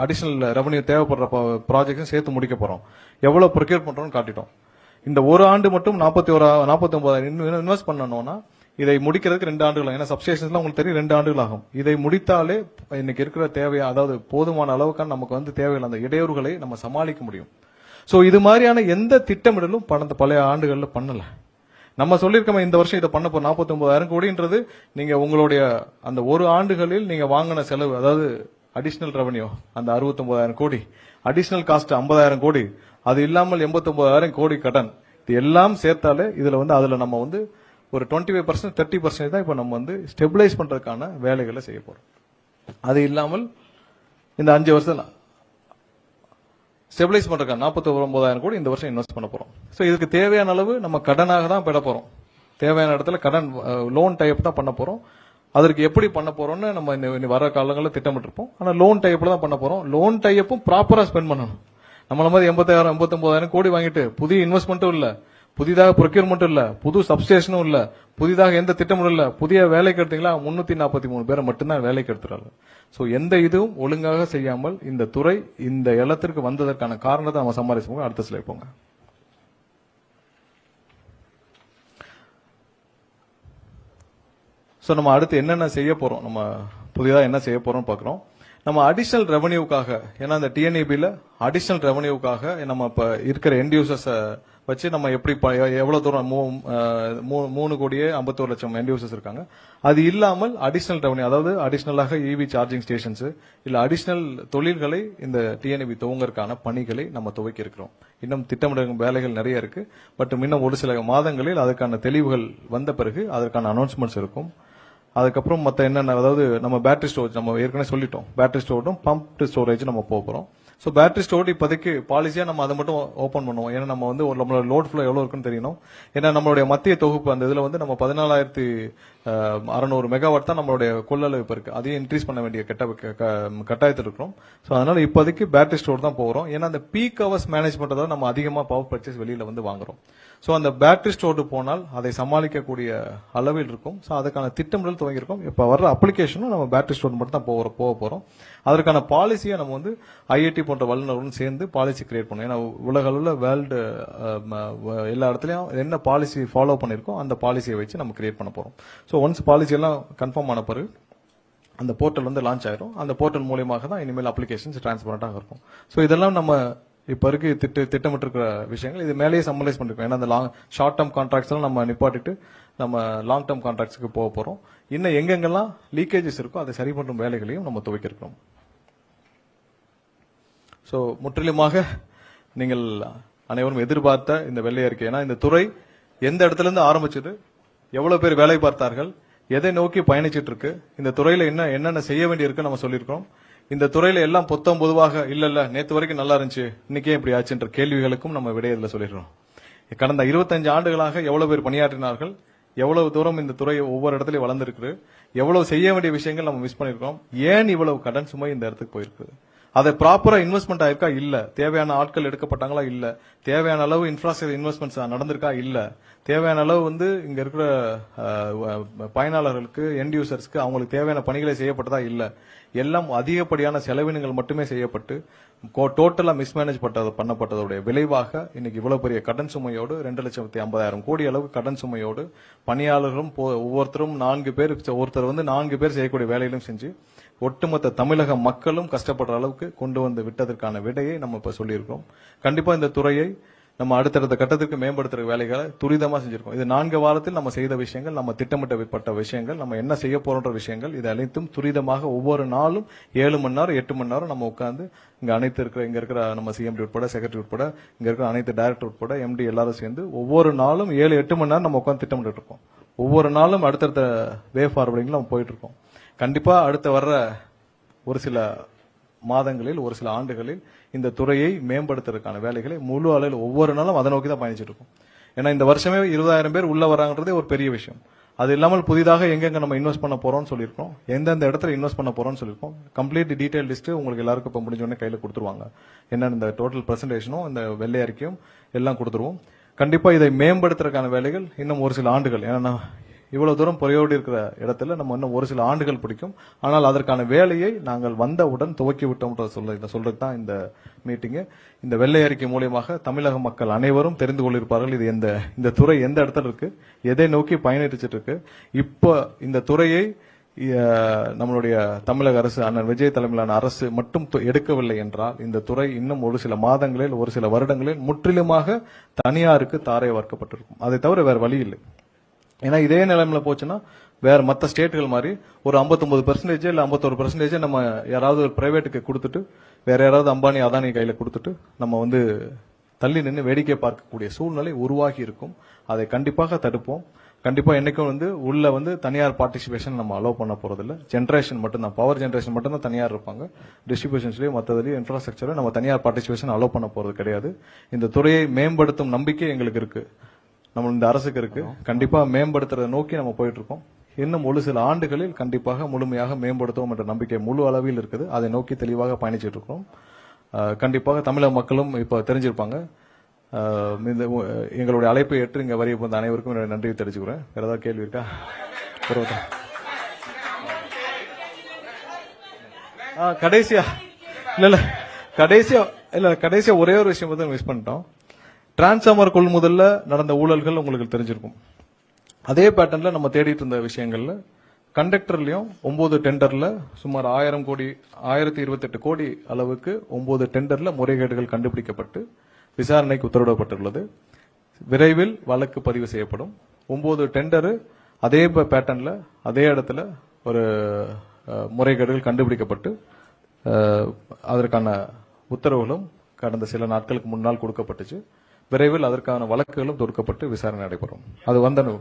அடிஷனல் ரெவன்யூ தேவைப்படுற ப்ராஜெக்ட்ஸ் சேர்த்து முடிக்க போறோம். எவ்வளவு ப்ரொக்யூர் பண்றோம்னு காட்டிட்டோம். இந்த ஒரு ஆண்டு மட்டும் 49,000 இன்வெஸ்ட் பண்ணணும்னா இதை முடிக்கிறதுக்கு 2 ஆண்டுகள். ஏன்னா சப்ஸ்டேஷன்ஸ்லாம் உங்களுக்கு தெரியும் 2 ஆண்டுகள் ஆகும். இதை முடித்தாலே இன்னைக்கு இருக்கிற தேவையா, அதாவது போதுமான அளவுக்கான நமக்கு தேவையான அந்த இடையூறுகளை நம்ம சமாளிக்க முடியும். சோ இது மாதிரியான எந்த திட்டமிடலும் பழைய ஆண்டுகள்ல பண்ணல. நம்ம சொல்லிருக்கோம் இந்த வருஷம் இதை பண்ண போறோம். 49,000 கோடின்றது நீங்க உங்களுடைய அந்த ஒரு ஆண்டுகளில் நீங்க வாங்கின செலவு, அதாவது அடிஷனல் ரெவன்யூ அந்த 69,000 கோடி, அடிஷனல் காஸ்ட் 50,000 கோடி, அது இல்லாமல் 89,000 கோடி கடன், இது எல்லாம் சேர்த்தாலே இதுல அதுல நம்ம ஒரு 25% 30% தான் இப்ப நம்ம ஸ்டெபிலைஸ் பண்றதுக்கான வேலைகளை செய்ய போறோம். அது இல்லாமல் இந்த 5 வருஷம் ஸ்டெபிலைஸ் பண்றதுக்கான 49,000 கோடி இந்த வருஷம் இன்வெஸ்ட் பண்ண போறோம். சோ இதுக்கு தேவையான அளவு நம்ம கடனாக தான் பெற போறோம். தேவையான இடத்துல கடன் லோன் டைப் தான் பண்ண போறோம். அதற்கு எப்படி பண்ண போறோம்னு நம்ம இந்த வர காலங்களில் திட்டமிட்டிருப்போம். ஆனா லோன் டைப்ல தான் பண்ண போறோம். லோன் டைப்பும் ப்ராப்பரா ஸ்பெண்ட் பண்ணணும். நம்மள மாதிரி 80,000 89,000 கோடி வாங்கிட்டு புதிய இன்வெஸ்ட்மெண்ட்டும் இல்ல, புதிதாக ப்ரொக்யூர்மெண்ட்டும் இல்ல, புது சப்ஸ்டேஷனும் இல்ல, புதிதாக எந்த திட்டமும் இல்ல, புதிய வேலைக்கு எடுத்தீங்களா 343 பேரை மட்டும்தான் வேலைக்கு எடுத்துறாங்க. சோ எந்த இதுவும் ஒழுங்காக செய்யாமல் இந்த துறை இந்த இடத்திற்கு வந்ததற்கான காரணத்தை நம்ம சமாளிச்சுப்போம். அடுத்த ஸ்லைட் போங்க. சோ நம்ம அடுத்து என்னென்ன செய்ய போறோம், நம்ம புதியதா என்ன செய்ய போறோம் பாக்குறோம். நம்ம அடிஷனல் ரெவன்யூக்காக, ஏன்னா இந்த டிஎன்இபில அடிஷனல் ரெவன்யூக்காக நம்ம இப்ப இருக்கிற எண்ட் யூசர்ஸ் வச்சு நம்ம எப்படி எவ்வளவு தூரம் 3,51,00,000 எண்ட் யூசர்ஸ் இருக்காங்க. அது இல்லாமல் அடிஷனல் ரெவன்யூ, அதாவது அடிஷனலாக இவி சார்ஜிங் ஸ்டேஷன்ஸ் இல்ல அடிஷனல் தொழில்களை இந்த டிஎன்இபி துவங்கறதுக்கான பணிகளை நம்ம துவக்கி இருக்கிறோம். இன்னும் திட்டமிடும் வேலைகள் நிறைய இருக்கு. பட் இன்னும் ஒரு சில மாதங்களில் அதுக்கான தெளிவுகள் வந்த பிறகு அதற்கான அனௌன்ஸ்மெண்ட்ஸ் இருக்கும். அதுக்கப்புறம் மத்த என்னென்ன, அதாவது நம்ம பேட்டரி ஸ்டோரேஜ் நம்ம ஏற்கனவே சொல்லிட்டோம். பேட்டரி ஸ்டோரும் பம்ப் ஸ்டோரேஜ் நம்ம போறோம். சோ பேட்டரி ஸ்டோர் இப்போதைக்கு பாலிசியா நம்ம அதை மட்டும் ஓபன் பண்ணுவோம். ஏன்னா நம்ம வந்து நம்மளோட லோட் ஃப்ளோ எவ்வளவு இருக்குன்னு தெரியணும். ஏன்னா நம்மளுடைய மத்திய தொகுப்பு அந்த இதுல வந்து நம்ம 14,600 மெகாவாட் தான் நம்மளுடைய கொள்ளளவு இப்ப இருக்கு. அதையும் இன்க்ரீஸ் பண்ண வேண்டிய கட்டாயத்தில் இருக்கிறோம். சோ அதனால இப்போதைக்கு பேட்டரி ஸ்டோர் தான் போறோம். ஏன்னா அந்த பீக் ஹவர்ஸ் மேனேஜ்மெண்ட் தான் நம்ம அதிகமா பவர் பர்ச்சேஸ் வெளியில வந்து வாங்குறோம். சோ அந்த பேட்டரி ஸ்டோர் போனால் அதை சமாளிக்கக்கூடிய அளவில் இருக்கும். சோ அதுக்கான திட்டமிடல் துவங்கியிருக்கோம். இப்ப வர்ற அப்ளிகேஷனும் நம்ம பேட்டரி ஸ்டோர் மட்டும் தான் போக போறோம். அதற்கான பாலிசியை நம்ம வந்து ஐஐடி போன்ற வல்லுநர்களுடன் சேர்ந்து பாலிசி கிரியேட் பண்ணுவோம். ஏன்னா உலக அளவுல வேர்ல்டு எல்லா இடத்துலயும் என்ன பாலிசி ஃபாலோ பண்ணிருக்கோம் அந்த பாலிசியை வச்சு நம்ம கிரியேட் பண்ண போறோம். சோ ஒன்ஸ் பாலிசி எல்லாம் கன்ஃபார்ம் ஆன பிறகு அந்த போர்ட்டல் வந்து லான்ச் ஆயிரும். அந்த போர்ட்டல் மூலமாக தான் இனிமேல் அப்ளிகேஷன்ஸ் டிரான்ஸ்பரண்டாக இருக்கும். சோ இதெல்லாம் நம்ம இப்ப இருக்கு திட்டமிட்டு இருக்கிற விஷயங்கள். இது மேலேயே சம்மரைஸ் பண்ணிருக்கோம். ஏன்னா அந்த ஷார்ட் டேர்ம் கான்ட்ராக்ட்ஸ் எல்லாம் நம்ம நிப்பாட்டிட்டு நம்ம லாங் டேர்ம் கான்ட்ராக்ட்ஸ்க்கு போக போறோம். இன்னும் எங்கெங்கெல்லாம் லீக்கேஜஸ் இருக்கோ அதை சரி பண்ணும் வேலைகளையும் நம்ம துவக்கிருக்கிறோம். சோ முற்றிலுமாக நீங்கள் அனைவரும் எதிர்பார்த்த இந்த வெள்ளை அறிக்கை. ஏன்னா இந்த துறை எந்த இடத்துல இருந்து ஆரம்பிச்சது, எவ்வளவு பேர் வேலை பார்த்தார்கள், எதை நோக்கி பயணிச்சிட்டு இருக்கு, இந்த துறையில என்னென்ன செய்ய வேண்டியிருக்கு நம்ம சொல்லியிருக்கோம். இந்த துறையில எல்லாம் பொதுவாக இல்ல நேத்து வரைக்கும் நல்லா இருந்துச்சு இன்னைக்கே இப்படி ஆச்சுன்ற கேள்விகளுக்கும் நம்ம விடை இதுல சொல்லிடுறோம். கடந்த 25 ஆண்டுகளாக எவ்வளவு பேர் பணியாற்றினார்கள், எவ்வளவு தூரம் இந்த துறை ஒவ்வொரு இடத்துலயும் வளர்ந்திருக்கு, எவ்வளவு செய்ய வேண்டிய விஷயங்கள் நம்ம மிஸ் பண்ணிருக்கோம், ஏன் இவ்வளவு கடன் சுமை இந்த இடத்துக்கு போயிருக்கு, அதை ப்ராப்பரா இன்வெஸ்ட்மெண்ட் ஆயிருக்கா இல்ல, தேவையான ஆட்கள் எடுக்கப்பட்டாங்களா இல்ல, தேவையான அளவு இன்ஃப்ராஸ்ட்ரக்சர் இன்வெஸ்ட்மெண்ட்ஸ் நடந்திருக்கா இல்ல, தேவையான அளவு வந்து இங்க இருக்கிற பயனாளர்களுக்கு எண்ட் யூசர்ஸ்க்கு அவங்களுக்கு தேவையான பணிகளை செய்யப்பட்டதா இல்ல, எல்லாம் அதிகப்படியான செலவினங்கள் மட்டுமே செய்யப்பட்டு டோட்டலா மிஸ்மேனேஜ் பண்ணப்பட்டதோடைய விளைவாக இன்னைக்கு இவ்வளவு பெரிய கடன் சுமையோடு 2,50,000 கோடி அளவு கடன் சுமையோடு பணியாளர்களும் ஒவ்வொருத்தரும் 4 பேர், ஒருத்தர் வந்து 4 பேர் செய்யக்கூடிய வேலையிலும் செஞ்சு ஒட்டுமொத்த தமிழக மக்களும் கஷ்டப்படுற அளவுக்கு கொண்டு வந்து விட்டதற்கான விடையை நம்ம இப்ப சொல்லியிருக்கோம். கண்டிப்பா இந்த துறையை நம்ம அடுத்தடுத்த கட்டத்திற்கு மேம்படுத்துற வேலைகளை துரிதமா செஞ்சிருக்கோம். இது 4 வாரத்தில் நம்ம செய்த விஷயங்கள், நம்ம திட்டமிட்டப்பட்ட விஷயங்கள், நம்ம என்ன செய்ய போறோன்ற விஷயங்கள், இது அனைத்தும் துரிதமாக ஒவ்வொரு நாளும் 7 மணி நேரம் 8 மணி நேரம் நம்ம உட்கார்ந்து இங்க இருக்கிற நம்ம சிஎம்டி உட்பட, செக்ரட்டரி உட்பட, இங்க இருக்கிற அனைத்து டைரக்டர் உட்பட, எம்டி எல்லாரும் சேர்ந்து ஒவ்வொரு நாளும் 7-8 மணி நேரம் நம்ம உட்கார்ந்து திட்டமிட்டு இருக்கோம். ஒவ்வொரு நாளும் அடுத்தடுத்த வே ஃபார்வர்டிங்ல நம்ம போயிட்டு இருக்கோம். கண்டிப்பா அடுத்த வர்ற ஒரு சில மாதங்களில், ஒரு சில ஆண்டுகளில் இந்த துறையை மேம்படுத்துறதுக்கான வேலைகளை முழு அளவில் ஒவ்வொரு நாளும் அதை நோக்கி தான் பயணிச்சிட்டு இருக்கோம். ஏன்னா இந்த வருஷமே 20,000 பேர் உள்ள வராங்கன்றதே ஒரு பெரிய விஷயம். அது இல்லாமல் புதிதாக எங்கெங்க நம்ம இன்வெஸ்ட் பண்ண போறோம்னு சொல்லியிருக்கோம், எந்தெந்த இடத்துல இன்வெஸ்ட் பண்ண போறோம்னு சொல்லியிருக்கோம். கம்ப்ளீட் டீடைல் லிஸ்ட் உங்களுக்கு எல்லாருக்கும் இப்ப முடிஞ்ச உடனே கையில கொடுத்துருவாங்க. என்ன இந்த டோட்டல் பிரசன்டேஷனும் இந்த வெள்ளை அறிக்கையும் எல்லாம் கொடுத்துருவோம். கண்டிப்பா இதை மேம்படுத்துறதுக்கான வேலைகள் இன்னும் ஒரு சில ஆண்டுகள், ஏன்னா இவ்வளவு தூரம் புறையோடி இருக்கிற இடத்துல நம்ம இன்னும் ஒரு சில ஆண்டுகள் பிடிக்கும். ஆனால் அதற்கான வேலையை நாங்கள் வந்தவுடன் துவக்கி விட்டோம் சொல்றது தான் இந்த மீட்டிங். இந்த வெள்ளை அறிக்கை மூலியமாக தமிழக மக்கள் அனைவரும் தெரிந்து கொள்ளிருப்பார்கள் இது இந்த துறை எந்த இடத்துல இருக்கு, எதை நோக்கி பயணிச்சிட்டு இருக்கு. இப்போ இந்த துறையை நம்மளுடைய தமிழக அரசு, அண்ணன் விஜய் தலைமையிலான அரசு மட்டும் எடுக்கவில்லை என்றால் இந்த துறை இன்னும் ஒரு சில மாதங்களில், ஒரு சில வருடங்களில் முற்றிலுமாக தனியாருக்கு தாரை வார்க்கப்பட்டிருக்கும். அதை தவிர வேற வழி இல்லை. ஏன்னா இதே நிலைமையில போச்சுன்னா வேற மற்ற ஸ்டேட்டுகள் மாதிரி ஒரு 59% இல்ல 51% நம்ம யாராவது ஒரு பிரைவேட்டுக்கு கொடுத்துட்டு வேற யாராவது அம்பானி அதானி கையில கொடுத்துட்டு நம்ம வந்து தள்ளி நின்று வேடிக்கை பார்க்கக்கூடிய சூழ்நிலை உருவாகி இருக்கும். அதை கண்டிப்பாக தடுப்போம். கண்டிப்பா என்னைக்கும் வந்து உள்ள வந்து தனியார் பார்ட்டிசிபேஷன் நம்ம அலோவ் பண்ண போறதில்ல. ஜென்ரேஷன் மட்டும் தான், பவர் ஜென்ரேஷன் மட்டும் தான் தனியார் இருப்பாங்க. டிஸ்ட்ரிபியூஷன்ஸ்லயும் மற்றதுலயும் இன்ஃப்ராஸ்ட்ரக்சர் நம்ம தனியார் பார்ட்டிசிபேஷன் அலோவ் பண்ண போறது கிடையாது. இந்த துறையை மேம்படுத்தும் நம்பிக்கை எங்களுக்கு இருக்கு, நம்ம இந்த அரசுக்கு இருக்கு. கண்டிப்பா மேம்படுத்துறதை நோக்கி நம்ம போயிட்டு இருக்கோம். இன்னும் ஒரு சில ஆண்டுகளில் கண்டிப்பாக முழுமையாக மேம்படுத்துவோம் என்ற நம்பிக்கை முழு அளவில் இருக்குது. அதை நோக்கி தெளிவாக பயணிச்சுட்டு இருக்கோம். கண்டிப்பாக தமிழக மக்களும் இப்போ தெரிஞ்சிருப்பாங்க. எங்களுடைய அழைப்பை ஏற்று இங்க வரிய வந்த அனைவருக்கும் என்னுடைய நன்றியை தெரிவிச்சுக்கிறேன். வேற ஏதாவது கேள்வி இருக்கா? கடைசியா கடைசியா ஒரே ஒரு விஷயம் வந்து மிஸ் பண்ணிட்டோம். டிரான்ஸ்ஃபார்மர் கொள்முதல்ல நடந்த ஊழல்கள் உங்களுக்கு தெரிஞ்சிருக்கும். அதே பேட்டர்ன்ல நம்ம தேடிட்டு இருந்த விஷயங்கள்ல கண்டக்டர்லயும் 9 டெண்டர்ல சுமார் 1028 கோடி அளவுக்கு 9 டெண்டர்ல முறைகேடுகள் கண்டுபிடிக்கப்பட்டு விசாரணைக்கு உத்தரவிடப்பட்டுள்ளது. விரைவில் வழக்கு பதிவு செய்யப்படும். 9 டெண்டர் அதே பேட்டர்ன்ல அதே இடத்துல ஒரு முறைகேடுகள் கண்டுபிடிக்கப்பட்டு அதற்கான உத்தரவுகளும் கடந்த சில நாட்களுக்கு முன்னால் கொடுக்கப்பட்டுச்சு. விரைவில் அதற்கான வழக்குகளும் தொடுக்கப்பட்டு விசாரணை நடைபெறும். அது வந்தனு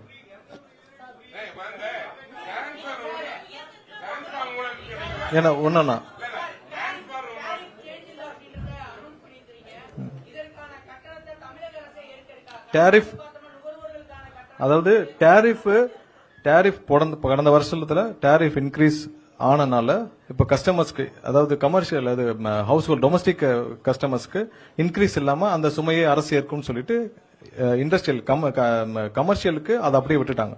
ஏன்னா ஒன்னா டேரிஃப், அதாவது டேரிஃப் கடந்த வருஷத்துல டேரிஃப் இன்க்ரீஸ் ஆனனால இப்ப கஸ்டமர்ஸ்க்கு, அதாவது கமர்ஷியல், அது ஹவுஸ் ஹோல்ட் டொமஸ்டிக் கஸ்டமர்ஸ்க்கு இன்க்ரீஸ் இல்லாம அந்த சுமையை அரசு ஏற்கும்னு சொல்லிட்டு இண்டஸ்ட்ரியல் கமர்ஷியலுக்கு அதை அப்படியே விட்டுட்டாங்க.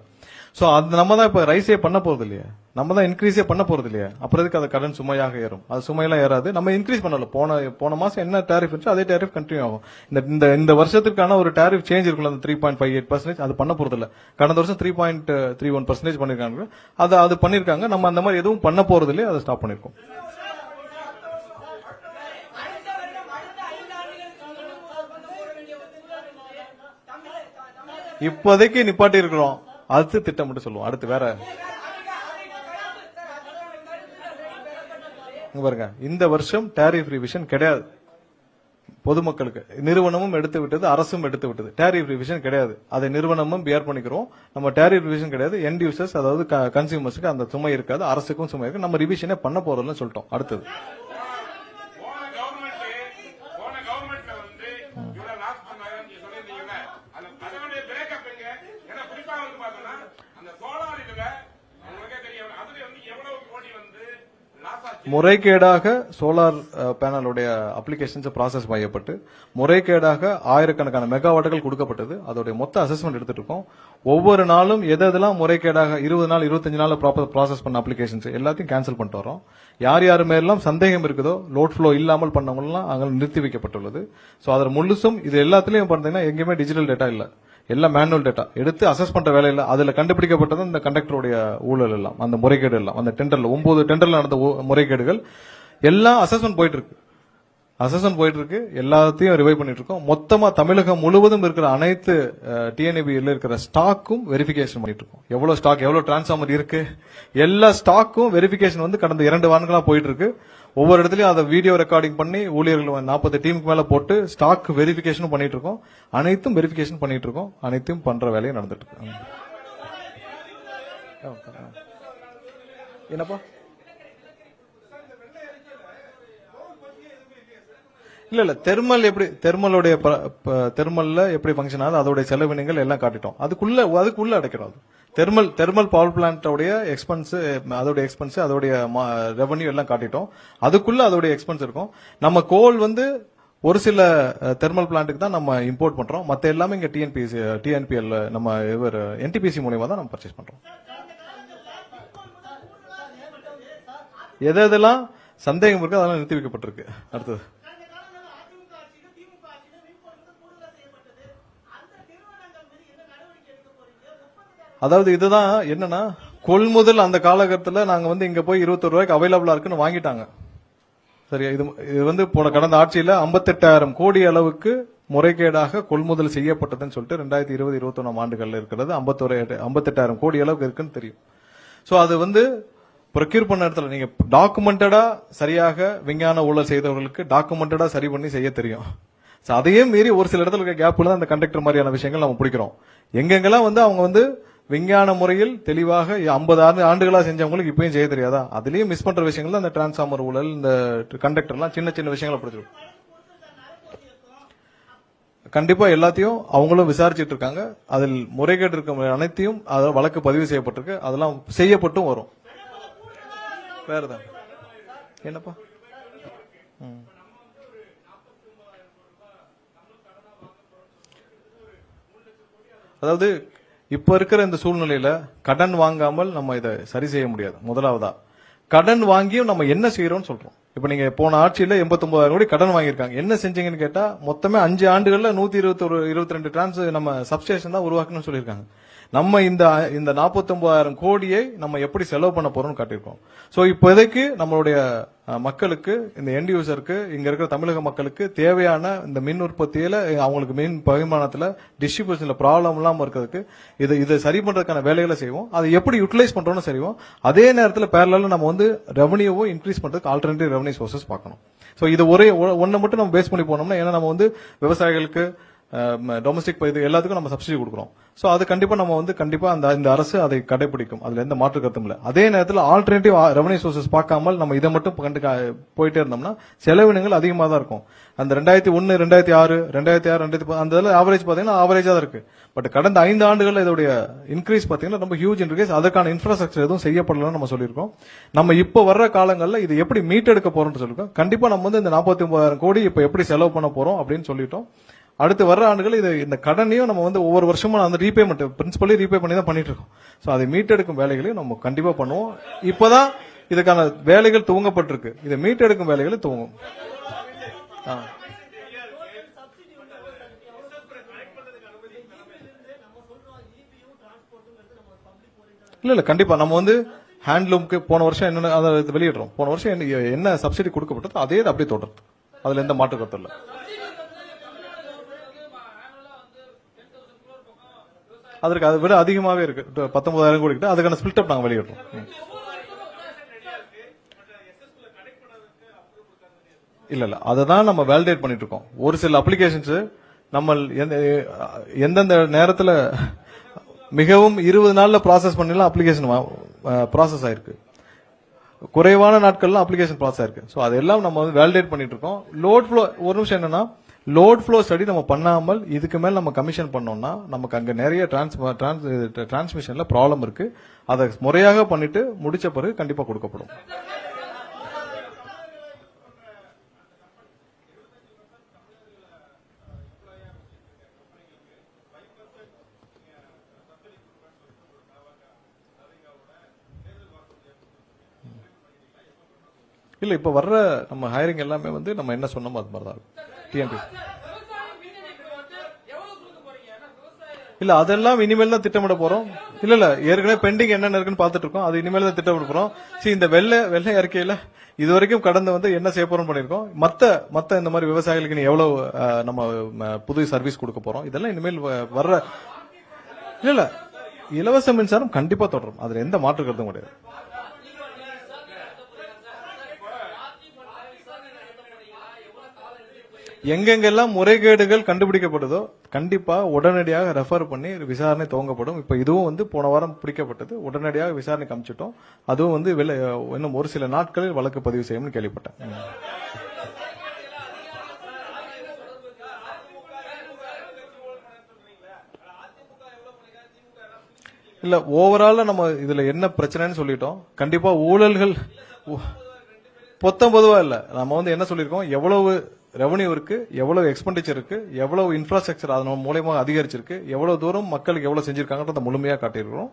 சோ அது நம்ம தான் இப்ப ரைஸே பண்ண போறது இல்லையா, நம்ம தான் இன்க்ரீஸே பண்ண போறது இல்லையா, அப்புறம் எதுக்கு அது கடன் சுமையாக ஏறும்? அது சுமையெல்லாம் ஏறாது. நம்ம இன்க்ரீஸ் பண்ணல. போன மாசம் என்ன டேரிஃப் இருந்துச்சோ அதே டேரிஃப் கண்டினியூ ஆகும். இந்த வருஷத்துக்கான ஒரு டேரிஃப் சேஞ்ச் இருக்குல்ல, அந்த 3.58% அது பண்ண போறது இல்ல. கடந்த வருஷம் 3.31% பண்ணிருக்காங்க. அது பண்ணிருக்காங்க. நம்ம அந்த மாதிரி எதுவும் பண்ண போறது இல்லையா, அதை ஸ்டாப் பண்ணிருக்கோம். இப்போதைக்கு நிப்பாட்டி இருக்கிறோம். அடுத்து திட்டம் மட்டும் சொல்லுவோம். அடுத்து வேற பாருங்க, இந்த வருஷம் டேரிஃப் ரிவிஷன் கிடையாது. பொதுமக்களுக்கு நிறுவனமும் எடுத்து விட்டது, அரசும் எடுத்து விட்டது. டேரிஃப் ரிவிஷன் கிடையாது. அதை நிறுவனமும் பியர் பண்ணிக்கிறோம். நம்ம டேரிஃப் ரிவிஷன் கிடையாது. எண்ட் யூசர்ஸ், அதாவது கன்சியூமர்ஸ்க்கு அந்த சுமை இருக்காது, அரசுக்கும் சுமை இருக்கு. நம்ம ரிவிஷனே பண்ண போறோம்னு சொல்லிட்டோம். அடுத்தது முறைகேடாக சோலார் பேனலுடைய அப்ளிகேஷன்ஸ் ப்ராசஸ் செய்யப்பட்டு முறைகேடாக ஆயிரக்கணக்கான மெகாவாட்டுகள் கொடுக்கப்பட்டது. அதோட மொத்த அசஸ்மெண்ட் எடுத்துட்டு இருக்கோம். ஒவ்வொரு நாளும் எதெல்லாம் முறைகேடாக 20 நாள் 25 நாள் ப்ராசஸ் பண்ண அப்ளிகேஷன்ஸ் எல்லாத்தையும் கேன்சல் பண்ணிட்டு வரோம். யார் மேலாம் சந்தேகம் இருக்குதோ, லோட் ஃப்ளோ இல்லாமல் பண்ணவங்க எல்லாம் அங்கே நிறுத்தி வைக்கப்பட்டுள்ளது. சோ அதில் முழுசும் இது எல்லாத்துலயும் பார்த்தீங்கன்னா எங்கேயுமே டிஜிட்டல் டேட்டா இல்ல, எல்லாம் மேனுவல் டேட்டா எடுத்து அசஸ் பண்ற வேலையில அதுல கண்டுபிடிக்கப்பட்டது இந்த கண்டக்டருடைய ஊழல் எல்லாம், அந்த முறைகேடு எல்லாம், அந்த டெண்டர்ல 9 டெண்டர்ல நடந்த முறைகேடுகள் எல்லாம் அசஸ்மெண்ட் போயிட்டு இருக்கு. எல்லாத்தையும் ரிவைவ் பண்ணிட்டு இருக்கோம். மொத்தமா தமிழகம் முழுவதும் இருக்கிற அனைத்து டிஎன்ஏபியில் இருக்கிற ஸ்டாக்கும் வெரிஃபிகேஷன் பண்ணிட்டு இருக்கோம். எவ்வளவு ஸ்டாக், எவ்வளவு டிரான்ஸ்ஃபார்மர் இருக்கு, எல்லா ஸ்டாக்கும் வெரிஃபிகேஷன் வந்து கடந்த 2 வாரங்களா போயிட்டு இருக்கு. ஒவ்வொரு இடத்துலயும் அதை வீடியோ ரெக்கார்டிங் பண்ணி ஊழியர்கள் 40 டீமுக்கு மேல போட்டு ஸ்டாக் வெரிஃபிகேஷனும் பண்ணிட்டு இருக்கோம். அனைத்தும் வெரிஃபிகேஷன் பண்ணிட்டு இருக்கோம். அனைத்தும் பண்ற வேலையும் நடந்துட்டு இருக்கு. என்னப்பா இல்ல தெர்மல் எப்படி, தெர்மல்ல எப்படி ஃபங்க்ஷன் ஆகுது, அதோட செலவினங்கள் எல்லாம் காட்டிட்டோம். அதுக்குள்ள அடைக்கிறோம். தெர்மல் பவர் பிளான்டோடைய எக்ஸ்பென்ஸ், அதோடைய ரெவன்யூ எல்லாம் காட்டிட்டோம். அதுக்குள்ள அதோடைய எக்ஸ்பென்ஸ் இருக்கும். நம்ம கோல் வந்து ஒரு சில தெர்மல் பிளான்ட்டுக்கு தான் நம்ம இம்போர்ட் பண்றோம். மத்த எல்லாமே இங்க டிஎன்பிஎல் நம்ம என்டிபிசி மூலமா தான் நம்ம பர்ச்சேஸ் பண்றோம். எதெல்லாம் சந்தேகம் இருக்கு அதெல்லாம் நிறுத்தி வைக்கப்பட்டிருக்கு. அடுத்தது அதாவது இதுதான் என்னன்னா, கொள்முதல் அந்த காலகட்டத்தில் நாங்க வந்து இங்க போய் 21 ரூபாய்க்கு அவைலபிளா இருக்குன்னு வாங்கிட்டாங்க. சரியா? இது வந்து போன கடந்த ஆட்சியில 58,000 கோடி அளவுக்கு முறைகேடாக கொள்முதல் செய்யப்பட்டதுன்னு சொல்லிட்டு 2020-21 ஆண்டுகள்ல இருக்கிறது 58,000 கோடி அளவுக்கு இருக்குன்னு தெரியும். சோ அது வந்து ப்ரொக்யூர் பண்ண இடத்துல நீங்க டாக்குமெண்டடா சரியாக விஞ்ஞான ஊழல் செய்தவர்களுக்கு டாக்குமெண்டடா சரி பண்ணி செய்ய தெரியும். அதையே மீறி ஒரு சில இடத்துல இருக்க கேப்ல தான் இந்த கண்டக்டர் மாதிரியான விஷயங்கள் நம்ம பிடிக்கிறோம். எங்கெங்கெல்லாம் வந்து அவங்க வந்து விஞ்ஞான முறையில் தெளிவாக 50 ஆண்டுகளா செஞ்சவங்களுக்கு இப்பயும் செய்ய தெரியாதா? அதுலயும் மிஸ் பண்ற விஷயங்கள் தான் இந்த டிரான்ஸ்ஃபார்மர் ஊழல், இந்த கண்டக்டர் எல்லாம் சின்ன சின்ன விஷயங்களை பிடிச்சிருக்கும். கண்டிப்பா எல்லாத்தையும் அவங்களும் விசாரிச்சிட்டு இருக்காங்க. அதில் முறைகேடு இருக்க அனைத்தையும் அதாவது வழக்கு பதிவு செய்யப்பட்டிருக்கு. அதெல்லாம் செய்யப்பட்டும் வரும். வேறதான் என்னப்பா? அதாவது இப்ப இருக்கிற இந்த சூழ்நிலையில கடன் வாங்காமல் நம்ம இதை சரி செய்ய முடியாது. முதலாவதா கடன் வாங்கியும் நம்ம என்ன செய்யறோம்னு சொல்றோம். இப்ப நீங்க போன ஆட்சியில 89,000 கோடி கடன் வாங்கியிருக்காங்க. என்ன செஞ்சீங்கன்னு கேட்டா மொத்தமே 5 ஆண்டுகள்ல 122 டிரான்ஸ் நம்ம சப்ஸ்டேஷன் தான் உருவாக்கணும்னு சொல்லியிருக்காங்க. நம்ம இந்த 49,000 கோடியை நம்ம எப்படி செலவு பண்ண போறோம்னு காட்டியிருக்கோம். சோ இப்போதைக்கு நம்மளுடைய மக்களுக்கு, இந்த எண்ட் யூசருக்கு, இங்க இருக்கிற தமிழக மக்களுக்கு தேவையான இந்த மின் உற்பத்தியில அவங்களுக்கு மின் பகிர்மானத்துல டிஸ்ட்ரிபியூஷன்ல ப்ராப்ளம் இல்லாம இருக்கிறதுக்கு இதை சரி பண்றதுக்கான வேலைகளை செய்வோம். அதை எப்படி யூட்டிலைஸ் பண்றோம்னு செய்வோம். அதே நேரத்தில் பேரலால நம்ம வந்து ரெவன்யூவும் இன்க்ரீஸ் பண்றதுக்கு ஆல்டர்னேட்டிவ் ரெவன்யூ சோர்சஸ் பார்க்கணும். சோ இது ஒரே ஒன்னை மட்டும் நம்ம பேஸ் பண்ணி போனோம்னா, ஏன்னா நம்ம வந்து விவசாயிகளுக்கு டொமஸ்டிக் இது எல்லாத்துக்கும் நம்ம சப்சிடி கொடுக்குறோம். சோ அது கண்டிப்பா நம்ம வந்து கண்டிப்பா இந்த அரசு அதை கடைபிடிக்கும். அதுல எந்த மாற்று கருத்தும் இல்ல. அதே நேரத்தில் ஆல்டர்னேட்டிவ் ரெவன்யூ சோர்சஸ் பார்க்காமல் நம்ம இதை மட்டும் போயிட்டே இருந்தோம்னா செலவினங்கள் அதிகமாக தான் இருக்கும். அந்த 2001, 2006, 2010 அந்த ஆவரேஜ் பாத்தீங்கன்னா ஆவரேஜா தான் இருக்கு. பட் கடந்த 5 ஆண்டுகள் இதோடைய இன்க்ரீஸ் பாத்தீங்கன்னா ரொம்ப ஹியூஜ் இன்க்ரீஸ். அதற்கான இன்ஃப்ராஸ்ட்ரக்சர் எதுவும் செய்யப்படலன்னு நம்ம சொல்லியிருக்கோம். நம்ம இப்ப வர்ற காலங்களில் இது எப்படி மீட்டெடுக்க போறோம்னு சொல்லிருக்கோம். கண்டிப்பா நம்ம வந்து இந்த 49,000 கோடி இப்ப எப்படி செலவு பண்ண போறோம் அப்படின்னு சொல்லிட்டோம். அடுத்து வர்ற ஆண்டுகள் இந்த கடனையும் நம்ம வந்து ஒவ்வொரு வருஷமும் அந்த ரீபேமெண்ட் பிரின்சிபலி ரீபே பண்ணி தான் பண்ணிட்டு இருக்கோம். சோ அதை மீட்டெடுக்கும் வேலைகளையும் நம்ம கண்டிப்பா பண்ணுவோம். இப்பதான் இதுக்கான வேலைகள் துவங்கப்பட்டிருக்கு. இதை மீட்டெடுக்கும் வேலைகளை துவங்கும். இல்ல கண்டிப்பா நம்ம வந்து ஹேண்ட்லூம்க்கு போன வருஷம் என்ன அதை வெளியிடுறோம். போன வருஷம் என்ன சப்சிடி கொடுக்கப்பட்டது அதே அப்படியே தொடரும். அதுல எந்த மாற்று கருத்தும் இல்ல. அதற்கு அதை விட அதிகமாவே இருக்கு. 19,000 கோடி கிட்ட அதுக்கான ஸ்பிளிட் அப் நாங்க வெளியிடுறோம். இல்ல அததான் நம்ம வேலிடேட் பண்ணிட்டு இருக்கோம். ஒரு சில அப்ளிகேஷன்ஸ் நம்ம எந்தெந்த நேரத்தில் மிகவும் 20 நாள்ல ப்ராசஸ் பண்ணலாம் அப்ளிகேஷன் ப்ராசஸ் ஆயிருக்கு. குறைவான நாட்கள்ல அப்ளிகேஷன் ப்ராசஸ் ஆயிருக்கு. சோ அதெல்லாம் நம்ம வந்து வேலிடேட் பண்ணிட்டு இருக்கோம். லோட் ஃப்ளோ ஒரு நிமிஷம் என்னன்னா லோட் ஃப்ளோ ஸ்டடி நம்ம பண்ணாமல் இதுக்கு மேல நம்ம கமிஷன் பண்ணோம்னா நமக்கு அங்க நிறைய டிரான்ஸ்மிஷன்ல ப்ராப்ளம் இருக்கு. அதை முறையாக பண்ணிட்டு முடிச்ச பிறகு கண்டிப்பா கொடுக்கப்படும். இல்ல இப்ப வர்ற நம்ம ஹையரிங் எல்லாமே வந்து நம்ம என்ன சொன்னோமோ அது மாதிரிதான் இருக்கும். இல்ல அதெல்லாம் இனிமேல் தான் திட்டமிட போறோம். இல்ல ஏற்கனவே பெண்டிங் என்னென்ன இருக்குன்னு பாத்துட்டு இருக்கோம். அது இனிமேல் தான் திட்டமிட போறோம். இந்த வெள்ளை அறிக்கையில இது வரைக்கும் கடந்து வந்து என்ன செய்ய போறோம் பண்ணிருக்கோம். மத்த இந்த மாதிரி விவசாயிகளுக்கு எவ்வளவு நம்ம புது சர்வீஸ் கொடுக்க போறோம். இதெல்லாம் இனிமேல் வர்ற இல்ல இலவச மின்சாரம் கண்டிப்பா தொடரும். அதுல எந்த மாற்று கருத்தும் கிடையாது. எங்கெங்கெல்லாம் முறைகேடுகள் கண்டுபிடிக்கப்படுதோ கண்டிப்பா உடனடியாக ரெஃபர் பண்ணி விசாரணை துவங்கப்படும். இப்ப இதுவும் வந்து போன வாரம் பிடிக்கப்பட்டது. உடனடியாக விசாரணை காமிச்சிட்டோம். அதுவும் வந்து இன்னும் ஒரு சில நாட்களில் வழக்கு பதிவு செய்யும்னு கேள்விப்பட்டேன். இல்ல ஓவரால நம்ம இதுல என்ன பிரச்சனைன்னு சொல்லிட்டோம். கண்டிப்பா ஊழல்கள் பொதுவா இல்ல. நம்ம வந்து என்ன சொல்லிருக்கோம், எவ்வளவு ரெவன்யூ இருக்கு, எவ்வளவு எக்ஸ்பெண்டிச்சர் இருக்கு, எவ்வளவு இன்ஃப்ராஸ்ட்ரக்சர் அதன் மூலமா அதிகரிச்சிருக்கு, எவ்வளவு தூரம் மக்களுக்கு எவ்வளவு செஞ்சிருக்காங்கன்றத முழுமையா காட்டியிருக்கிறோம்.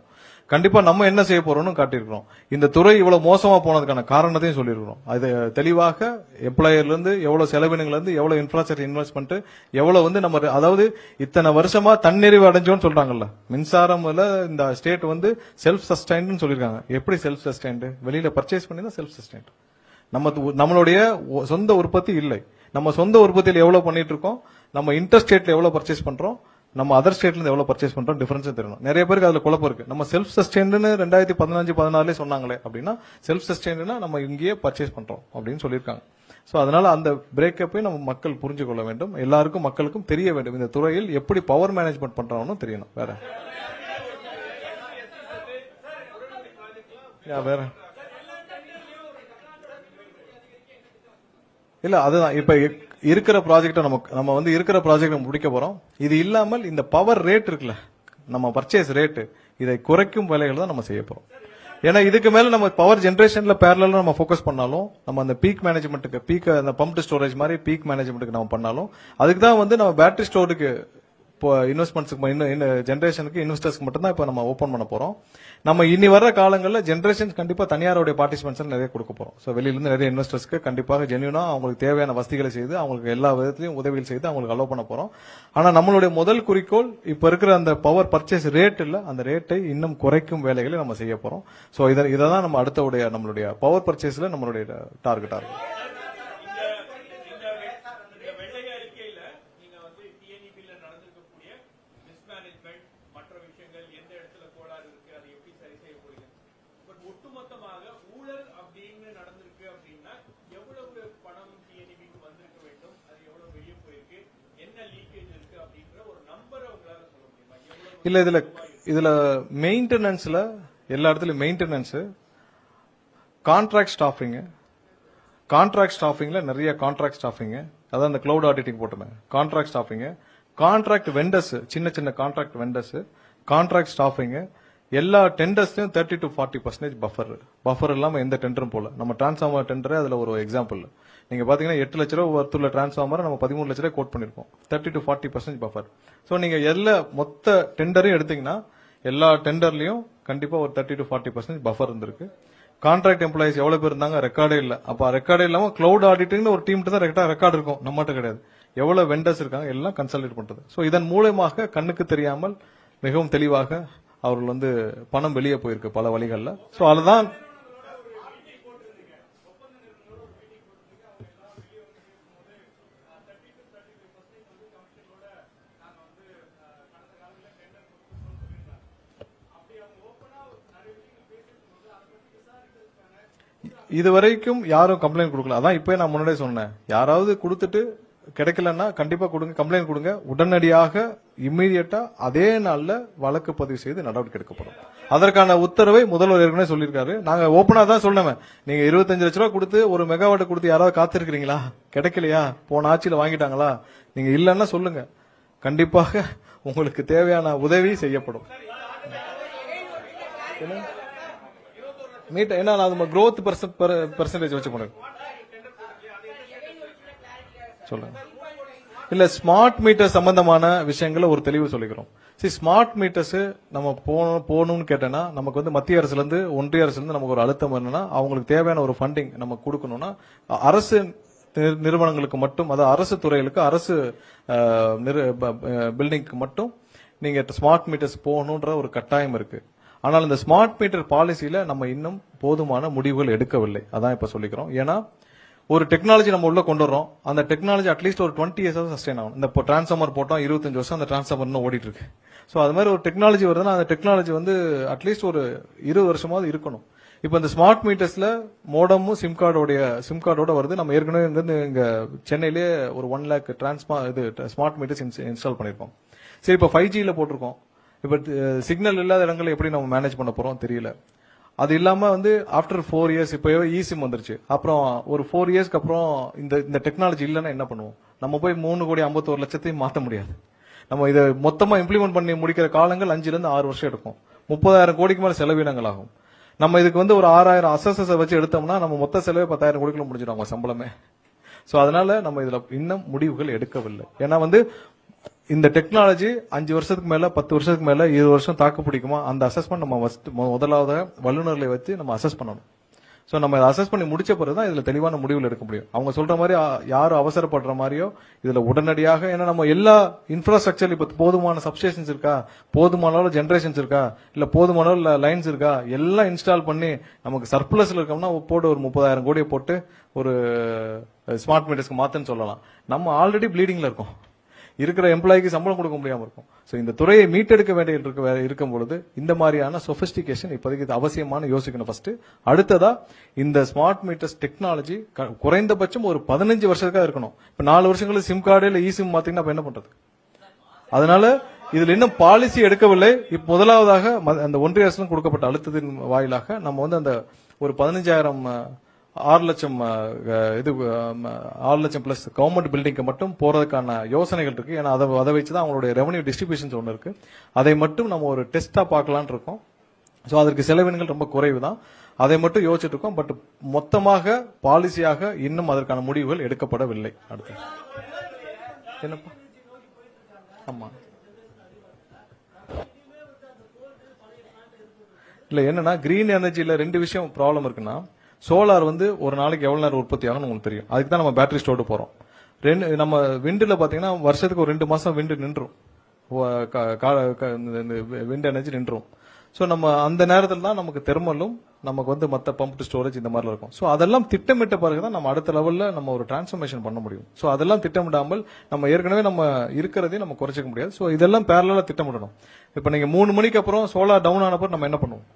கண்டிப்பா நம்ம என்ன செய்ய போறோம்னு காட்டியிருக்கிறோம். இந்த துறை இவ்வளவு மோசமா போனதுக்கான காரணத்தையும் சொல்லியிருக்கிறோம். அது தெளிவாக எம்ப்ளாயர்ல இருந்து எவ்வளவு செலவினங்கள்ல இருந்து எவ்வளவு இன்ஃப்ராஸ்ட்ரக்சர் இன்வெஸ்ட்மெண்ட் எவ்வளவு வந்து நம்ம அதாவது இத்தனை வருஷமா தன்னிறைவு அடைஞ்சோம்னு சொல்றாங்கல்ல. மின்சாரம்ல இந்த ஸ்டேட் வந்து செல்ஃப் சஸ்டைன்ட்னு சொல்லிருக்காங்க. எப்படி செல்ஃப் சஸ்டைன்ட்? வெளியில பர்ச்சேஸ் பண்ணி தான் செல்ஃப் சஸ்டைன்ட். நம்மளுடைய சொந்த உற்பத்தி இல்லை. நம்ம சொந்த உற்பத்தியில் எவ்வளவு பண்ணிட்டு இருக்கோம், நம்ம இன்டர் ஸ்டேட்ல எவ்வளவு பர்ச்சேஸ் பண்றோம், நம்ம அதர் ஸ்டேட்ல இருந்து எவ்வளவு பர்ச்சேஸ் பண்றோம், டிஃபரன்ஸ் தெரியணும். நிறைய பேருக்கு அதுல குழப்பம் இருக்கு. நம்ம செல்ஃப் சஸ்டைன்ட்னு 2015-16 சொன்னாங்களே அப்படின்னா செல்ஃப் சஸ்டைன்ட்னா நம்ம இங்கேயே பர்ச்சேஸ் பண்றோம் அப்படின்னு சொல்லியிருக்காங்க. சோ அதனால அந்த பிரேக்கப்பை நம்ம மக்கள் புரிஞ்சு கொள்ள வேண்டும். எல்லாருக்கும் மக்களுக்கும் தெரிய வேண்டும். இந்த துறையில் எப்படி பவர் மேனேஜ்மெண்ட் பண்றோம்னு தெரியணும். வேற இல்ல அதுதான் இப்ப இருக்கிற ப்ராஜெக்ட நம்ம வந்து இருக்கிற ப்ராஜெக்ட் முடிக்க போறோம். இது இல்லாமல் இந்த பவர் ரேட் இருக்குல்ல, நம்ம பர்ச்சேஸ் ரேட், இதை குறைக்கும் வேலைகள் தான் நம்ம செய்ய போறோம். ஏன்னா இதுக்கு மேல நம்ம பவர் ஜெனரேஷன்ல பேரலா நம்ம ஃபோக்கஸ் பண்ணாலும், நம்ம அந்த பீக் மேனேஜ்மெண்ட்டுக்கு, பீக் அந்த பம்ப்டு ஸ்டோரேஜ் மாதிரி பீக் மேனேஜ்மெண்ட்டுக்கு நம்ம பண்ணாலும், அதுக்கு தான் வந்து நம்ம பேட்டரி ஸ்டோருக்கு இப்போ இன்வெஸ்ட்மெண்ட்ஸ்க்கு ஜெனரேஷனுக்கு இன்வெஸ்டர்ஸ்க்கு மட்டும் தான் இப்ப நம்ம ஓபன் பண்ண போறோம். நம்ம இனி வர காலங்களில் ஜெனரேஷன் கண்டிப்பா தனியாருடைய பார்ட்டிசிபென்ட்ஸ் நிறைய கொடுக்க போறோம். ஸோ வெளியிலிருந்து நிறைய இன்வெஸ்டர்ஸ்க்கு கண்டிப்பாக ஜென்யூனா அவங்களுக்கு தேவையான வசதிகளை செய்து, அவங்களுக்கு எல்லா விதத்திலையும் உதவிகள் செய்து அவங்களுக்கு அலோவ் பண்ண போறோம். ஆனா நம்மளுடைய முதல் குறிக்கோள் இப்ப இருக்கிற அந்த பவர் பர்ச்சேஸ் ரேட் இல்ல, அந்த ரேட்டை இன்னும் குறைக்கும் வேலைகளை நம்ம செய்ய போறோம். ஸோ இதை தான் நம்ம அடுத்த நம்மளுடைய பவர் பர்ச்சேஸ்ல நம்மளுடைய டார்கெட்டா இருக்கும். இல்ல இதுல மெயின்டெனன்ஸ்ல எல்லா இடத்துலயும் மெயின்டெனன்ஸ், கான்ட்ராக்ட் ஸ்டாஃபிங்ல நிறைய கான்ட்ராக்ட் ஸ்டாஃபிங், அதான் அந்த கிளவுட் ஆடிட்டிங் போட்டுருந்தேன். கான்ட்ராக்ட் ஸ்டாஃபிங், கான்ட்ராக்ட் வெண்டர்ஸ், சின்ன கான்ட்ராக்ட் வெண்டர்ஸ், கான்ட்ராக்ட் ஸ்டாஃபிங், எல்லா டெண்டர்ஸ்லயும் 30 to 40% பஃபர் இல்லாம எந்த டெண்டரும் போல. நம்ம டிரான்ஸ்ஃபார்மர் டெண்டரே அதுல ஒரு எக்ஸாம்பிள். நீங்க பாத்தீங்கன்னா 8 லட்ச ரூபாய் ஒர்த்துள்ள டிரான்ஸ்ஃபார்மர் நம்ம 13 லட்ச ரூபாய் கோட் பண்ணிருக்கோம். 30 to 40% பஃபர். சோ நீங்க எல்லா மொத்த டெண்டரையும் எடுத்தீங்கன்னா எல்லா டெண்டர்லயும் கண்டிப்பா ஒரு 30 to 40% பஃபர் இருந்திருக்கு. கான்ட்ராக்ட் எம்ப்ளாயிஸ் எவ்வளவு பேர் இருந்தாங்க, ரெக்கார்டே இல்ல. அப்ப ரெக்கார்டே இல்லாம கிளவுட் ஆடிட்டிங் ஒரு டீம் தான் ரெக்கார்டு இருக்கும், நம்மகிட்ட கிடையாது. எவ்வளவு வெண்டர்ஸ் இருக்காங்க எல்லாம் கன்சல்டேட் பண்றது. சோ இதன் மூலமாக கண்ணுக்கு தெரியாமல் மிகவும் தெளிவாக அவர்கள் வந்து பணம் வெளியே போயிருக்கு பல வழிகள்ல. சோ அதுதான் இதுவரைக்கும் யாரும் கம்ப்ளைண்ட் கொடுக்கல. அதான் இப்ப நான் முன்னாடியே சொன்னேன், யாராவது கொடுத்துட்டு கிடைக்கலன்னா கண்டிப்பா கொடுங்க, கம்ப்ளைண்ட் கொடுங்க. உடனடியாக இம்மீடியட்டா அதே நாள்ல வழக்கு பதிவு செய்து நடவடிக்கை எடுக்கப்படும். அதற்கான உத்தரவை முதல்வர் ஏற்கனவே சொல்லியிருக்காரு. நாங்க ஓபனா தான் சொன்னோம், நீங்க 25 லட்ச ரூபாய் கொடுத்து ஒரு மெகாவாட் கொடுத்து யாராவது காத்திருக்கிறீங்களா, கிடைக்கலையா, போன ஆட்சியில வாங்கிட்டாங்களா, நீங்க இல்லன்னா சொல்லுங்க, கண்டிப்பாக உங்களுக்கு தேவையான உதவி செய்யப்படும். மீட் என்ன growth percentage வச்சு பண்ணுங்க சொல்லுங்க. இல்ல ஸ்மார்ட் மீட்டர் சம்பந்தமான விஷயங்களை ஒரு தெளிவு சொல்லிக்கிறோம். ஸ்மார்ட் மீட்டர்ஸ் நம்ம போகணும்னு கேட்டேன்னா நமக்கு வந்து மத்திய அரசுல இருந்து ஒன்றிய அரசுல இருந்து நமக்கு ஒரு அழுத்தம் என்னன்னா, அவங்களுக்கு தேவையான ஒரு ஃபண்டிங் நம்ம கொடுக்கணும்னா அரசு நிறுவனங்களுக்கு மட்டும், அதாவது அரசு துறைகளுக்கு, அரசு பில்டிங்க்கு மட்டும் நீங்க ஸ்மார்ட் மீட்டர்ஸ் போகணும்ன்ற ஒரு கட்டாயம் இருக்கு. ஆனால் இந்த ஸ்மார்ட் மீட்டர் பாலிசியில நம்ம இன்னும் போதுமான முடிவுகள் எடுக்கவில்லை. அதான் இப்ப சொல்லிக்கிறோம். ஏன்னா ஒரு டெக்னாலஜி நம்ம உள்ள கொண்டு வரோம், அந்த டெக்னாலஜி அட்லீஸ்ட் ஒரு 20 years சஸ்டைன் ஆகும். இந்த டிரான்ஸ்ஃபார்மர் போட்டோம் 25 வருஷம் அந்த டிரான்ஸ்ஃபார்மர் இன்னும் ஓடிட்டு இருக்கு. சோ அது மாதிரி ஒரு டெக்னாலஜி வருதுன்னா அந்த டெக்னாலஜி வந்து அட்லீஸ்ட் ஒரு 20 வருஷமாவது இருக்கணும். இப்ப இந்த ஸ்மார்ட் மீட்டர்ஸ்ல மோடமும் சிம் கார்டோட வருது. நம்ம ஏற்கனவே இங்க சென்னையிலேயே ஒரு 1 lakh ஸ்மார்ட் மீட்டர்ஸ் இன்ஸ்டால் பண்ணிருக்கோம். சரி, இப்ப 5Gல போட்டிருக்கோம். இப்ப சிக்னல் இல்லாத இடங்களை எப்படி நம்ம மேனேஜ் பண்ண போறோம் தெரியல. அது இல்லாம வந்து ஆஃப்டர் 4 years இப்போ இசிம் வந்துருச்சு. அப்புறம் ஒரு 4 yearsக்கு அப்புறம் இந்த டெக்னாலஜி இல்லைன்னா என்ன பண்ணுவோம்? நம்ம போய் 3,51,00,000 மாற்ற முடியாது. நம்ம இதை மொத்தமா இம்ப்ளிமெண்ட் பண்ணி முடிக்கிற காலங்கள் 5 to 6 வருஷம் எடுக்கும். 30,000 கோடிக்கு மேல செலவினங்கள் ஆகும். நம்ம இதுக்கு வந்து ஒரு 6,000 அசஸஸ் வச்சு எடுத்தோம்னா நம்ம மொத்த செலவே 10,000 கோடிக்குள்ள முடிஞ்சிடும் அவங்க சம்பளமே. சோ அதனால நம்ம இதுல இன்னும் முடிவுகள் எடுக்கவில்லை. ஏன்னா வந்து இந்த டெக்னாலஜி 5 வருஷத்துக்கு மேல, 10 வருஷத்துக்கு மேல, 20 வருஷம் தாக்கு பிடிக்குமா, அந்த அசஸ்மெண்ட் நம்ம முதலாவது வல்லுநர்களை வச்சு நம்ம அசஸ் பண்ணணும். சோ நம்ம அசஸ் பண்ணி முடிச்ச பிறகுதான் இதுல தெளிவான முடிவுகள் எடுக்க முடியும். அவங்க சொல்ற மாதிரி யாரும் அவசரப்படுற மாதிரியோ இதுல உடனடியாக, ஏன்னா நம்ம எல்லா இன்ஃப்ராஸ்ட்ரக்சர் இப்ப போதுமான சப்ஸ்டேஷன்ஸ் இருக்கா, போதுமான ஜெனரேஷன்ஸ் இருக்கா, இல்ல போதுமான லைன்ஸ் இருக்கா, எல்லாம் இன்ஸ்டால் பண்ணி நமக்கு சர்ப்ளஸ்ல இருக்கோம்னா போட்டு ஒரு 30,000 கோடியை போட்டு ஒரு ஸ்மார்ட் மீட்டர்ஸ்க்கு மாத்துன்னு சொல்லலாம். நம்ம ஆல்ரெடி ப்ளீடிங்ல இருக்கோம், இருக்கிற எம்ப்ளாய்க்கு சம்பளம் கொடுக்க முடியாம இருக்கும். சோ இந்த துறையை மீட்டெடுக்க வேண்டிய இருக்கும் பொழுது இந்த மாதிரியான சொபிஸ்டிகேஷன் இப்போதைக்கு அவசியமான யோசிக்கணும் ஃபர்ஸ்ட். அடுத்ததா இந்த ஸ்மார்ட் மீட்டர்ஸ் டெக்னாலஜி குறைந்தபட்சம் ஒரு 15 வருஷத்துக்காக இருக்கணும். இப்ப 4 வருஷங்களுக்கு சிம் கார்டு இல்ல இசிம் மாத்தீங்கன்னா அப்ப என்ன பண்றது? அதனால இதுல இன்னும் பாலிசி எடுக்கவில்லை. இப்ப முதலாவதாக அந்த ஒன்றிய அரசு கொடுக்கப்பட்ட அழுத்தத்தின் வாயிலாக நம்ம வந்து அந்த ஒரு 15,000 6 லட்சம் இது 6 லட்சம் பிளஸ் கவர்மெண்ட் பில்டிங்க்கு மட்டும் போறதுக்கான யோசனைகள் இருக்கு. ஏன்னா அதை வச்சுதான் அவங்களுடைய ரெவன்யூ டிஸ்ட்ரிபியூஷன்ஸ் ஒன்று இருக்கு. அதை மட்டும் நம்ம ஒரு டெஸ்டா பார்க்கலான் இருக்கோம். ஸோ அதற்கு செலவினங்கள் ரொம்ப குறைவு தான். அதை மட்டும் யோசிச்சுட்டு இருக்கோம். பட் மொத்தமாக பாலிசியாக இன்னும் அதற்கான முடிவுகள் எடுக்கப்படவில்லை. அடுத்து என்னப்பா? ஆமா இல்ல என்னன்னா கிரீன் எனர்ஜில 2 விஷயம் ப்ராப்ளம் இருக்குன்னா, சோலார் வந்து ஒரு நாளைக்கு எவ்வளவு நேரம் உற்பத்தி ஆகும்னு உங்களுக்கு தெரியும். அதுக்கு தான் நம்ம பேட்டரி ஸ்டோர்டு போறோம். நம்ம விண்டுல பாத்தீங்கன்னா வருஷத்துக்கு ஒரு 2 மாசம் விண்டு நின்றும், விண்ட் எனர்ஜி நின்றும். ஸோ நம்ம அந்த நேரத்தில் தான் நமக்கு தெர்மலும் நமக்கு வந்து மற்ற பம்ப் ஸ்டோரேஜ் இந்த மாதிரி இருக்கும். ஸோ அதெல்லாம் திட்டமிட்ட பிறகுதான் நம்ம அடுத்த லெவல்ல நம்ம ஒரு டிரான்ஸ்ஃபர்மேஷன் பண்ண முடியும். ஸோ அதெல்லாம் திட்டமிடாமல் நம்ம ஏற்கனவே நம்ம இருக்கிறதையும் நம்ம குறைச்சிக்க முடியாது. ஸோ இதெல்லாம் பேரலா திட்டமிடணும். இப்போ நீங்க 3 மணிக்கு அப்புறம் சோலார் டவுன் ஆனப்போ நம்ம என்ன பண்ணுவோம்?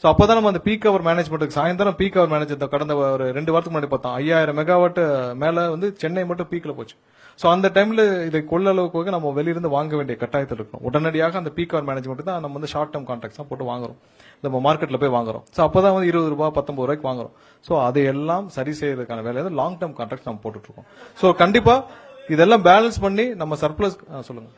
ஸோ அப்பதான் நம்ம அந்த பீக் அவர் மேனேஜ்மெண்ட்டுக்கு சாயந்தரம் பீக் அவர் மேனேஜ் கடந்த ஒரு 2 வாரத்துக்கு முன்னாடி பார்த்தோம் 5000 மெகாவாட் மேல வந்து சென்னை மட்டும் பீக்ல போச்சு. ஸோ அந்த டைம்ல இதை கொள்ள அளவுக்கு நம்ம வெளியிருந்து வாங்க வேண்டிய கட்டாயத்தில் இருக்கணும். உடனடியாக அந்த பீக் அவர் மேனேஜ்மெண்ட் தான் நம்ம வந்து ஷார்ட் டேர்ம் கான்ட்ராக்ட்ஸ் தான் போட்டு வாங்குறோம். நம்ம மார்க்கெட்ல போய் வாங்குறோம். ஸோ அப்பதான் வந்து 20 ரூபாய் 19 ரூபாய்க்கு வாங்குறோம். ஸோ அதையெல்லாம் சரி செய்யறதுக்கான வேலையை லாங் டேர்ம் கான்ட்ராக்ட் நம்ம போட்டுட்டு இருக்கோம். ஸோ கண்டிப்பா இதெல்லாம் பேலன்ஸ் பண்ணி நம்ம சர்ப்ளஸ் சொல்லுங்க.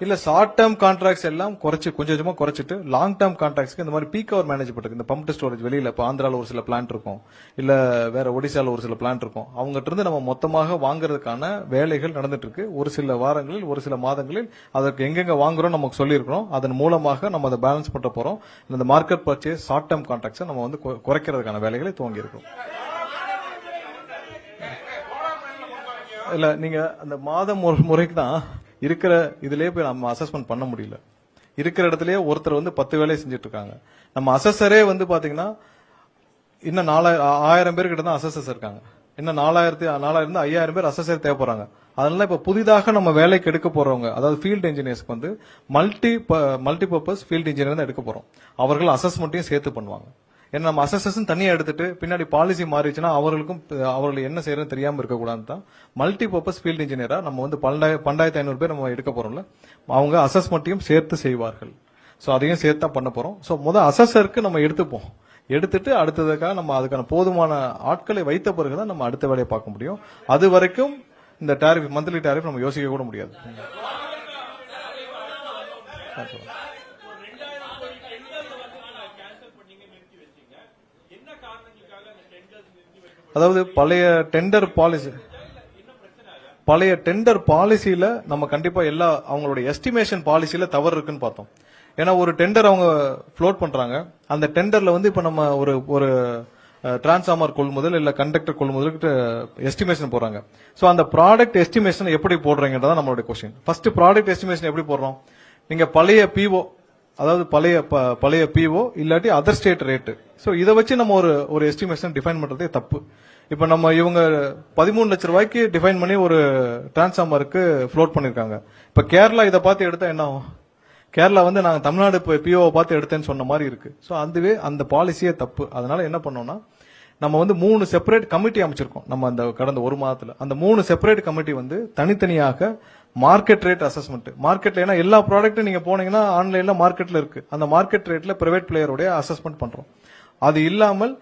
இல்ல ஷார்ட் டேர்ம் கான்ட்ராக்ட்ஸ் எல்லாம் குறைச்சு கொஞ்சம் கொஞ்சமா குறைச்சிட்டு லாங் டேர்ம் கான்ட்ராக்ட்ஸ்க்கு இந்த மாதிரி பீக் அவர் மேனேஜ்மெண்ட் இந்த பம்ப் ஸ்டோரேஜ் வெளியில இப்போ ஆந்திரால ஒரு சில பிளான்ட் இருக்கும், இல்ல வேற ஒடிசால ஒரு சில பிளான்ட் இருக்கும். அவங்ககிட்ட இருந்து நம்ம மொத்தமாக வாங்குறதுக்கான வேலைகள் நடந்துட்டு இருக்கு. ஒரு சில வாரங்களில் ஒரு சில மாதங்களில் அதற்கு எங்கெங்க வாங்குறோம் நமக்கு சொல்லியிருக்கிறோம். அதன் மூலமாக நம்ம அதை பேலன்ஸ் பண்ண போறோம். இந்த market purchase short term contracts நம்ம வந்து குறைக்கிறதுக்கான வேலைகளை துவங்கி இருக்கோம். இல்ல நீங்க அந்த மாதம் ஒரு முறைக்கு தான் இருக்கிற இதுலயே போய் நம்ம அசஸ்மெண்ட் பண்ண முடியல. இருக்கிற இடத்துலயே ஒருத்தர் வந்து 10 வேலையை செஞ்சுட்டு இருக்காங்க. நம்ம அசஸரே வந்து பாத்தீங்கன்னா இன்னும் 4000 பேர்கிட்ட தான் அசஸர்ஸ் இருக்காங்க. இன்னும் 4000 5000 பேர் அசஸர் தேவைப்படுறாங்க. அதனால இப்ப புதிதாக நம்ம வேலைக்கு எடுக்க போறவங்க, அதாவது ஃபீல்ட் இன்ஜினியர்ஸ்க்கு வந்து மல்டி பர்பஸ் ஃபீல்ட் இன்ஜினியர் தான் எடுக்க போறோம். அவர்கள் அசஸ்மெண்ட்டையும் சேர்த்து பண்ணுவாங்க. ஏன்னா நம்ம அசஸர்ஸ் தனியா எடுத்துட்டு பின்னாடி பாலிசி மாறிச்சுன்னா அவர்கள் என்ன செய்யறதுன்னு தெரியாம இருக்கக்கூடாது தான் மல்டி பர்பஸ் ஃபீல்ட் இன்ஜினியரா நம்ம வந்து 12,500 பேர் நம்ம எடுக்க போறோம்ல, அவங்க அசஸ்மெண்ட்டையும் சேர்த்து செய்வார்கள். சோ அதையும் சேர்த்து தான் பண்ண போறோம். சோ அசஸருக்கு நம்ம எடுத்துப்போம். எடுத்துட்டு அடுத்ததுக்காக நம்ம அதுக்கான போதுமான ஆட்களை வைத்த பிறகுதான் நம்ம அடுத்த வேலையை பார்க்க முடியும். அது வரைக்கும் இந்த டாரிஃப் மந்த்லி டாரிஃப் நம்ம யோசிக்க கூட முடியாது. அதாவது பழைய டெண்டர் பாலிசியில நம்ம கண்டிப்பா எல்லா அவங்களுடைய எஸ்டிமேஷன் பாலிசியில தவறு இருக்குன்னு பார்த்தோம். ஏன்னா ஒரு டெண்டர் அவங்க ஃப்ளோட் பண்றாங்க. அந்த டெண்டர்ல வந்து இப்ப நம்ம ஒரு டிரான்ஸ்ஃபார்மர் கொள்முதல் இல்ல கண்டக்டர் கொள்முதலுக்கு எஸ்டிமேஷன் போறாங்க. சோ அந்த ப்ராடக்ட் எஸ்டிமேஷன் எப்படி போடுறீங்கன்றதான் நம்மளுடைய கொஸ்டின். ஃபர்ஸ்ட் ப்ராடக்ட் எஸ்டிமேஷன் எப்படி போடுறோம்? நீங்க பழைய பிஓ, அதாவது பழைய பிஓ இல்லாட்டி அதர் ஸ்டேட் ரேட்டு. சோ இதை வச்சு நம்ம ஒரு எஸ்டிமேஷன் டிஃபைன் பண்றதே தப்பு. இப்ப நம்ம இவங்க 13 லட்சம் ரூபாய்க்கு டிஃபைன் பண்ணி ஒரு டிரான்ஸ்ஃபார்மருக்கு ஃப்ளோட் பண்ணிருக்காங்க. இப்ப கேரளா இதை பார்த்து எடுத்தா என்ன ஆகும்? கேரளா வந்து நாங்க தமிழ்நாடு பிஓவை பார்த்து எடுத்தேன்னு சொன்ன மாதிரி இருக்கு. சோ அதுவே அந்த பாலிசியே தப்பு. அதனால என்ன பண்ணோம்னா நம்ம வந்து 3 செப்பரேட் கமிட்டி அமைச்சிருக்கோம். நம்ம அந்த கடந்த ஒரு மாதத்துல அந்த 3 செப்பரேட் கமிட்டி வந்து தனித்தனியாக மார்க்கெட் ரேட் அசஸ்மெண்ட், மார்க்கெட்ல ஏன்னா எல்லா ப்ராடக்ட்டும் நீங்க போனீங்கன்னா ஆன்லைன்ல மார்க்கெட்ல இருக்கு. அந்த மார்க்கெட் ரேட்ல பிரைவேட் பிளேயருடைய அசஸ்மெண்ட் பண்றோம். அது இல்லாமல்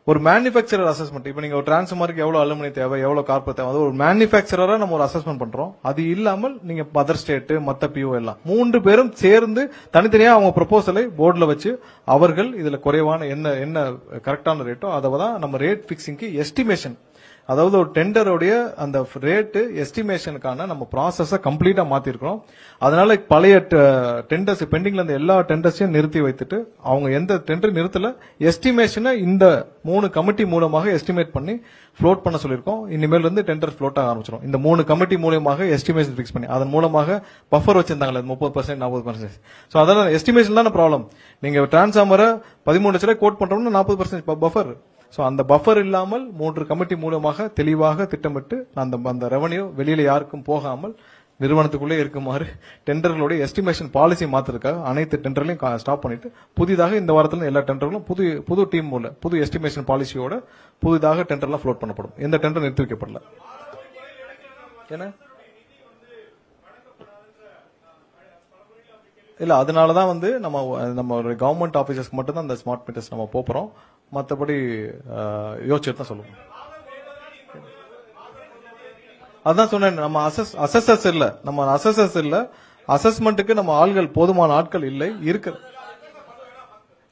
ஒரு மேனுபேக்சரர் அசஸ்மெண்ட், இப்ப நீங்க ஒரு டிரான்ஸ்ஃபார்மருக்கு எவ்வளவு அலுமினி தேவை, எவ்வளவு கார்பர் தேவை, ஒரு மேனுபேக்சரரா நம்ம ஒரு அசஸ்மெண்ட் பண்றோம். அது இல்லாமல் நீங்க அதர் ஸ்டேட் மத்த பிஓ எல்லாம் 3 பேரும் சேர்ந்து தனித்தனியா அவங்க ப்ரொபோசலை போர்டுல வச்சு அவர்கள் இதுல குறைவான என்ன கரெக்டான ரேட்டோ அதை தான் நம்ம ரேட் பிக்சிங்க்கு எஸ்டிமேஷன், அதாவது ஒரு டெண்டருடைய அந்த ரேட்டு எஸ்டிமேஷனுக்கான நம்ம ப்ராசஸ கம்ப்ளீட்டா மாத்திருக்கிறோம். அதனால பழைய டெண்டர்ஸ் பெண்டிங்ல இருந்த எல்லா டெண்டர்ஸையும் நிறுத்தி வைத்துட்டு அவங்க எந்த டெண்டர் நிறுத்தல எஸ்டிமேஷனை இந்த 3 கமிட்டி மூலமாக எஸ்டிமேட் பண்ணி ஃப்ளோட் பண்ண சொல்லியிருக்கோம். இனிமேல் இருந்து டெண்டர் ஃப்ளோட் ஆக ஆரம்பிச்சிடும். இந்த 3 கமிட்டி மூலமாக எஸ்டிமேஷன் பிக்ஸ் பண்ணி அதன் மூலமாக பஃபர் வச்சிருந்தாங்களே 30% 40%. சோ அதனால எஸ்டிமேஷன் தான ப்ராப்ளம். நீங்க டிரான்ஸ்ஃபார்மரை 13 லட்சம் ரூபாய் கோட் பண்றோம்னா 40% பஃபர். சோ அந்த பஃபர் இல்லாமல் 3 கமிட்டி மூலமாக தெளிவாக திட்டமிட்டு அந்த ரெவன்யூ வெளியில யாருக்கும் போகாமல் நிறுவனத்துக்குள்ளே இருக்குமாறு டெண்டர்களுடைய எஸ்டிமேஷன் பாலிசி மாத்திருக்காக அனைத்து டெண்டர்களையும் ஸ்டாப் பண்ணிட்டு புதிதாக இந்த வாரத்தில் எல்லா டெண்டர்களும் புது டீம் மூலம் புது எஸ்டிமேஷன் பாலிசியோட புதிதாக டெண்டர்லாம் ஃப்ளோட் பண்ணப்படும். எந்த டெண்டர் நிறுத்தி வைக்கப்படல. என்ன இல்ல அதனாலதான் வந்து நம்ம கவர்மெண்ட் ஆபீசர்ஸ்க்கு மட்டும் தான் அந்த ஸ்மார்ட் மீட்டர்ஸ் நம்ம போறோம். மற்றபடி யோசிச்சுட்டு தான் சொல்லுவோம். அதான் சொன்னேன், நம்ம அசஸர்ஸ் இல்ல, நம்ம அசஸர்ஸ் இல்ல, அசஸ்மெண்ட்டுக்கு நம்ம ஆள்கள் போதுமான ஆட்கள் இல்லை இருக்கு.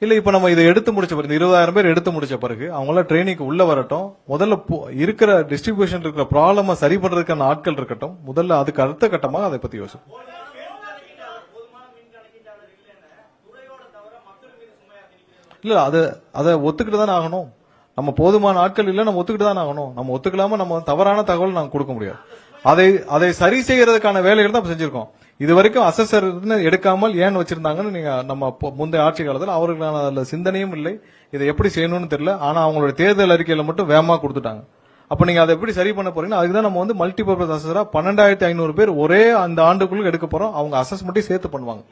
இல்ல இப்ப நம்ம இதை எடுத்து முடிச்ச பிறகு 20,000 பேர் எடுத்து முடிச்ச பிறகு அவங்கள ட்ரைனிங்க்கு உள்ள வரட்டும். முதல்ல இருக்கிற டிஸ்ட்ரிபியூஷன் இருக்கிற ப்ராப்ளம சரி பண்றதுக்கான ஆட்கள் இருக்கட்டும். முதல்ல அதுக்கு அடுத்த கட்டமாக அதை பத்தி யோசிப்போம். இல்ல அதை ஒத்துக்கிட்டு தானே ஆகணும். நம்ம போதுமான ஆட்கள் இல்ல, நம்ம ஒத்துக்கிட்டு தான் ஆகணும். நம்ம ஒத்துக்கலாம நம்ம தவறான தகவல் நாங்க கொடுக்க முடியாது. அதை சரி செய்யறதுக்கான வேலைகள் தான் செஞ்சிருக்கோம். இது வரைக்கும் அசஸர் எடுக்காமல் ஏன் வச்சிருந்தாங்கன்னு நீங்க நம்ம முந்தைய ஆட்சி காலத்தில் அவர்களுக்கான அதுல சிந்தனையும் இல்லை, இதை எப்படி செய்யணும்னு தெரியல. ஆனா அவங்களோட தேர்தல் அறிக்கையில மட்டும் வேகமா கொடுத்துட்டாங்க. அப்ப நீங்க அதை எப்படி சரி பண்ண போறீங்கன்னா அதுக்குதான் நம்ம வந்து மல்டிபர்பஸ் அசஸரா 12,500 பேர் ஒரே அந்த ஆண்டுக்குள்ள எடுக்க போறோம். அவங்க அசஸ்மெண்ட்டையும் சேர்த்து பண்ணுவாங்க.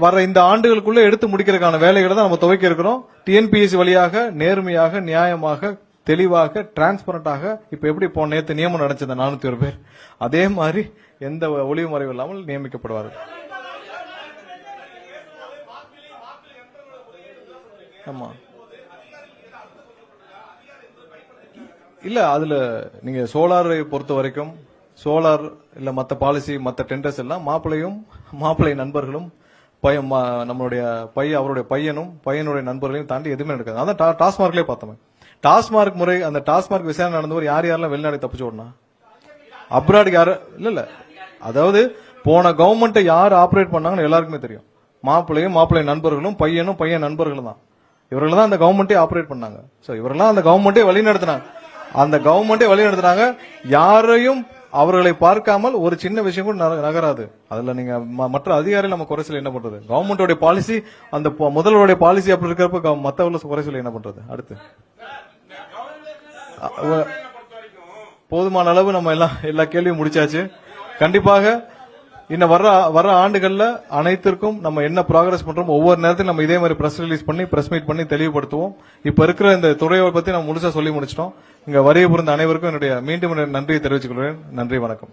வர்ற இந்த ஆண்டுகளுக்குள்ள எடுத்து முடிக்கிறதுக்கான வேலைகளை தான் நம்ம துவக்கி இருக்கிறோம். டிஎன்பிஎஸ்சி வழியாக நேர்மையாக, நியாயமாக, தெளிவாக, டிரான்ஸ்பரண்டாக இப்ப எப்படி நேற்று நியமனம் நடந்தது 401 பேர், அதே மாதிரி எந்த ஒளிவு மறைவு இல்லாமல் நியமிக்கப்படுவார்கள். ஆமா இல்ல, அதுல நீங்க சோலாரை பொறுத்த வரைக்கும் சோலார் இல்ல மத்த பாலிசி மத்த டெண்டர்ஸ் எல்லாம் மாப்பிள்ளை நண்பர்களும் நம்மளுடைய அவருடைய பையனுடைய நண்பர்களையும் தாண்டி எதுவுமே நடக்காது. அதான் டாஸ்மார்க்லயே பார்த்தோம். டாஸ்மார்க் முறை, அந்த டாஸ்மார்க் விசாரணை நடந்தவர் யாரெல்லாம் வெளிநாடு தப்பிச்சு ஓடனா, அப்ராடுக்கு யாரு இல்ல. அதாவது போன கவர்மெண்ட் யார் ஆபரேட் பண்ணாங்கன்னு எல்லாருக்குமே தெரியும். மாப்பிள்ளை நண்பர்களும் பையன் நண்பர்களும் தான். இவர்கள் தான் அந்த கவர்மெண்டே ஆபரேட் பண்ணாங்க. சோ இவரெல்லாம் அந்த கவர்மெண்டே வழிநடத்தினாங்க. யாரையும் அவர்களை பார்க்காமல் ஒரு சின்ன விஷயம் கூட நகராது. அதுல நீங்க மற்ற அதிகாரிகள் நம்ம குறைச்சல என்ன பண்றது? கவர்மெண்டோட பாலிசி, அந்த முதல்வருடைய பாலிசி அப்படி இருக்கிறப்ப மற்றவர்கள் குறைச்சல என்ன பண்றது? அடுத்து போதுமான அளவு நம்ம எல்லா கேள்வியும் முடிச்சாச்சு. கண்டிப்பாக இன்னும் வர்ற ஆண்டுகள்ல அனைத்திற்கும் நம்ம என்ன ப்ராக்ரஸ் பண்றோம் ஒவ்வொரு நேரத்திலும் நம்ம இதே மாதிரி பிரஸ் ரிலீஸ் பண்ணி பிரஸ் மீட் பண்ணி தெளிவுபடுத்துவோம். இப்ப இருக்கிற இந்த துறையை பத்தி நம்ம முழுசா சொல்லி முடிச்சிட்டோம். இங்க வருகை புரிந்த அனைவருக்கும் என்னுடைய மீண்டும் நன்றியை தெரிவித்துக் கொள்கிறேன். நன்றி, வணக்கம்.